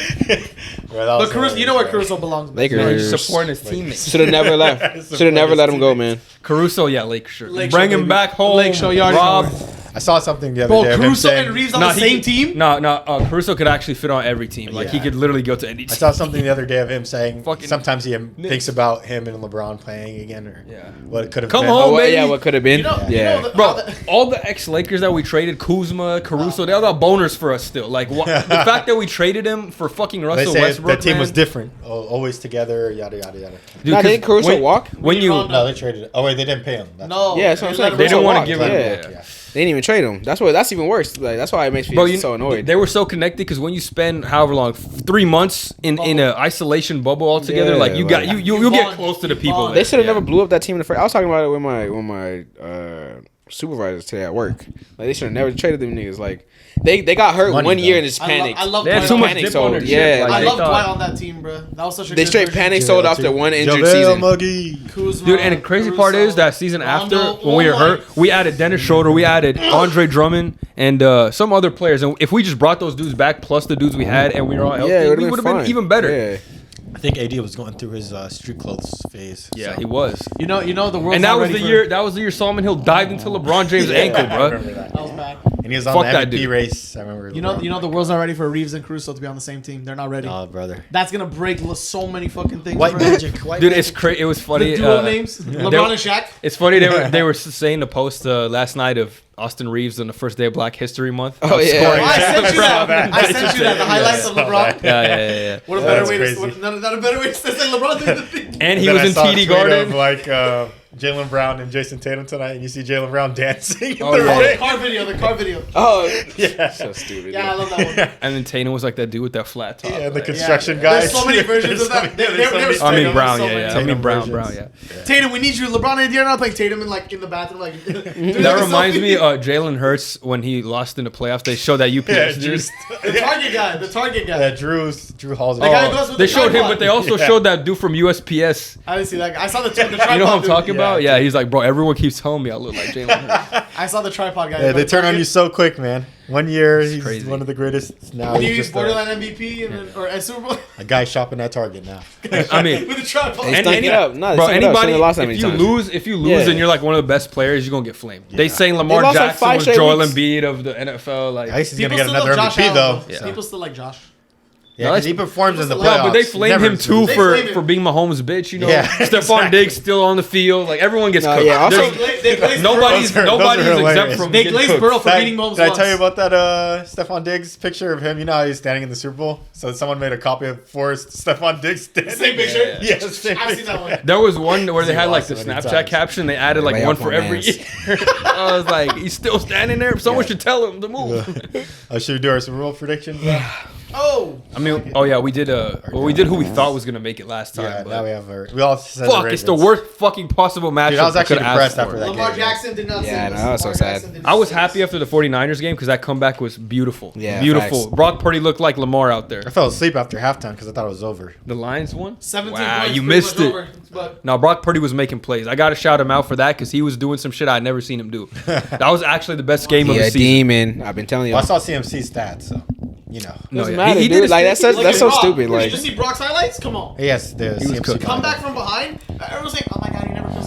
But Caruso, you know where Caruso belongs. He's Lakers supporting his teammates. should have never left. Should have never let him go, man. Caruso, yeah, Lakers. Sure. Lake Bring Show, him baby. back home. Lake Show, you already Rob. know. I saw something the other Bro, day of him Caruso saying. and Reeves on the same team? No, Caruso could actually fit on every team. Like he Yeah. could literally go to any I team. saw something the other day of him saying Fucking sometimes he thinks about him and LeBron playing again, or Yeah. what it could have Come been. home. Oh, baby. yeah, what could have been? You know, Yeah. you know Bro, all the ex-Lakers that we traded, Kuzma, Caruso, they all got boners for us still. Like the fact that we traded him for fucking They Russell say Westbrook, that team was man. different, always together, yada yada yada. Dude, Nah, 'cause didn't Caruso walk? When you LeBron- No, they traded it. Oh wait, they didn't pay him. No. Yeah, that's what I'm saying. They didn't Caruso want to walked. give him. Yeah. They didn't even trade him. That's even worse. Like that's why it makes me Bro, so annoyed. they were so connected because when you spend however long, 3 months in an isolation bubble altogether, Yeah, like you like- got you'll get close to the people. bond. They should have Yeah. never blew up that team in the first. I was talking about it with my supervisors today at work. Like they should have never traded them niggas. Like they got hurt Money, one year though. and just I panicked. love They had Dwight too on much that panic dip sold. on their Yeah, shit. like- I they love thought- Dwight on that team, bro. That was such a They good straight version. panic sold after one injured season. Kuzma, Dude, and the crazy part Caruso, is that season after, Rondo, when we were oh my- hurt, we added Dennis Schroeder, we added Andre Drummond, and some other players. And if we just brought those dudes back, plus the dudes we had, and we were all healthy, Yeah, it we would have been fine. even better. Yeah. I think AD was going through his street clothes phase. Yeah, so. he was. You know the world. And that was the year. That was the year Solomon Hill dived into LeBron James' ankle, I bro. remember that. That was bad. And he was on Fuck the that MVP dude. race. I remember. You know the world's not ready for Reeves and Caruso to be on the same team. They're not ready. Oh, brother. That's gonna break so many fucking things. White bro. magic. White Dude, magic. it's crazy. It was funny. The dual names, LeBron and Shaq. It's funny they were saying the post last night of Austin Reeves on the first day of Black History Month. Oh, yeah. Scoring. Oh, I sent you saw that. that. I sent you that. The highlights of LeBron. Yeah. What a Yeah, better that's way crazy. to. Not a better way to say LeBron doing the thing. And he Then was I in saw a TD tweet Garden. of, like Jaylen Brown and Jason Tatum tonight, and you see Jaylen Brown dancing. In Oh, the yeah. ring. The car video. Oh, Yeah. so stupid. Yeah, I dude. love that one. And then Tatum was like that dude with that flat top. Yeah, the like- construction Yeah. guys. There's so many versions of that. There's They- so they many- were I mean Tatum, Brown, so yeah. many. I mean Tatum Brown, versions. yeah. Tatum, we need you. LeBron and you're not playing Tatum in the bathroom like. That reminds me of Jalen Hurts when he lost in the playoffs. They showed that UPS Yeah, dude. Drew's, the target guy. yeah, Drew Halls. The guy who goes with They the showed him, tripod. but they also Yeah. showed that dude from USPS. I didn't see that guy. I saw the tripod. You know what I'm dude. talking Yeah. about? Yeah, he's like, bro, everyone keeps telling me I look like Jalen Hurts. I saw the tripod guy. Yeah, they turn on you so quick, man. 1 year, he's crazy. one of the greatest. Now When he's you just borderline MVP and then, or a Super Bowl a guy shopping at Target now. I mean, with the tripod. They stunk it up. No, they bro, stunk it up. anybody, Shouldn't have lost that many if you times. lose Yeah. and you're like one of the best players, you're gonna get flamed. They saying Lamar lost, like, Jackson 5 was straight Joel weeks. Embiid of the NFL. Like, I guess he's People gonna get still another love Josh MVP Allen, though. though. So. People still like Josh. Yeah, 'cause he performs in the No, playoffs. but they flame Never him too They for flame him. being Mahomes' bitch. You know, Yeah, Stephon exactly. Diggs still on the field. Like everyone gets No, cooked. yeah, also- There's- They glazed nobody's Those are exempt hilarious. from They getting glazed cooked. Burrow for Did I- beating Mahomes Did I once. tell you about that Stephon Diggs picture of him? You know how he's standing in the Super Bowl? So someone made a copy of Forrest Stephon Diggs standing. Same picture? Yeah, same I've seen picture. that one. There was one where they had like the Awesome many Snapchat times. caption. They added like Lay one off for my every mans. year. I was like, he's still standing there. Someone should tell him to move. Should we do our Super Bowl predictions? Oh, I mean, oh yeah, we did who we thought was gonna make it last time. Yeah, but now we have our. We all said fuck, the it's the Ravens. worst fucking possible matchup. Dude, I was actually could ask depressed for. after that Lamar game. Jackson did not. Yeah, save no, us. that was so Lamar sad. Jackson did I was not save happy us. after the 49ers game because that comeback was beautiful. Yeah, beautiful. facts. Brock Purdy looked like Lamar out there. I fell asleep after halftime because I thought it was over. The Lions won. 17 Wow, points, you pretty missed much it. over, but No, Brock Purdy was making plays. I got to shout him out for that because he was doing some shit I'd never seen him do. That was actually the best game of Yeah, the season. demon. I've been telling you. Well, I saw CMC stats, so you know. No, Doesn't yeah. matter, He dude. did Like his that's thing. that's so Brock. stupid. Did Like you see Brock's highlights? Come on. Yes, the He was CMC. cooked. Come back from behind. Everyone's like, oh my god, he never comes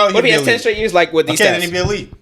drought, What if he he'd has be 10 elite. straight years like with these Okay, stats? then he'd be elite.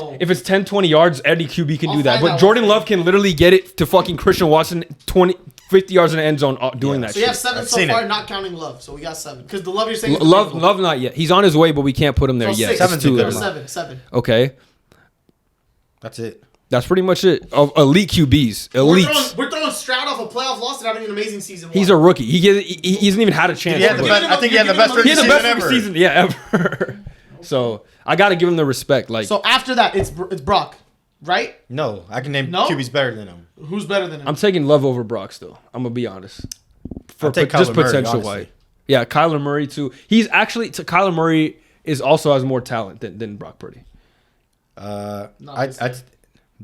No. if it's 10, 20 yards, any QB can I'll do that. find But out. Jordan Love can literally get it to fucking Christian Watson 20, 50 yards in the end zone doing that So you shit. have 7 I've so seen far, it. not counting Love. So we got 7. Because the Love you're saying is Love, debatable. Love not yet. He's on his way, but we can't put him there So yet. 6. It's too Seven's a little. good 7. Okay. That's it. That's pretty much it. Of elite QBs, elites. We're throwing Stroud off a playoff loss and having an amazing season. He's a rookie. He hasn't even had a chance. I think he had the best rookie season ever. Ever. So I got to give him the respect. Like, so after that, it's Brock, right? No, I can name QBs better than him. Who's better than him? I'm taking Love over Brock still. I'm gonna be honest. I'll take Kyler Murray, potential wise. Yeah, Kyler Murray too. He's actually Kyler Murray is also has more talent than Brock Purdy.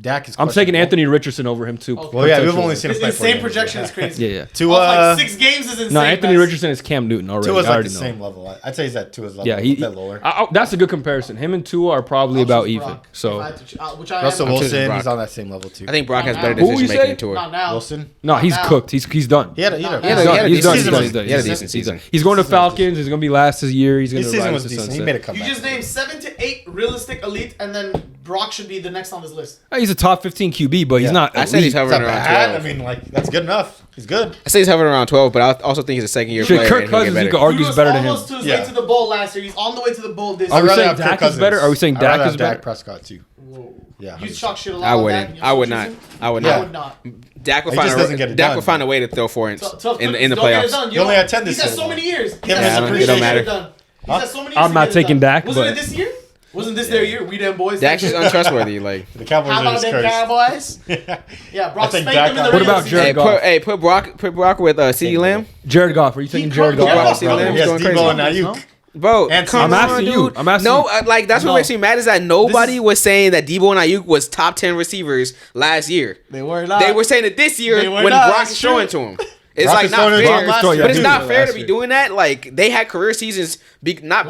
Dak is. I'm taking Anthony Richardson over him too. Okay. Well, yeah, we've only seen him play. His same projection is crazy. Yeah. Like 6 games is insane. No, Anthony Richardson is Cam Newton already. Tua's I already the know. same level. I'd say he's at Tua's level. Yeah, a bit lower. That's a good comparison. Him and Tua are probably about even. So Russell Wilson, he's on that same level too. I think Brock has better Who decision you making say? Tua. Not now. Wilson. No, he's cooked. He's done. He had a decent season. He's going to Falcons. He's going to be last this year. He's going to ride was the decent. sunset. He made a comeback. You just named 7 to 8 realistic elite, and then Brock should be the next on this list. He's a top 15 QB, but he's not. I said he's hovering around 12. I mean, like that's good enough. He's good. I say he's hovering around 12, but I also think he's a second year player. Kirk Cousins, you could argue, is better than him. He was almost to his way to the bowl last year. He's on the way to the bowl this year. Are we saying Dak is better? Are we saying Dak is better? Dak Prescott too. Yeah, you talk shit a lot. I wouldn't. I would not. I would not. Dak will find a way to throw for it in the playoffs. He only had 10 this year. He's had so many years. It don't matter. I'm not taking Dak, but wasn't it this year? Wasn't this their year? We them boys. Dak's just untrustworthy. Like the Cowboys. How about them Cowboys? Yeah, Brock spanked them in the What about Jared Goff? Put Brock with CeeDee Lamb. Jared Goff. Are you taking Jared Goff? CeeDee Lamb. Yes, Debo and Ayuk. Bro, I'm asking you. No, like that's what makes me mad is that nobody was saying that Debo and Ayuk was top 10 receivers last year. They were not. They were saying it this year when Brock is throwing to him. It's like not fair, but it's not fair to be doing that. Like they had career seasons, not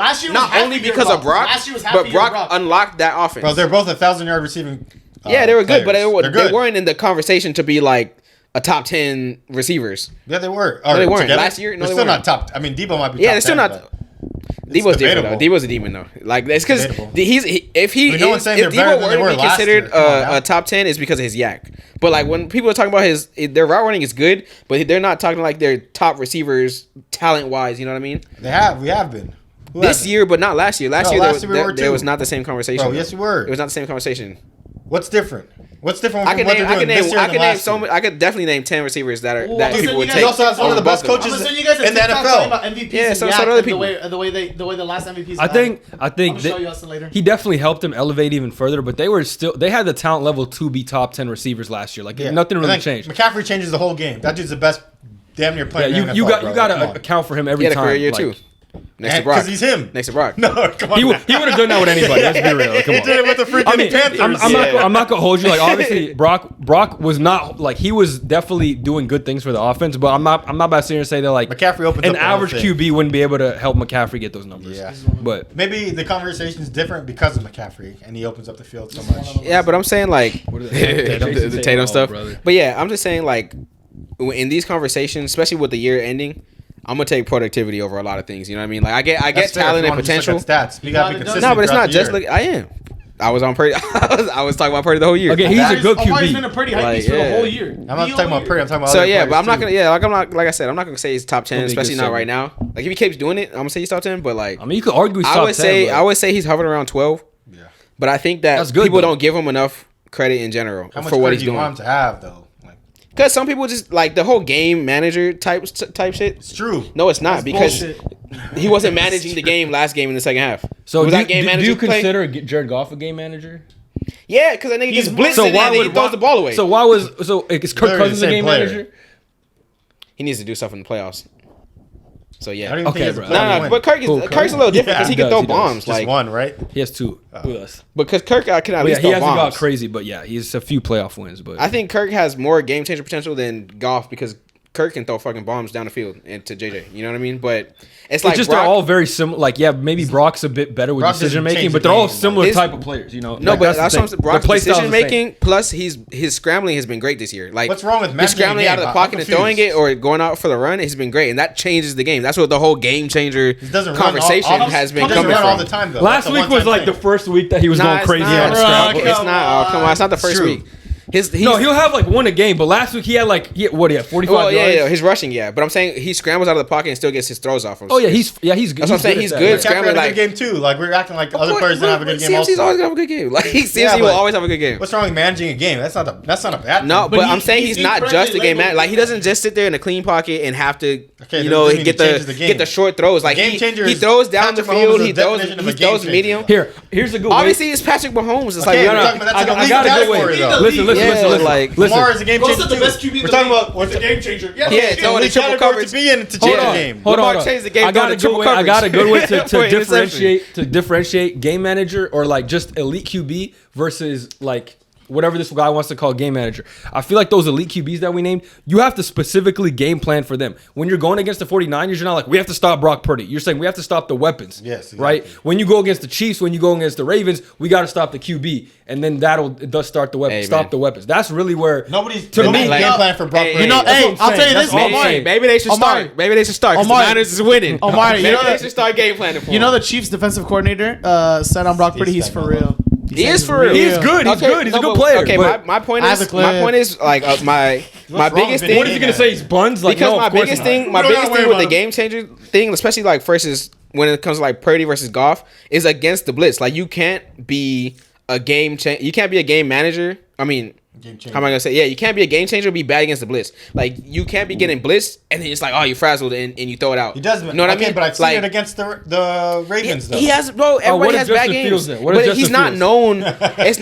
only because of Brock, but Brock unlocked that offense. Bro, they're both 1,000-yard receiving. Yeah, they were good, but they weren't in the conversation to be like a top 10 receivers. Yeah, they were. No, they weren't last year. No, they're still not top. I mean, Debo might be. Yeah, they're still not. Debo's different though. Debo's a demon though. Like it's because if Debo were to be considered a top 10, it's because of his yak. But like when people are talking about their route running is good, but they're not talking like they're top receivers talent wise. You know what I mean? We have been this year, but not last year. Last year there was not the same conversation. Bro, yes, we were. It was not the same conversation. What's different? What's different? I could definitely name 10 receivers that people would take. He also has one of the best coaches in the NFL. Yeah, some other people. The way the last MVPs. I think he definitely helped them elevate even further. But they had the talent level to be top 10 receivers last year. Like nothing really changed. McCaffrey changes the whole game. That dude's the best damn near player. Yeah, you got to account for him every time. He had a career year too. Next to Brock. Because he's him. Next to Brock. No, come on. He would have done that with anybody. Let's be real. Come on. He did it with the freaking Panthers. I'm not gonna hold you. Like obviously, Brock was not like he was definitely doing good things for the offense, but I'm not about to sit here and say that like McCaffrey opens an up average QB wouldn't be able to help McCaffrey get those numbers. Yeah, but maybe the conversation is different because of McCaffrey and he opens up the field so much. Yeah, but I'm saying like the Tatum stuff. But yeah, I'm just saying like in these conversations, especially with the year ending. I'm gonna take productivity over a lot of things. You know what I mean? Like I get talent and potential. Stats. You gotta be consistent. No, but it's not just like I am. I was on Purdy. I was talking about Purdy the whole year. Okay, he's a good QB. Omar's been a pretty hype piece for the whole year. I'm not talking about Purdy. I'm talking about. So yeah, but I'm not gonna. Yeah, like I said, I'm not gonna say he's top 10, especially not right now. Like if he keeps doing it, I'm gonna say he's top 10. But like, I mean, you could argue he's top 10. I would say he's hovering around 12. Yeah. But I think that people don't give him enough credit in general for what he's doing. How much credit do you want him to have though? Because some people just like the whole game manager type shit. It's true. No, it's not because he wasn't managing the game last game in the second half. So do you consider Jared Goff a game manager? Yeah, because I think he's blitzing and he throws the ball away. So is Kirk Cousins a game manager? He needs to do stuff in the playoffs. So yeah, okay, bro. But Kirk's a little different because he can throw bombs. Just one, right? He has 2 with us. Because Kirk can at least throw bombs. He hasn't got crazy, but yeah, he's a few playoff wins. But I think Kirk has more game changer potential than Goff because Kirk can throw fucking bombs down the field into JJ. You know what I mean? But it's like just they're all very similar. Like maybe Brock's a bit better with decision making, but they're all similar type of players. You know? No, but that's what I'm saying. Brock's decision making plus his scrambling has been great this year. Like what's wrong with his scrambling out of the pocket and throwing it or going out for the run has been great, and that changes the game. That's what the whole game changer conversation has been coming from. All the time, though. Last week was like the first week that he was going crazy on scramble. It's not. Oh, come on, it's not the first week. he'll have like one a game, but last week he had 45 Well, yards. yeah, his rushing, yeah. But I'm saying he scrambles out of the pocket and still gets his throws off. Oh yeah, he's good. That's what I'm saying. He's good. Scrambling Scrambling had a like good game too. Like we're acting like other players didn't have a good game. CMC's Also, always gonna have a good game. Like CMC will but always have a good game. what's wrong with managing a game? That's not a bad. No, thing. but I'm saying he's not just a game man. Like he doesn't just sit there in a clean pocket and have to, get the short throws. Like game changer he is throws down the Patrick Mahomes field. is He the throws definition of a game changer. medium. Here's a good. Obviously, it's Patrick Mahomes. It's Okay, like we're talking about that's I a got a good category, way. though. Listen. like Lamar is a game Goes changer to the too. best QB in We're the talking league. about what's a game changer. Yeah, Yeah, throwing the triple coverage. to be in to change the game. Hold Lamar on. changed the game I got throwing a the good triple way. I got a good way to For interception. differentiate game manager or like just elite QB versus like whatever this guy wants to call game manager. I feel like those elite QBs that we named, you have to specifically game plan for them. When you're going against the 49ers, you're not like, we have to stop Brock Purdy. You're saying we have to stop the weapons. Yes, exactly. Right? When you go against the Chiefs, when you go against the Ravens, we got to stop the QB. And then it does start the weapons. Hey, stop man. the weapens. That's really where Nobody's to to me, me game plan for Brock Purdy. I'll tell you this, Omari, maybe they should Omari. start. Maybe they should start. 'Cause the Omari. Niners is winning. Omari, maybe you know they that- should start game planning for You know him. the Chiefs defensive coordinator said on Brock Purdy, he's for real. He is for real. He is good. He's good. He's a good player. Okay, but my point I have a is clip. like my wrong biggest with thing. what is he gonna say? He's buns? Like Because no, my of course biggest not. thing, my We don't biggest gotta thing worry with the about game changer thing, especially like versus when it comes to like Purdy versus Goff, is against the blitz. Like you can't be a game You can't be a game manager. I mean, Game changer. how am I gonna say? Yeah, you can't be a game changer and be bad against the blitz. Like you can't be getting blitzed and then it's like, oh, you frazzled and you throw it out. He does. You know what I mean? But I've seen Like, it against the Ravens though. he has, bro. Everybody what has if bad Justin games, Fields then? What if but Justin he's not Fields? known.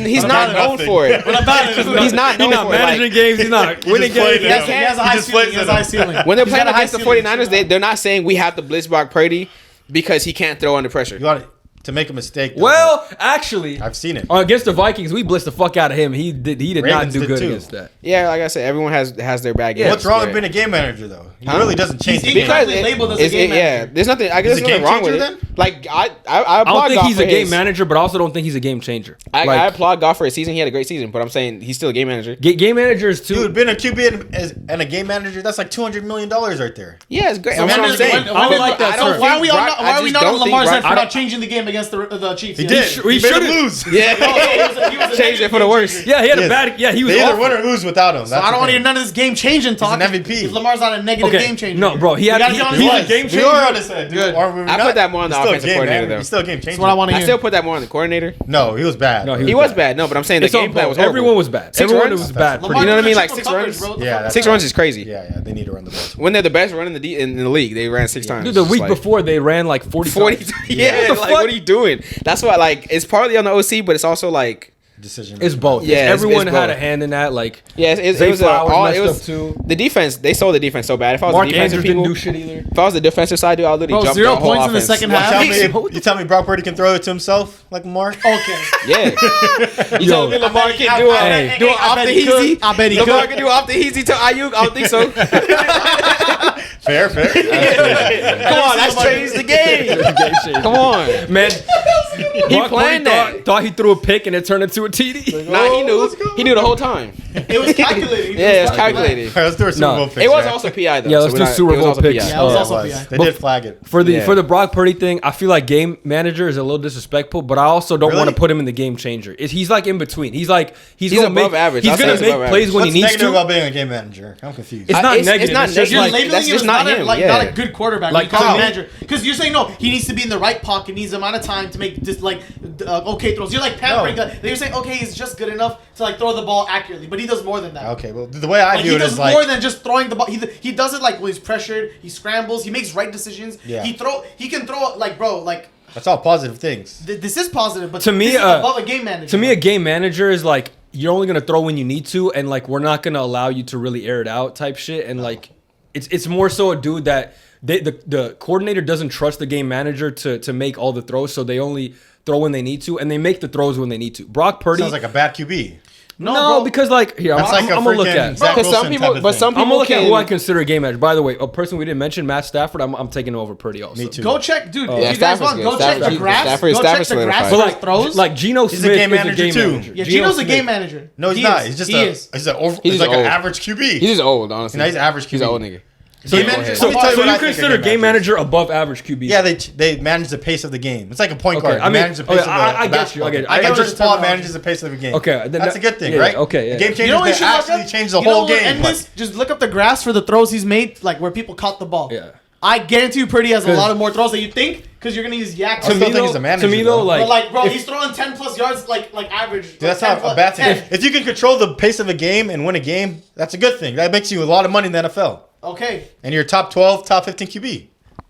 He's not known nothing. for it. He's not He's known not for it. managing Like, games. He's not winning played games. it. He has a high ceiling. He has a high ceiling. when they're He's playing got a high against the ceiling. 49ers, they're not saying we have to blitz Brock Purdy because he can't throw under pressure. You got to make a mistake. Though. Well, actually, I've seen it. against the Vikings, we blitzed the fuck out of him. He did not Ravens do did good too. against that. Yeah, like I said, everyone has their bad games. What's wrong with but- being a game manager though? He Huh? really doesn't change the He's game. because Exactly labeled as a game yeah, manager. there's nothing. I guess He's a there's nothing game wrong with changer it. then? Like I I applaud don't think Goff he's for a game his- manager, but I also don't think he's a game changer. I Like, applaud Goff for his season. He had a great season, but I'm saying he's still a game manager. game managers too. Dude, being a QB and a game manager, that's like $200 million right there. Yeah, it's great. So That's what when I'm does- saying. when- I don't like that, I don't sir. Why are think we Brock- not? I Why are we just not on don't think Lamar's Brock- end for I not don't- changing the game against the Chiefs? He Yeah. did. he He made should've- him lose. Yeah, He was a changed it for the negative worse. game changer. Yeah, he had a Yes. bad. Yeah, he was They either awful. win or lose without him. So I don't want to hear none of this game changing talk. an MVP. If Lamar's not a negative Okay, game changer. no, bro, he had- We gotta be he- on he's his a side. game We changer. are on his side, dude. Good. Are we I not? put that more on the He's still a offensive game coordinator, manager. though. He's still a game changer. That's what I want to I hear. still put that more on the coordinator. No, he was bad. No, He was bad. No, but I'm saying the It's all game plan bad. was horrible. Everyone was bad. Six Everyone runs? was bad. Lamar You know what I did mean? the Like triple 6 coverage, runs? bro. Yeah, that's 6 runs is crazy. Yeah, they need to run the ball. When they're the best run in the league, they ran 6 times. Dude, the It's week like- before they ran like 40 40 times. yeah, What the like fuck? what are you doing? That's why like it's partly on the OC, but it's also like Decision. It's both. Yeah, it's everyone had both. a hand in that. Like it Zay was Flowers all messed it was up too. the defense. They sold the defense so bad. If I was Mark the defensive Andrews people, didn't do shit either. if I was the defensive side, dude, I'd literally Bro, jump 0 the whole points in the offense. second You half. tell me Brock Purdy can throw it to himself like Lamar? Okay. Yeah, you telling me Lamar can do Hey. it? Do it off the easy? I bet he Lamar could. can do it off the easy to Ayuk. I don't think so. Fair. Come on, that's changed the game. Come on, Man, he planned that. Thought he threw a pick and it turned into a TD. Nah, he knew. He knew the whole time. It was calculated. Yeah, it's calculated. All right, let's do a Super No. Bowl pick. It was also PI though. Yeah, let's so do we're not- Super it was Bowl also picks. PI. Yeah, it was Yeah, also was. PI. They did flag it. For the Yeah. for the Brock Purdy thing, I feel like game manager is a little disrespectful, but I also don't Really? want to put him in the game changer. He's like in between. He's gonna above make average. He's I'll say gonna he's make above plays average. when What's he needs negative to. about being a game manager? I'm confused. It's not It's negative. not It's just You're negative. like labeling That's him just as not not him, like yeah. not a good quarterback. Like, Like to me- manager, because you're saying no, he needs to be in the right pocket, needs the amount of time to make just like okay throws. You're like pampering. No. You're saying okay, he's just good enough to like throw the ball accurately, but he does more than that. Okay, well, the way I Like, view he it does is like more than just throwing the ball. He does it like when he's pressured. He scrambles. He makes right decisions. Yeah. He can throw like bro like that's all positive things. this is positive, but To me, this is above a game manager. To me, a game manager is like you're only gonna throw when you need to, and like we're not gonna allow you to really air it out type shit. And like it's more so a dude that the coordinator doesn't trust the game manager to make all the throws, so they only throw when they need to, and they make the throws when they need to. Brock Purdy, Sounds like a bad QB. no, bro. because like here That's I'm like a gonna look freaking at. Zach Because some Wilson people, type of but thing. some I'm gonna people look at can. who I consider a game manager. By the way, a person we didn't mention, Matt Stafford. I'm taking over Purdy also. Me too. Go check, dude. Oh. If Yeah, you guys Stafford's want, good. go check the Stafford's- graphs. Stafford's Go check the solidified. graphs But for like throws. like Geno He's a Smith game is manager a game too. manager. Yeah, Geno Geno's a Smith. game manager. No, he's He not. is. He's just He is. he's He's like an old. average QB. He's just old, honestly. No, he's average QB. He's an old nigga. So Game you manager- let me tell you what I think of consider game game manager above average QB? Yeah, they manage the pace of the game. It's like a point guard. I mean, manage the pace of the I get you. basketball I get game. you. I get Chris your Paul terminology. manages the pace of the game. Okay, that's a good thing, yeah, right? okay, yeah. The game changers You know what you they should look actually up? change the You know whole what? game. And but- this, just look up the graphs for the throws he's made, like where people caught the ball. Yeah. I guarantee you, Purdy has a lot of more throws that you think because you're gonna use yak. I still think he's a manager. To me though, But like, bro, he's throwing 10 plus yards like average. Dude, that's like not 10 a bad thing. 10. If you can control the pace of a game and win a game, that's a good thing. That makes you a lot of money in the NFL. Okay. And you're top 12, top 15 QB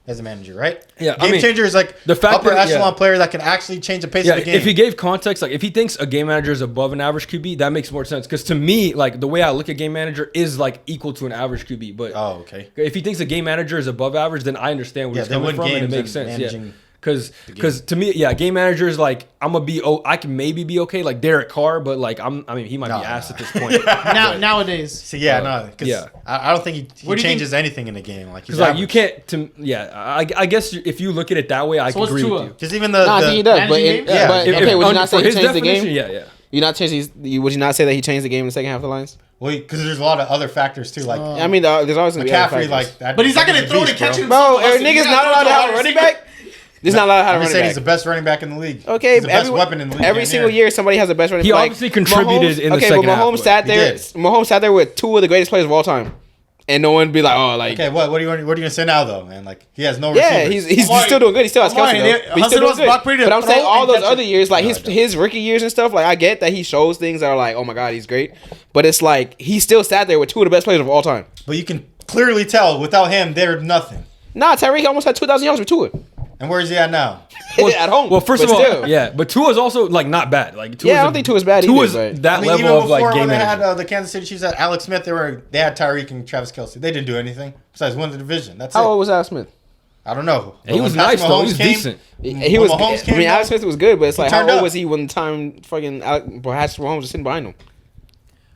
as a manager, right? Yeah, I Game mean, changer is like the fact upper that- echelon yeah. player that can actually change the pace yeah, of the game. if he gave context, like if he thinks a game manager is above an average QB, that makes more sense. Because to me, like the way I look at game manager is like equal to an average QB. But Oh, okay. if he thinks a game manager is above average, then I understand where Yeah, he's they coming win from, and it games makes and sense. Yeah, managing because to me, yeah, game manager is like I'm gonna be. I can maybe be okay, like Derek Carr, but like I mean, he might be ass at this point. Nowadays. So yeah, no, because yeah. I don't think he What do you changes anything in the game. Like, Because like you can't. I guess if you look at it that way, I can what's agree Tua? with you. because even the, No, I think he does. But, managing games? yeah, but If- okay, would you under- not say for he his changed the definition, game? Yeah. You not change these? Would you not say that he changed the game in the second half of the lines? well, because there's a lot of other factors too. Like I mean, there's always gonna be other McCaffrey, factors. like that. But he's not that gonna dude's throw a to beast, catch bro. him. Bro, Listen, niggas he's not allowed to have a running back. He's not allowed to have I'm a just running saying back. he's the best running back in the league. Okay, he's the best weapon in the league. every damn single near. year somebody has the best running He back. obviously contributed in the second but half, Mahomes but- sat He there. did. Mahomes sat there with two of the greatest players of all time, and no one be like, oh, like, Okay, what are you gonna say now though, man? Like he has no yeah, receivers. he's Omari- still doing good. He still has Kelsey, Omari, though. But he's Hassan still doing wants Brock Purdy good. to But I'm saying throw all and those catch other it. years, like his rookie years and stuff, like I get that he shows things that are like, oh my god, he's great. But it's like he still sat there with two of the best players of all time. But you can clearly tell without him, they're nothing. Nah, Tyreek almost had 2,000 yards with Tua And where is he at now? at home. Well, first but of all, still. yeah, but Tua's also like not bad. Like Tua's Yeah, I don't think Tua's bad either, Tua's but- that I mean, level even of before like game when they manager. had the Kansas City Chiefs had Alex Smith, they had Tyreek and Travis Kelsey. They didn't do anything besides win the division. That's How it. old was Alex Smith? I don't know. And he But was when Patrick nice though. He Mahomes was came- decent. He when was. Mahomes I came mean, down, Alex Smith was good, but it's like how turned old up. was he when the time fucking Patrick Mahomes was sitting behind him?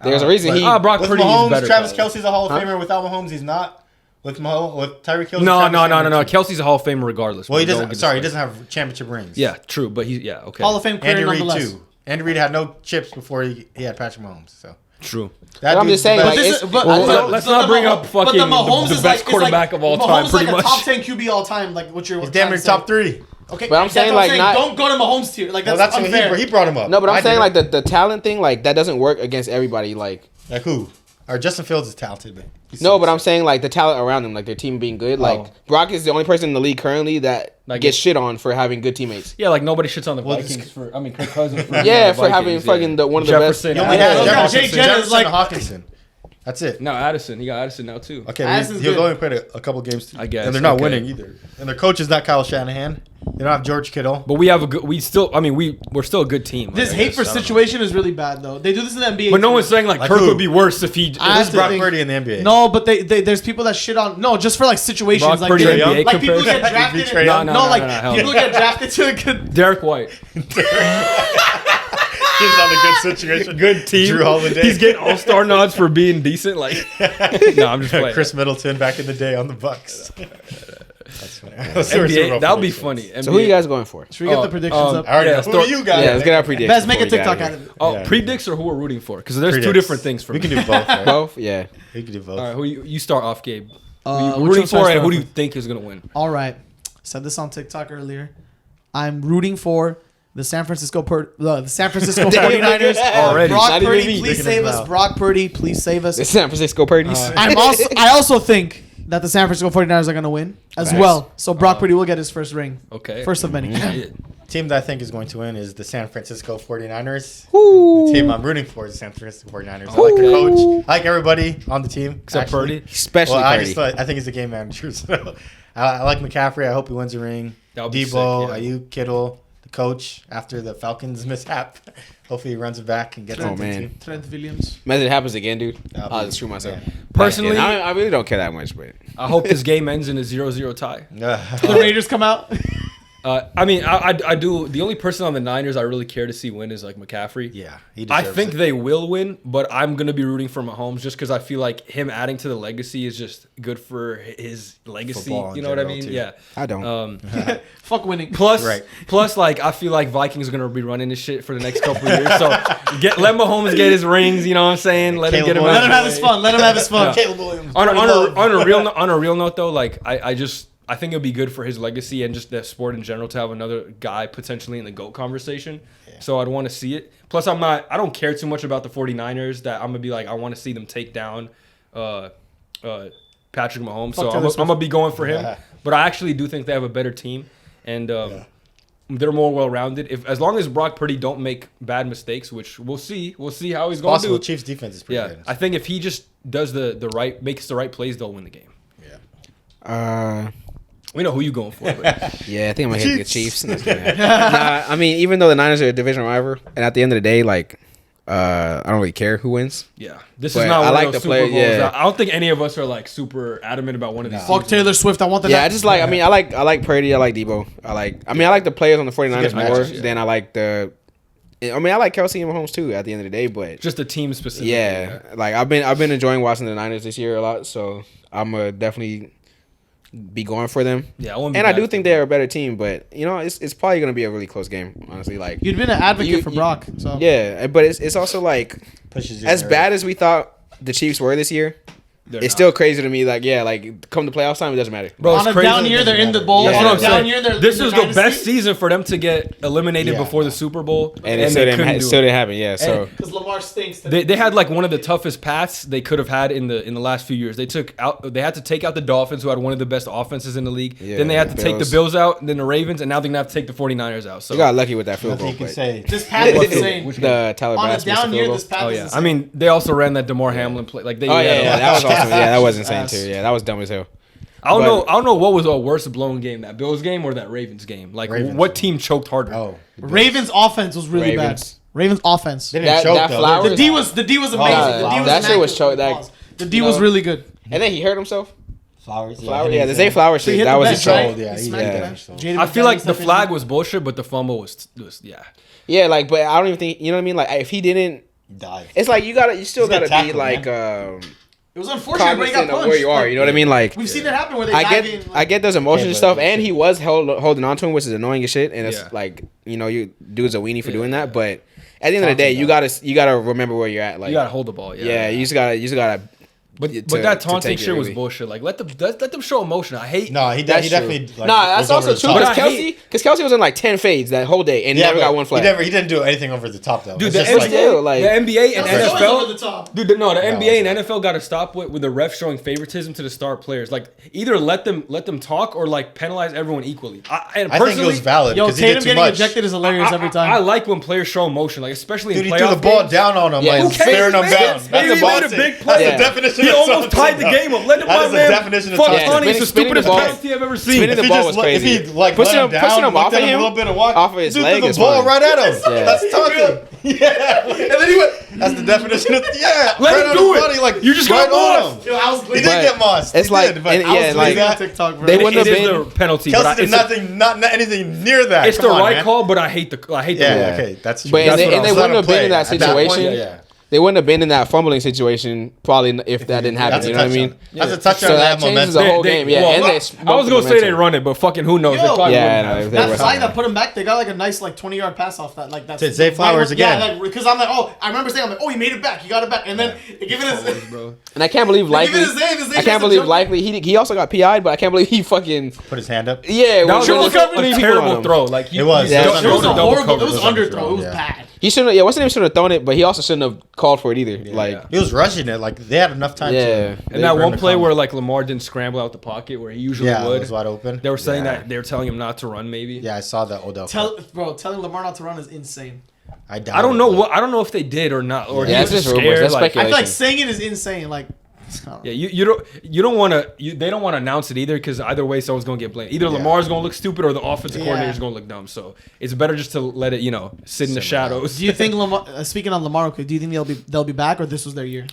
There's a reason but- he. Brock With Purdy is Mahomes, better. Travis probably. Kelsey's a Hall of Huh? Famer. Without Mahomes, he's not. With Tyreek Hill. No. Kelsey's a Hall of Famer regardless. Well, he bro. doesn't. Don't Sorry, he get doesn't have championship rings. Yeah, true, but he's okay. Hall of Fame career Andy Reid nonetheless. too. Andy Reid had no chips before he had Patrick Mahomes. So True. that But I'm dude's just saying, the like, best. it's- But- well, but- let's but not the bring Mah- up fucking but the Mahomes the is best quarterback of all time, Mahomes pretty is much. like a top 10 QB all time, like what you're. he's damn near trying to top say. 3. Okay, But I'm that's saying, what like, not- don't go to Mahomes tier. Like Well, that's that's unfair. what he brought him up. No, but I I'm saying didn't. like the talent thing, like that doesn't work against everybody. Like Like who? Or Justin Fields is talented, but no, but I'm saying like the talent around them, like their team being good. Like Oh. Brock is the only person in the league currently that Like gets shit on for having good teammates. Yeah, like nobody shits on the Well, Vikings for. I mean, Kirk Cousins. For Yeah, the for having Vikings, fucking yeah. one of the Jefferson. best. He only Addison. has Yeah, Jefferson, Jay Jennings, Jefferson like- and Hawkinson. That's it. No, Addison. He got Addison now too. Okay, Addison's he'll good. go and play a couple games. Too. I guess, And they're not okay. winning either. And their coach is not Kyle Shanahan. They don't have George Kittle. But we have a good. We still. I mean, we're still a good team. This I hate guess. for I don't know. situation is really bad though. They do this in the NBA. But no too. one's saying like Like Kirk who? would be worse if he. I Who's have to Brock think- Purdy in the NBA? No, but there's people that shit on just for like situations Brock like Purdy they- NBA like people comparison? get drafted. Trae Young? No, No, like hell people no. get drafted to a good. Derek White. He's on a good situation. Good team. Drew Holiday. He's getting all star nods for being decent. Like, no, I'm just playing. Chris Middleton back in the day on the Bucks. That's funny. NBA, that would be funny. So who you guys going for? Should we get Oh, the predictions up? I already Yeah, know. Who start- are you guys? Yeah, let's get our predictions. Best make a before we TikTok get out out of it. Oh, Yeah. predicts or who we're rooting for? Because there's two Predicts. different things for We me. can do both. Right? Both, yeah. We can do both. All right, who you start off, Gabe? Who which you rooting one should I for, and start who do off you think is gonna win? All right, said this on TikTok earlier. I'm rooting for the San Francisco 49ers. Already. Brock Not even Purdy, me. please Sticking save his us. mouth. Brock Purdy, please save us. The San Francisco Purdy's. I also think that the San Francisco 49ers are going to win as Nice. well. So Brock Purdy will get his first ring. Okay. First of many. Shit. Team that I think is going to win is the San Francisco 49ers. Ooh. The team I'm rooting for is the San Francisco 49ers. I like the coach. I like everybody on the team. Except actually. Purdy. Especially Well, Purdy. I think he's a game manager. So I like McCaffrey. I hope he wins a ring. That would be Debo, sick, yeah. Ayuk, Kittle, the coach after the Falcons mishap. Hopefully he runs it back and gets Oh, into the man. team. Trent Williams. Imagine it happens again, dude. That'll I'll be- just screw myself. yeah. Personally, I really don't care that much, but I hope this game ends in a 0-0 tie. The Raiders come out. I mean, I do. The only person on the Niners I really care to see win is like McCaffrey. Yeah, he I deserves think it. they will win, but I'm gonna be rooting for Mahomes just because I feel like him adding to the legacy is just good for his legacy. Football in You know what I general, mean? too. Yeah. I don't. Fuck winning. Plus, Right. plus, like I feel like Vikings are gonna be running this shit for the next couple of years. So let Mahomes get his rings. You know what I'm saying? Let him Caleb get him. Williams. out Let him the have way. his fun. Let him have his fun. Caleb Williams. On a real note though, like I think it'd be good for his legacy and just the sport in general to have another guy potentially in the GOAT conversation. Yeah. So I'd want to see it. Plus I don't care too much about the 49ers that I'm gonna be like I want to see them take down Patrick Mahomes. So I'm gonna be going for him. Yeah. But I actually do think they have a better team and they're more well-rounded. As long as Brock Purdy don't make bad mistakes, which we'll see how he's going to do. Chiefs defense is pretty good. I think if he just does makes the right plays, they'll win the game. We know who you going for. But. Yeah, I think I'm gonna hit the Chiefs. Nah, I mean, even though the Niners are a division rival, and at the end of the day, like, I don't really care who wins. Yeah, this But is not I one like of those the Super play- Bowls. yeah. I don't think any of us are like super adamant about one of these. Fuck seasons. Taylor Swift. I want the. Yeah, I just like. I mean, I like Purdy. I like Debo. I like the players on the 49ers good more matches, yeah. than I like the. I mean, I like Kelsey and Mahomes too. At the end of the day, but Just the team specific. yeah, like I've been enjoying watching the Niners this year a lot. So I'm definitely be going for them. Yeah, I And I do think they're a better team, but you know, it's probably gonna be a really close game. Honestly, like You'd been an advocate for Brock. So yeah, but it's also like Pushes you as there. bad as we thought the Chiefs were this year. They're It's not. still crazy to me. Like yeah, like come to playoffs time, it doesn't matter. Bro, on it's a crazy. down year, they're in the bowl. That's On what a I'm down saying. year, they're This in is the dynasty. best season for them to get eliminated Yeah. before the Super Bowl, And it they couldn't do still it. didn't happen. Yeah, so Because Lamar stinks. They had like one of the toughest paths they could have had in the last few years. They had to take out the Dolphins, who had one of the best offenses in the league. Yeah, then they had to take the Bills. Bills out, and then the Ravens, and now they're gonna have to take the 49ers out. So you got lucky with that field Nothing goal. you can But say. This path is insane. the Tyler On a Bass missed the down year, field this goal. path Oh is yeah, insane. I mean they also ran that DeMar Hamlin play. Like they. Oh yeah, that was awesome. Yeah, that was insane Ass. too. Yeah, that was dumb as hell. I don't But- know. I don't know what was a worse blown game, that Bills game or that Ravens game. Like Ravens. what team choked harder? Oh, Ravens offense was really Ravens. bad. Ravens offense. they didn't That- choke that though. Flowers- The D was amazing. Nah, The D was that shit was immaculate. choked. That- The D was really good. And then he hurt himself. Flowers. Yeah, the Zay Flowers He shit. hit That the was bench, a choke. right? Yeah, He he smacked did. the bench. Yeah. Jaden I feel like McDaniels the stepped flag in. was bullshit, but the fumble was yeah. Yeah, like, but I don't even think you know what I mean. Like, if he didn't, Dive. it's like you still He's a gotta good tackle, be like It was unfortunate when he got cognizant punched. of where you are. You know what I mean? Like, We've seen it happen where they I dive get in. I get those emotions Yeah, and stuff, but- and he was holding on to him, which is annoying as shit. And it's Yeah. like you dude's a weenie for doing that. But at the end of the day, you gotta remember where you're at. Like, You gotta hold the ball. yeah, you just gotta. But to- that to taunting take it, shit was really. bullshit. Like let them show emotion. I hate. No, he That's definitely. true. Like, Nah, that's was over also the true. top. But Because I hate- Kelsey was in like 10 fades that whole day and never but got one flag. He didn't do anything over the top though. Dude, It's the just NBA, like, still, like- the NBA and That's always over the NFL. top. Dude, no, the NBA and it's NFL got to stop with the refs showing favoritism to the star players. Like either let them talk or like penalize everyone equally. And I think it was valid Yo, because he did Tatum too getting much. ejected is hilarious every time. I like when players show emotion, like especially Dude, in he playoff threw the ball games. down on him, Yeah, like who cares, staring him man? down. Maybe That's he the made ball a thing. big That's play. the Yeah. definition. He of almost something, tied the though. game up. Let the That ball is the man. definition of Fuck touchdown. funny. It's the Spinning the stupidest ball- penalty I've ever seen. spinning the If he ball just was let- crazy. If he like Pushing let him- him pushing down, him off looked at of him him, a little bit and walked off of his dude, leg threw is the ball fine. right at him. Yeah. That's taunting. Yeah, and then he went. That's the definition of Let right him on do his it. body, like You just right got on mossed. him. Yo, I was He bleeding. did get mossed. It's He like- did, but and- I was yeah, bleeding like- that. TikTok, bro. They wouldn't It have is been. the penalty. Kelsey but did it's a- nothing, not anything near that. It's the Come on, right man. call, but I hate the rule. Yeah, okay, that's true. But That's they what I was- wouldn't have been in that At that point, situation. yeah. They wouldn't have been in that fumbling situation probably if that didn't happen. That's You a know what I mean? touchdown. That's a touchdown. So to that have changes momentum. the whole game. Yeah, well, and I they was gonna say they run it, but fucking who knows? They Yo. probably Yeah, wouldn't no, have. if they That were- flag that put him back, they got like a nice like 20-yard pass off that. Like that's To Zay Flowers again. Yeah, like, because I'm like, oh, I remember saying, I'm like, oh, he made it back, he got it back, and then given his, Bro. And I can't believe likely. his name, his name I can't is believe a joke. likely. He also got PI'd, but I can't believe he fucking Put his hand up. yeah. That was when a there's three people on terrible him. throw. Like It was. Yeah, it was a double horrible, cover. it was underthrow, it was Yeah. bad. He shouldn't. Yeah, wasn't even shouldn't have thrown it, but he also shouldn't have called for it either. Like He was rushing it. Like they had enough time. Yeah. To And that for him one to play come. where like Lamar didn't scramble out the pocket where he usually yeah, it would. was wide open. They were saying Yeah. that they were telling him not to run. Maybe. Yeah, I saw that Odell. Telling Lamar not to run is insane. I doubt I don't know it. what. I don't know if they did or not. Or Yeah, he it's was just rumors. scared. That's Like, I feel like speculation. saying it is insane. Like, yeah, you don't want to. They don't want to announce it either because either way someone's gonna get blamed. Either Lamar's gonna look stupid or the offensive Yeah. coordinator's gonna look dumb. So it's better just to let it sit in the shadows. do you think Lamar? Speaking on Lamar, okay, do you think they'll be back or this was their year?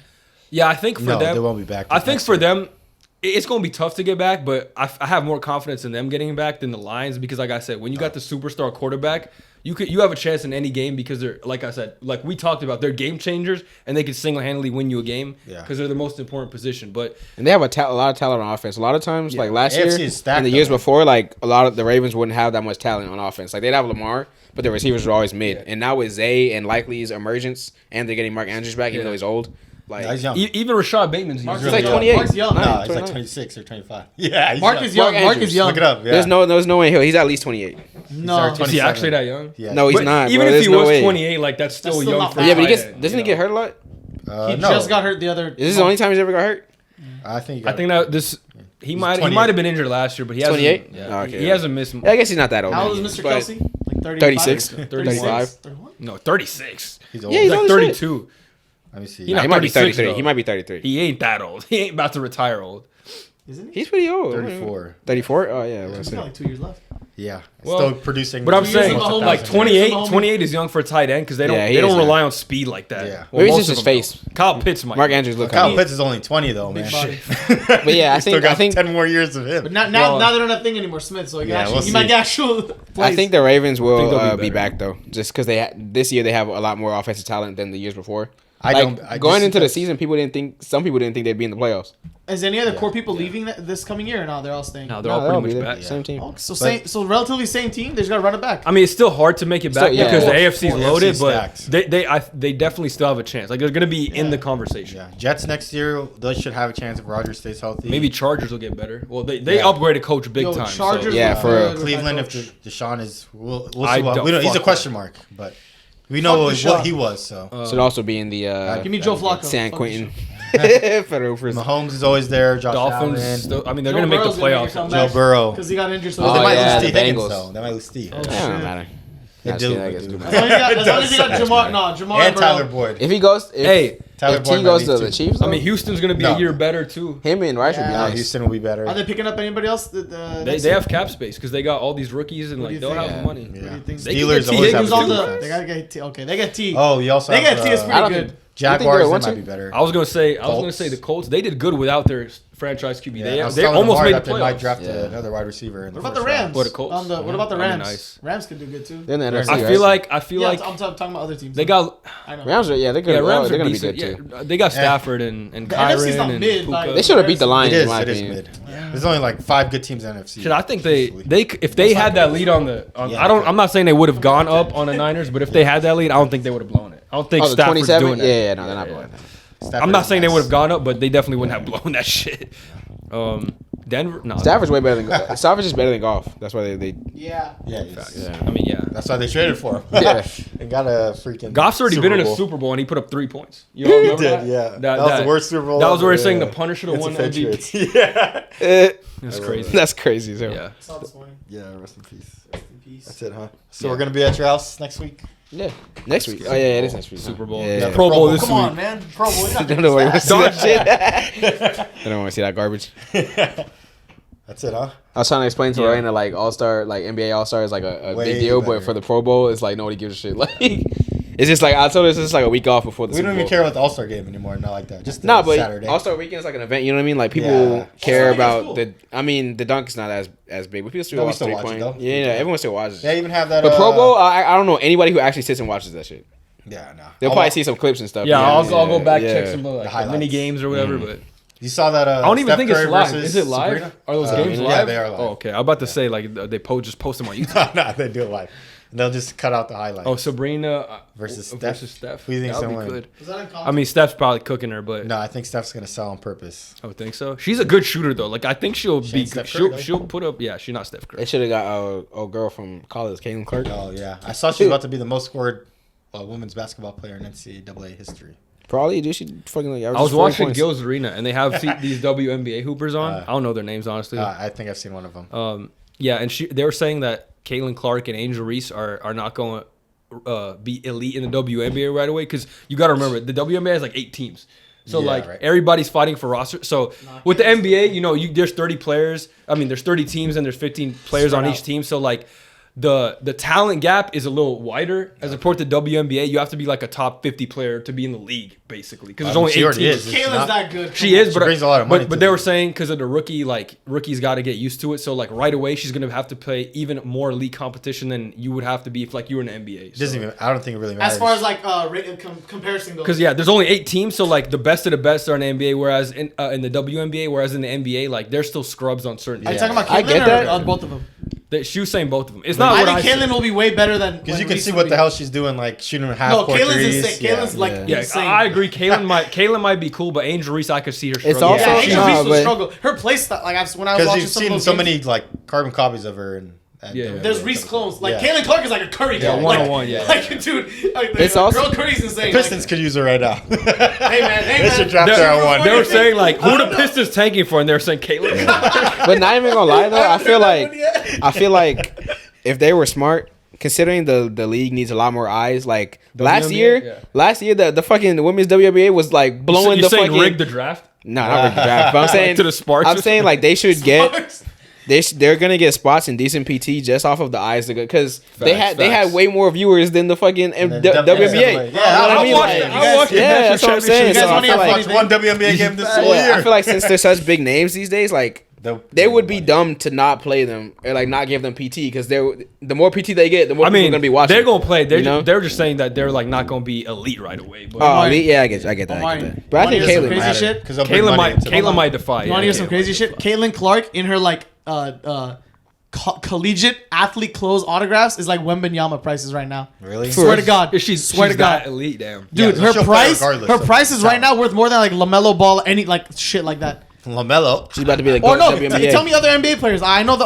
Yeah, I think for No, them they won't be back. I think for them, it's going to be tough to get back, but I have more confidence in them getting back than the Lions because, like I said, when you got the superstar quarterback, you have a chance in any game because they're, like I said, like we talked about, they're game changers and they can single-handedly win you a game because they're the most important position. And they have a lot of talent on offense. A lot of times, like last year and the years before, like a lot of the Ravens wouldn't have that much talent on offense. Like they'd have Lamar, but the receivers were always mid. And now with Zay and Likely's emergence, and they're getting Mark Andrews back, even though he's old. Like he's young. Even Rashad Bateman's young. He's like 28. Mark's young. No, he's like 26 or 25. Yeah, Mark is young. Mark is young. Look it up. Yeah. There's no way he's at least 28. No, is he actually that young? Yeah. No, he's not. Even bro. if he There's was 28, like that's still young. not For bad. Yeah, but doesn't he get hurt a lot? He just got hurt the other. Is this the only time he's ever got hurt? I think he might have been injured last year, but he hasn't. 28? Yeah, Oh, okay. He hasn't missed. I guess he's not that old. How old is Mr. but Kelsey? Like 35? 36, 35. 35. No, 36. he's old. Yeah, He's he's like old as shit. 32. Let me see. He not He might be 36 33. though. He might be 33. He ain't that old. He ain't about to retire old. Isn't he? He's pretty old. 34. 34? Oh, yeah. He's got like 2 years left. Yeah. Well, Still producing. But I'm years saying, of Mahomes. like 28 28 is young for a tight end because they don't Yeah, he they don't is rely young. on speed like that. Yeah. Well, Maybe it's most just of his them face. don't. Kyle Pitts might. Mark Andrews look Kyle kind Pitts is only 20 though, man. body. But yeah, I Still think got I think 10 more years of him. But now they don't have thing anymore, Smith. So Yeah, actually, we'll he might see. get actual plays. I think the Ravens will they'll be be better. back though, just because this year they have a lot more offensive talent than the years before. I Going just- into the season, some people didn't think they'd be in the playoffs. Is any other core people leaving this coming year or no? They're all staying. No, they're No, all they'll pretty be much there. back. Same team. Oh, so relatively same team. They just gotta run it back. I mean, it's still hard to make it back Still, yeah. because the Yeah. AFC's AFC loaded, stacked. but they definitely still have a chance. Like they're gonna be in the conversation. Yeah, Jets next year, they should have a chance if Rodgers stays healthy. Maybe Chargers will get better. Well, they Yeah. upgraded coach big Yo, time. Chargers so. Yeah, look for good with Cleveland, that if coach. Deshaun is, we'll see. I What, don't we don't, he's a fuck question mark, but we know Fuck Deshaun. what he was. So Should also be in the Give me Joe Flacco. San Fuck Quentin federal prison. Mahomes is always there. Josh Dolphins. Allen, Still, I mean, they're Joe gonna make the Burrow's gonna make a playoffs. comeback. Joe Burrow. Because he got injured. So Oh, they might yeah, lose the Steve Higgins Bengals. though. They might lose Steve. That don't matter. They Actually, do. I guess They do. it As long as he got Jamar And Burrow. Tyler Boyd. If he goes, Hey, Tyler if Boyd T might goes leave to too. the Chiefs, I mean, Houston's gonna be No. a year better too. him and Rice would be Yeah, nice. Houston will be better. Are they picking up anybody else? They have cap space because they got all these rookies and What do like you they'll think? have Yeah. money. What do you think? They can Steelers get T. always have Higgins a on too. good the. defense. They gotta get T. Okay, they get T. Oh, you also They have get T. It's I pretty don't good. think- Jaguars. they're They one might team? be better. I was gonna say Colts. the Colts. They did good without their franchise QB. Yeah, I was They telling almost Omari made that the they might playoffs. draft Yeah. another wide receiver. In What the about the first Rams? round. Or the Colts. What about the That'd be Rams? nice. Rams could do good too. They're in the NFC, I right? feel Yeah, like I'm talking about other teams. they got I know. Rams are they're good. yeah, Rams they're are gonna be decent. good too. Yeah, they got Stafford and The NFC 's not Kyron and mid, Puka. like- They should have beat the Lions It in my is opinion. mid. There's only like 5 good teams in NFC. Shit, I think Usually. if they had that lead on the Yeah. I'm not saying they would have gone up on the Niners, but if they had that lead, I don't think they would have blown it. I don't think Oh, the Stafford's 27? doing that. Yeah, no, they're not blowing that. Stafford I'm not is saying they nice. would have gone up, but they definitely wouldn't have blown that shit. Denver, no. Stafford's way better than Stafford's just better than Goff. That's why they Yeah. Yeah, he's- yeah. I mean, yeah. that's why they traded for him. Yeah. and got a freaking. Goff's already been in a Bowl. Super Bowl and he put up 3 points. You know, He remember did, that? yeah. That was the worst Super Bowl That was where ever, they're saying yeah. the Punisher to It's win the MVP. Patriots. Yeah. That's crazy. That's crazy. So. Yeah. Saw this morning. Yeah, rest in peace. Rest in peace. That's it, huh? So we're gonna be at your house next week. Yeah. Next week. Oh yeah, it is next week. Super Bowl. Yeah. Yeah, Pro Bowl this Come week. on, man. Pro Bowl. I don't know why you want to see that shit. I don't want to see that garbage. That's it, huh? I was trying to explain to Yeah. Lorena like All-Star, like NBA All-Star is like a Way big deal, but better. for the Pro Bowl, it's like nobody gives a shit. Like, it's just like I told her it's just like a week off before the We Super don't Bowl. even care about the All Star game anymore. Not like that. Just No, but Saturday. All-Star Weekend is like an event. You know what I mean? Like people Yeah. care All-Star Weekend's about cool. the. I mean, the dunk is not as big, but people still No, we watch still watch it, 3-point. though. Yeah, everyone still watches. yeah, even have that. But Pro Bowl, I don't know anybody who actually sits and watches that shit. Yeah, no. They'll I'll probably watch- see some clips and stuff. Yeah, I'll go back yeah. check some like, The highlights. mini games or whatever. But You saw that? I don't even Steph think it's Curry live. versus Is it live? Sabrina? Are those games yeah, live? they are live. Oh, okay. I'm about to say like they post them on YouTube. no, they do it live. They'll just cut out the highlights. Oh, Sabrina Versus Steph? Versus Steph. Who do you think's That would gonna be win? good. Was that in college? I mean, Steph's probably cooking her, but No, I think Steph's gonna sell on purpose. I would think so. She's a good shooter though. Like I think she'll She be. ain't Steph Curry, though. She'll put up. Yeah, she's not Steph Curry. They should have got a girl from college, Caitlin Clark. Oh yeah, I saw she's about to be the most scored women's basketball player in NCAA history. Probably, dude. She fucking like. I was watching Gil's Arena and they have these WNBA hoopers on. I don't know their names honestly. I think I've seen one of them. Yeah, and they were saying that Caitlin Clark and Angel Reese are not going to be elite in the WNBA right away because you got to remember the WNBA has like 8 teams. So Yeah, like right. everybody's fighting for roster. So with the NBA, you know, there's 30 players. I mean, there's 30 teams and there's 15 players on Spread each out. team. So like the talent gap is a little wider as opposed to WNBA. You have to be like a top 50 player to be in the league, basically, because there's only 8 teams. Kayla's that good. She is, but brings a lot of money. But they were saying because of the rookie, like rookies got to get used to it. So like right away, she's gonna have to play even more elite competition than you would have to be if like you were in the NBA. So. I don't think it really matters. As far as like comparison goes. Because there's only 8 teams, so like the best of the best are in the NBA, whereas in the WNBA, whereas in the NBA, like they're still scrubs on certain. Are you teams. talking about I get Caitlyn that. or on both of them? She was saying both of them. It's not what I I think Caitlyn said. will be way better than because you can see what the hell she's doing, like shooting half No, court Caitlyn's threes. insane. Caitlyn's like Yeah, insane. I agree. Caitlyn might be cool, but Angel Reese, I could see her struggle. It's also- Yeah, No, Angel Reese will but- struggle. Her play style, like when I was Because watching you've some of seen those so games, many like carbon copies of her and. Yeah. there's Reese clones. Like Yeah. Caitlyn Clark is like a Curry. Yeah, like, one-on-one, yeah. Like dude, like, It's the also- girl Curry's insane. Pistons could use her right now. Hey man, They should draft her on one. They were saying like, who the Pistons tanking for, and they were saying Caitlyn. But not even gonna lie though, I feel like if they were smart, considering the league needs a lot more eyes. Like last WNBA, year, the fucking women's WNBA was like blowing You're the saying fucking. rig the draft? No, not rig the draft. But I'm saying to the Sparks. I'm saying like they should get. They're gonna get spots in decent PT just off of the eyes, because they had facts. way more viewers than the fucking WNBA. Yeah, I watched it. I watched it. Yeah, that's what I'm saying. You guys So I wanna feel hear like, funny one WNBA game this whole yeah, year. I feel like since they're such big names these days, like they would be dumb to not play them or like not give them PT, because the more PT they get, the more people are gonna be watching. They're gonna play. know? They're just saying that they're like not gonna be elite right away. But Oh, yeah, I get that. Omari, But I think wanna hear some Caitlyn. crazy shit? Caitlyn might defy. You want to hear some crazy shit? Caitlyn Clark in her like collegiate athlete clothes autographs is like Wembanyama prices right now. Really? Swear to God. She's Swear to God. that elite, damn. Dude, Yeah, her she'll play price, regardless her of price is right talent. now worth more than like LaMelo Ball, any like shit like that. LaMelo. She's about to be like Or no, WNBA. tell me other NBA players. I know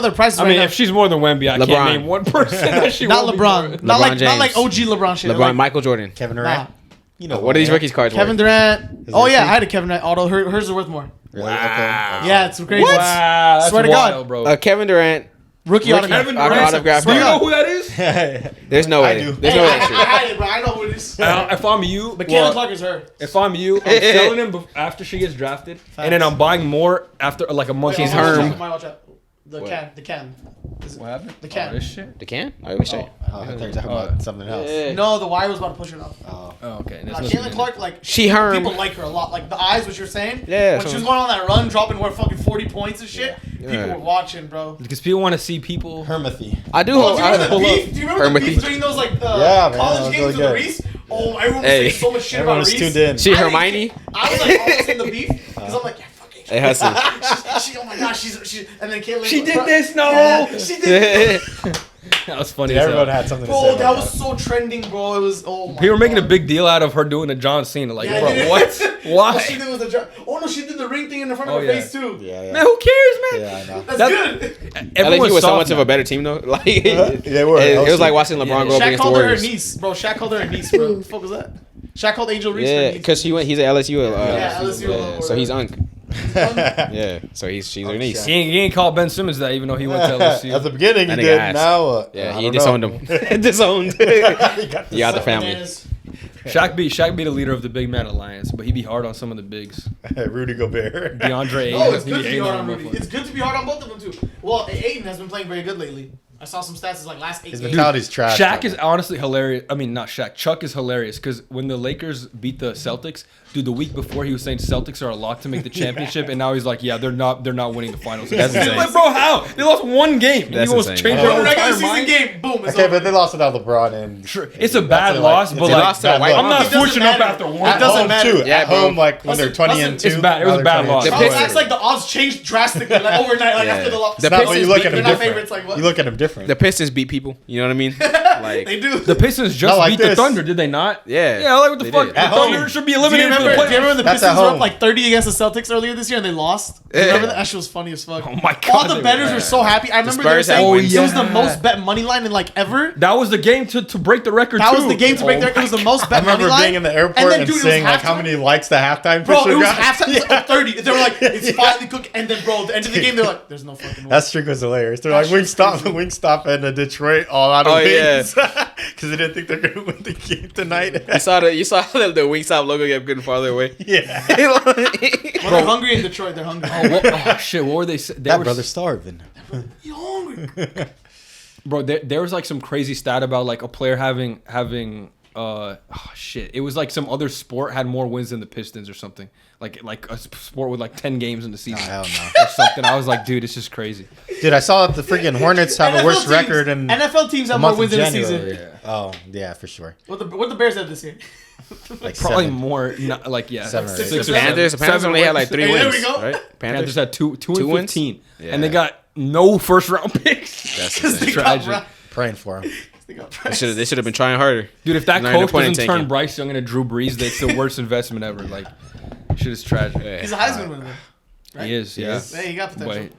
their prices. I right mean, now. if she's more than Wemby, I LeBron. can't name one person that she not won't be LeBron, more. not like James. OG LeBron shit. LeBron, Like, Michael Jordan. Kevin nah. Durant. You know What are these rookies cards Kevin worth? Durant. Is Oh it yeah, free? I had a Kevin Durant auto. Hers is worth more. Really? Yeah, it's crazy. Wow, that's Swear to wild, God. bro. Kevin Durant. Rookie autograph. Kevin Autograph. Do you know card. who that is? Okay. There's no I way. do. There's Hey, no way I that's true. had it, bro. I know who it is. If I'm you, But well, Caitlyn Clark is her. if I'm you, I'm selling him after she gets drafted, and then I'm buying more after like a month. He's Wait, watch Herm. out, watch out. The can. What happened? The can. Oh, this shit. The can? I wish I. Oh, I thought you were talking about something else. Yeah. No, the wire was about to push it off. Oh, okay. Caitlyn Clark, like She Herm. people like her a lot. Like the eyes, what you're saying. Yeah, When so- she was going on that run, dropping what fucking 40 points and shit, Yeah. people were watching, bro. Because people want to see people. Hermathy. I do Oh, hope. do you remember the I- beef? Do you remember the Hermathy. beef during those like Yeah, man, that college was games really with good. Reese? Oh, everyone was Hey. saying so much shit Everyone about was Reese. tuned in. She I didn't Hermione? get- I was like almost in the beef because I'm like, yeah, fucking. Hey, Hassan. Oh my gosh, she and then Caitlyn. She did this, no. Yeah, she did. That was funny. Dude, as everyone hell. had something to say. Bro, about that was so trending, bro. It was my People were making a God. big deal out of her doing the John Cena. Like, Yeah, bro, dude. what? What she Why? did was the oh no, she did the ring thing in the front Oh, of her yeah. face too. Yeah, Man, who cares, man? Yeah, I know. That's That- good. Everyone's LSU was so soft much of now. a better team though. Like They were. It was like watching LeBron Yeah. go up Shaq against the called her her Warriors. niece, bro. Shaq called her her niece, bro. What the fuck was that? Shaq called Angel Reese her Yeah, niece. because he's at LSU. Yeah, LSU, yeah, so he's Unk. Yeah, so she's her niece. He ain't called Ben Simmons that, even though he went to At LSU. the beginning, he That nigga did. ass. Now, Yeah, I he don't disowned know. him. Disowned. You got the family. Bananas. Shaq be the leader of the big man alliance, but he be hard on some of the bigs. Rudy Gobert. DeAndre No, Ayton, it's he good be to be hating hard on on Rudy. motherfuckers. It's good to be hard on both of them too. Well, Aiden has been playing very good lately. I saw some stats. It's like last 8 His games. mentality's trash. Shaq is honestly hilarious. I mean, not Shaq. Chuck is hilarious because when the Lakers beat the Celtics, dude, the week before he was saying Celtics are a lock to make the championship, and now he's like, yeah, they're not winning the finals. That's He's insane. like, bro, how? They lost one game. And That's you almost insane. changed Oh, your Regular entire season mind. game, boom. It's Okay, over. but they lost without LeBron and. Sure, it's a That's bad like- loss, it's but a like, loss to a white I'm not It doesn't switching up matter. after one. At doesn't home matter. too. Yeah, At bro. home, like when they're Listen, 20 and listen, 2. it's bad. It was now they're bad 20 and loss. two. The It Pistons- acts like the odds changed drastically, like overnight, like Yeah. after the loss. The No, but Pistons you look beat- at they're them not different. favorites. Like what? You look at them different. The Pistons beat people. You know what I mean? Like They do. The Pistons just Not like beat the this. Thunder, did they not? Yeah. Yeah, like what the They fuck? did. The At Thunder home. should be Do you eliminated remember? from the Do you remember playoffs. the That's at Pistons were up home. like 30 against the Celtics earlier this year and they lost? Do you Yeah. remember that? That shit was funny as fuck. Oh my God, All they the were bettors bad. were so happy. I remember they were Spurs had saying wins. it was the Yeah. most bet money line in like ever. That was the game to break the record. That too. was the game to break their. It was the most I bet money remember line. being in the airport and then, and dude, it was seeing like how halftime. many likes the halftime Bro, picture it was got. halftime. It was like 30. They were like, it's finally cooking. And then, bro, at the end of the game, they're like, there's no fucking way. That streak was hilarious. They're That like shit was Wingstop and Detroit all out of Oh, yeah. wings because they didn't think they're gonna win the game tonight. you saw the Wingstop logo get getting farther away. Yeah, Well, they're hungry in Detroit. They're hungry. Oh, what, oh shit! What were they? They that were brother's starving. You're hungry. Bro, there was like some crazy stat about like a player having shit. It was like some other sport had more wins than the Pistons or something. Like a sport with like 10 games in the season. Hell no. Or something. I was like, dude, it's just crazy. Dude, I saw that the freaking Hornets have a worse record in NFL teams have more wins in the season. Yeah. Oh, yeah, for sure. What the Bears have this year? Like Probably 7. more. Not, like Seven or six eight. or Panthers seven only had like 3 Hey, there wins. we go. Right? Panthers had two and wins? 15, Yeah. and they got no first round picks. That's Because insane. they got Tragic. Brown. Praying for him. They got They should have been trying harder. Dude, if that Not even coach the point in doesn't turn tanking. Bryce Young into Drew Brees, that's the worst investment ever. Like, shit is tragic. He's a Heisman winner. Right? He is, yeah. Hey, he got potential.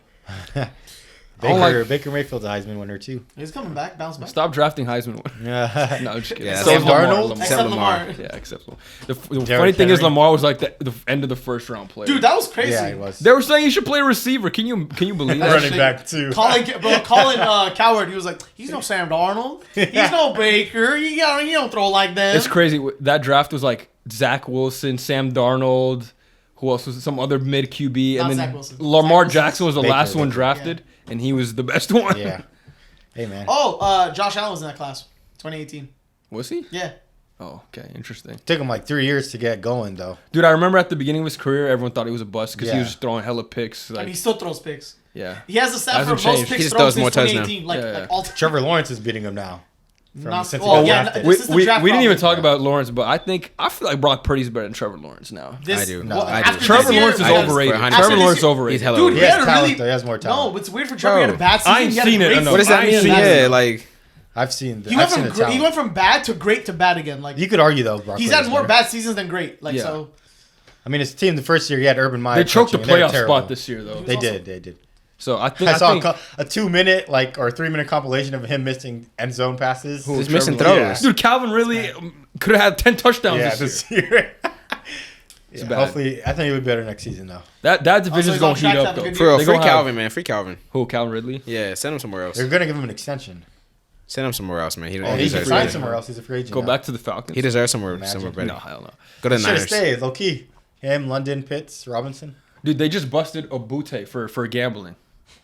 But Baker Mayfield's a Heisman winner too. He's coming back, bounce back. stop drafting Heisman winners. Yeah. No, I'm just kidding. Yeah, So Sam is Lamar. Darnold? Lamar. Except Lamar. Yeah, acceptable. The Derrick funny thing is, Henry. Lamar was like the end of the first round player. Dude, that was crazy. Yeah, he was. They were saying he should play receiver. Can you believe that? Running shit? back too. Colin Coward, he was like, he's no Sam Darnold. He's no Baker. You don't throw like that. It's crazy. That draft was like Zach Wilson, Sam Darnold. Who else was it? Some other mid QB, Not and Zach then Wilson. Lamar Zach Jackson was the Baker, last one Baker. drafted, and he was the best one. Yeah. Hey man. Oh, Josh Allen was in that class, 2018. Was he? Yeah. Oh, okay, interesting. Took him like 3 years to get going though. Dude, I remember at the beginning of his career, everyone thought he was a bust because he Yeah. was just throwing hella picks. And Like, he still throws picks. yeah. He has the stat for Hasn't most changed. He picks just thrown throws since more touchdowns 2018. Like, Yeah. like all Trevor Lawrence is beating him now. From Not- since he well, got yeah, drafted. this is the We draft didn't even problem. talk about Lawrence, but I feel like Brock Purdy's better than Trevor Lawrence now. This, I do. No, well, I do. after Trevor this year, Lawrence is I guess- overrated. for Trevor this Lawrence is year- overrated. He's hella Dude, overrated. He has had a talent really- though. He has more No, talent. what's weird for Trevor. He had a Bro, bad season. I ain't He had a seen it great enough. What does I that ain't mean? seen it. Yeah, like I've seen the He went talent. from he went from bad to great to bad again. Like You could argue though. Brock he's Purdy's had more better. bad seasons than great. Like Yeah. so. I mean, his team the first year he had Urban Meyer. They choked the coaching, and they were playoff terrible. spot this year, though. They did. They did. So I think I saw a 2-minute or 3-minute compilation of him missing end zone passes. just missing Trevor throws. Dude, Calvin really could have had 10 touchdowns Yeah, this this year. year. Yeah, bad. hopefully, I think he'll be better next season though. That division's he's gonna on heat track to up have a though. good For real, They free gonna have- Calvin, man. Free Calvin. Who? Calvin Ridley? Yeah, send him somewhere else. They're gonna give him an extension. Send him somewhere else, man. He He can deserves sign it. somewhere else. He's a free agent. Go now. back to the Falcons. He deserves somewhere Imagine. better. No, hell no. Go to the Should have Niners. stayed low key. Him, London, Pitts, Robinson. Dude, they just busted Obute for gambling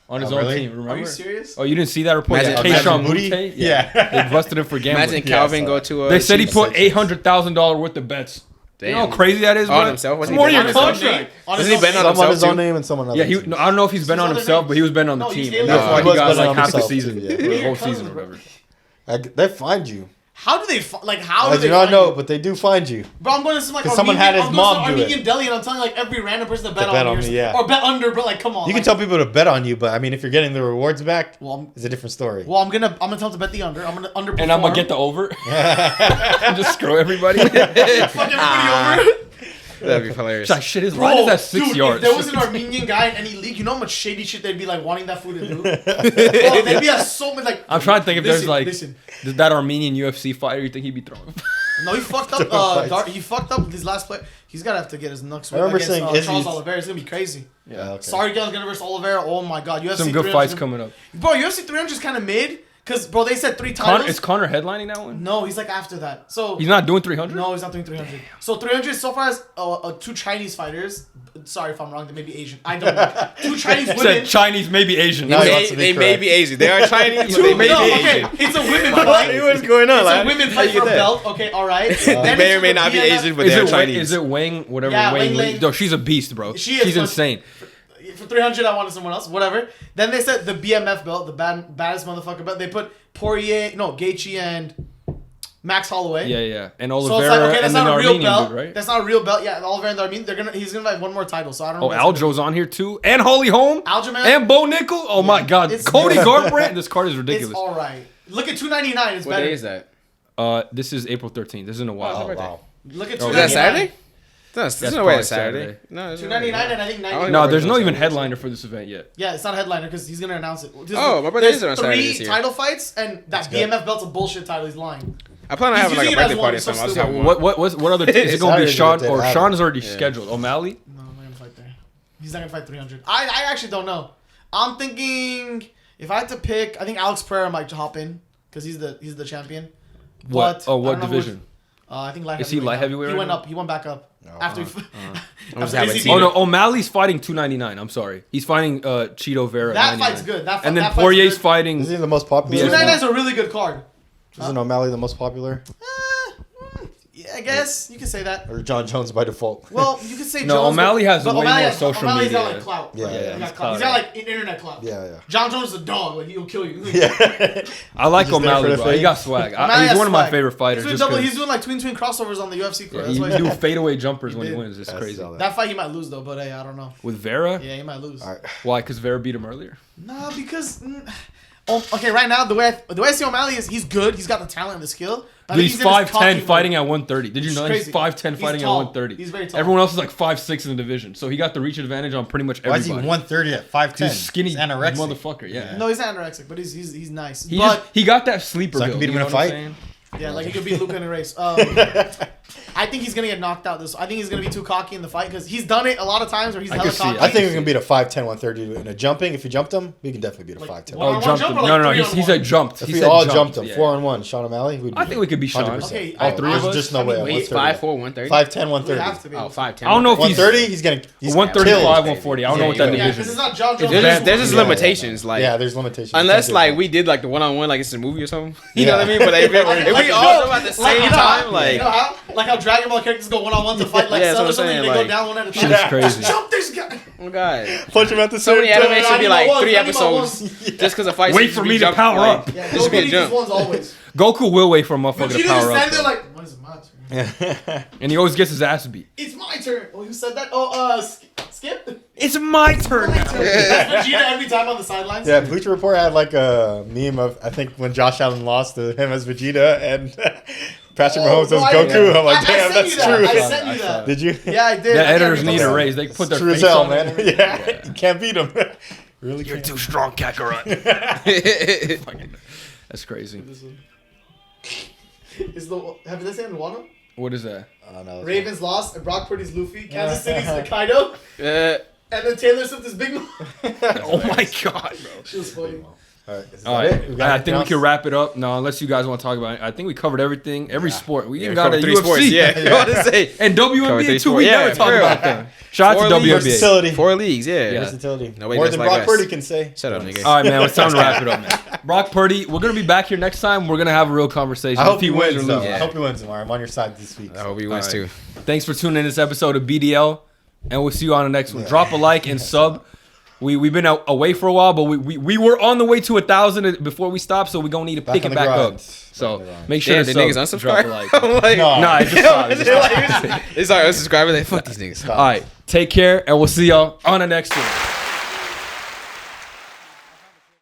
on his Oh, own really? team. Remember? Are you serious? Oh, you didn't see that report? Imagine- Yeah, imagine Keyshawn Booty? Boutte? Yeah. They busted him for gambling. Imagine Yeah, Calvin I saw go that. to. They said he Season put $800,000 worth of bets. You know how Damn. crazy that is, On bro? himself? Was It's he more than your betting on himself? contract. Doesn't he bet on Some on himself his own too? name and some on other. Yeah, teams. I don't know if he's betting on other himself, names. but he was betting on the No, he's team. getting And that's paid. why He he was got betting like on half the himself, season, too, yeah. the whole Your season cousin, or bro. whatever. They find you. How do they how I do they do not find know, you? but they do find you. Bro, I'm going to some like 'Cause someone had his I'm mom going to do it. Armenian Deli and I'm telling like every random person to bet bet on on me me, yeah. or bet under, but like come on. You like, can tell people to bet on you, but I mean, if you're getting the rewards back, Well, it's a different story. I'm gonna tell them to bet the under. I'm gonna underperform. And I'm going to get the over. And just screw everybody. fuck everybody over. That'd be hilarious. It's like, shit, his Bro, line is at 6 dude, yards. if there was an Armenian guy in any league, you know how much shady shit they'd be like wanting that food to do. Bro, they'd be at so many like. I'm trying to think if there's Listen, like listen. that Armenian UFC fighter you think he'd be throwing. No, he fucked up. He fucked up with his last play. He's gotta have to get his nuts I remember against saying Charles Izzy's- Oliveira. It's gonna be crazy. Yeah, okay. Sorry, guys, gonna versus Oliveira. Oh my god, UFC Some good 300 fights coming up. Bro, UFC 300 is kind of mid because bro, they said 3 titles. Is Connor headlining that one? No, he's like after that. So He's not doing 300? no, he's not doing 300. So 300 so far has 2 Chinese fighters. Sorry if I'm wrong. They may be Asian. I don't know. 2 Chinese He women. said Chinese, maybe Asian. No, he wants to be They may correct. be Asian. They are Chinese, but Two, they may no, be okay, Asian. it's a women What? fight. What's going on? It's lad? a women How fight you for get a that? belt. Okay, all right. They may or may not be Asian, but Is they're it, Chinese. is it Wang? Whatever. Yeah, Wang Wang Ling. Ling. No, she's a beast, bro. She is, She's but- insane. For 300, I wanted someone else. Whatever. Then they said the BMF belt, the baddest motherfucker belt. They put Gaethje and Max Holloway. Yeah. And So Oliveira it's like, okay, that's and then not the a real Armenian belt. dude, right? That's not a real belt. Yeah, Oliveira and the Armenian. He's gonna have one more title. So I don't know. Oh, what's Aljo's on here too, and Holly Holm, Aljo, and Bo Nickel. Oh my God, It's- Cody Garbrandt. This card is It's ridiculous. all right. Look at 299. It's What better. day is that? This is April 13th. This isn't a while. Oh, wow. Look at Oh, 299. Is that Saturday? No, there's That's no way probably it's Saturday. Saturday. No, it's 299 and I think 90. No, work there's on no even Saturday. headliner for this event yet. Yeah, it's not a headliner because he's gonna announce it. Oh, my birthday There's is on Saturday 3 this year. title fights and that good. BMF belt's a bullshit title. He's lying. I plan on He's having like a using it as birthday one, party or it's so something. I'll just stupid. have one. What other? Is it gonna be Saturday's Sean the or day Sean is already Yeah. scheduled? O'Malley. No, I'm not gonna fight there. He's not gonna fight 300. I actually don't know. I'm thinking if I had to pick, I think Alex Pereira might hop in because he's the champion. What? But Oh, I what don't know who- division? I think light Is he heavyweight light now. heavyweight He right went now? up. He went back up after. just haven't ACB. seen Oh no, O'Malley's fighting 299. I'm sorry, he's fighting Cheeto Vera. That 99. fight's good. And then that fight's Poirier's good. fighting. Isn't he the most popular? 299 is a really good card. Isn't O'Malley the most popular? Yeah, I guess you can say that. Or John Jones by default? Well, you could say No, Jones, O'Malley has but way O'Malley more has- social O'Malley's media. got like clout. Yeah, Right? yeah. He got He's clout. He's got like internet clout. Yeah. John Jones is a dog. Like he'll kill you. Yeah. I like Just there for O'Malley, the bro. He fame. got swag. O'Malley He's has one of my swag. favorite fighters. He's Just doing, 'cause- he's doing like twin crossovers on the UFC card. Yeah, That's he why do he's fadeaway jumpers when he did. wins. It's I crazy. saw that. that fight he might lose though, but hey, I don't know. With Vera? Yeah, he might lose. All right. Why? Because Vera beat him earlier. Nah, because okay, right now the way I see O'Malley is he's good. He's got the talent and the skill. I think He's in his 5'10 cocky fighting mode. at 130. Did you He's know crazy. he's 5'10 He's fighting tall. at 130? He's very tall. Everyone else is like 5'6 in the division. So he got the reach advantage on pretty much Why is everybody. he 130 at 5'10"? He's skinny He's anorexic. motherfucker, yeah. No, he's not anorexic, but he's nice. He, but just, he got that sleeper So I build. can beat him you in a know what I'm fight? saying? yeah, like he could beat Luka in a race. I think he's gonna get knocked out. I think he's gonna be too cocky in the fight because he's done it a lot of times where he's I hella can see cocky. it. I think we can beat a 5'10", 130 in a jumping. If you jumped him, we can definitely beat a Like, 5'10". one- Oh, One-on-one jumped jump him. or like No, no, no. 3-on-1? He said jumped. If He we said all jumped, jumped him, yeah. 4-on-1, Sean O'Malley, we'd I think we could beat Sean. 100%. Okay, All three of There's us? just no I mean, way. on Wait, 130. 5'4", 130. 5'10", We 130. have to be. Oh, 5'10". I don't know if he's 130, he's gonna. He's 135, killed. 140. I don't know what that Yeah, Yeah, division because is. it's not John Jones. There's just Yeah, limitations, like Yeah, there's limitations. unless You like can't we did like the 1-on-1, like it's a movie or something. You know Yeah. what I mean? But if we all jump at the same time, you know how like how Dragon Ball characters go one-on-one to fight like Yeah, that's Cell what or I'm something, saying, they go like, down one at a Shit's time. crazy. Jump this guy. oh god, punch him at the so same many time. anime should be like Animal 3 ones, animal episodes just because of fights. Wait needs for be me to jumped, power like, up. Yeah, This should be a these jump. ones always. Goku will wait for a motherfucker Vegeta to just power up. standing there though. like, when is it my turn? And he always gets his ass beat. It's my turn. Oh, who said that? Oh, Skip. It's my turn My now. turn. That's Vegeta every time on the sidelines. Yeah, Bleacher Report had like a meme of I think when Josh Allen lost to him as Vegeta and Patrick Mahomes no, as I- Goku. I'm like, I damn, sent that's you that. true. I sent you that. Did you? Yeah, I did. The I can't editors need a remember. raise. They put their True as face hell, on man. it. Yeah, you can't beat him. Really You're can't. too strong, Kakarot. That's crazy. Is the have they said in Wano? What is that? Oh, no, Ravens lost, and Brock Purdy's Luffy, Kansas City's Kaido, and then Taylor Swift is Big Mom. Oh my god, bro. She was funny. All right, is All that right, it? We got I anything think we else? can wrap it up. No, unless you guys want to talk about it. I think we covered everything, every sport. We even Yeah, got a three UFC. sports, yeah. I was about to say And Covered WNBA three too. We sports. never Yeah, talk for about real. them. Shout out to Four leagues. WNBA. Versatility. 4 leagues, yeah. Yeah. Versatility. Nobody More does than like Brock us. Purdy can say. Shut up, nigga. All right, man. It's time to wrap it up, man. Brock Purdy, we're gonna be back here next time. We're gonna have a real conversation. I hope If he wins, or though. loses. Yeah. I hope he wins tomorrow. I'm on your side this week. I hope he wins All too. right. Thanks for tuning in this episode of BDL, and we'll see you on the next one. Yeah. Drop a like and sub. We've been away for a while, but we were on the way to 1,000 before we stopped, so we're gonna need to pick on it the back grind. up. So Back on the grind. make sure Damn, to the niggas sub, drop a unsubscribe. like. I'm like, No. Nah, it just stopped. It just stopped. It's like unsubscribing. They fuck these niggas. All right, take care, and we'll see y'all on the next one.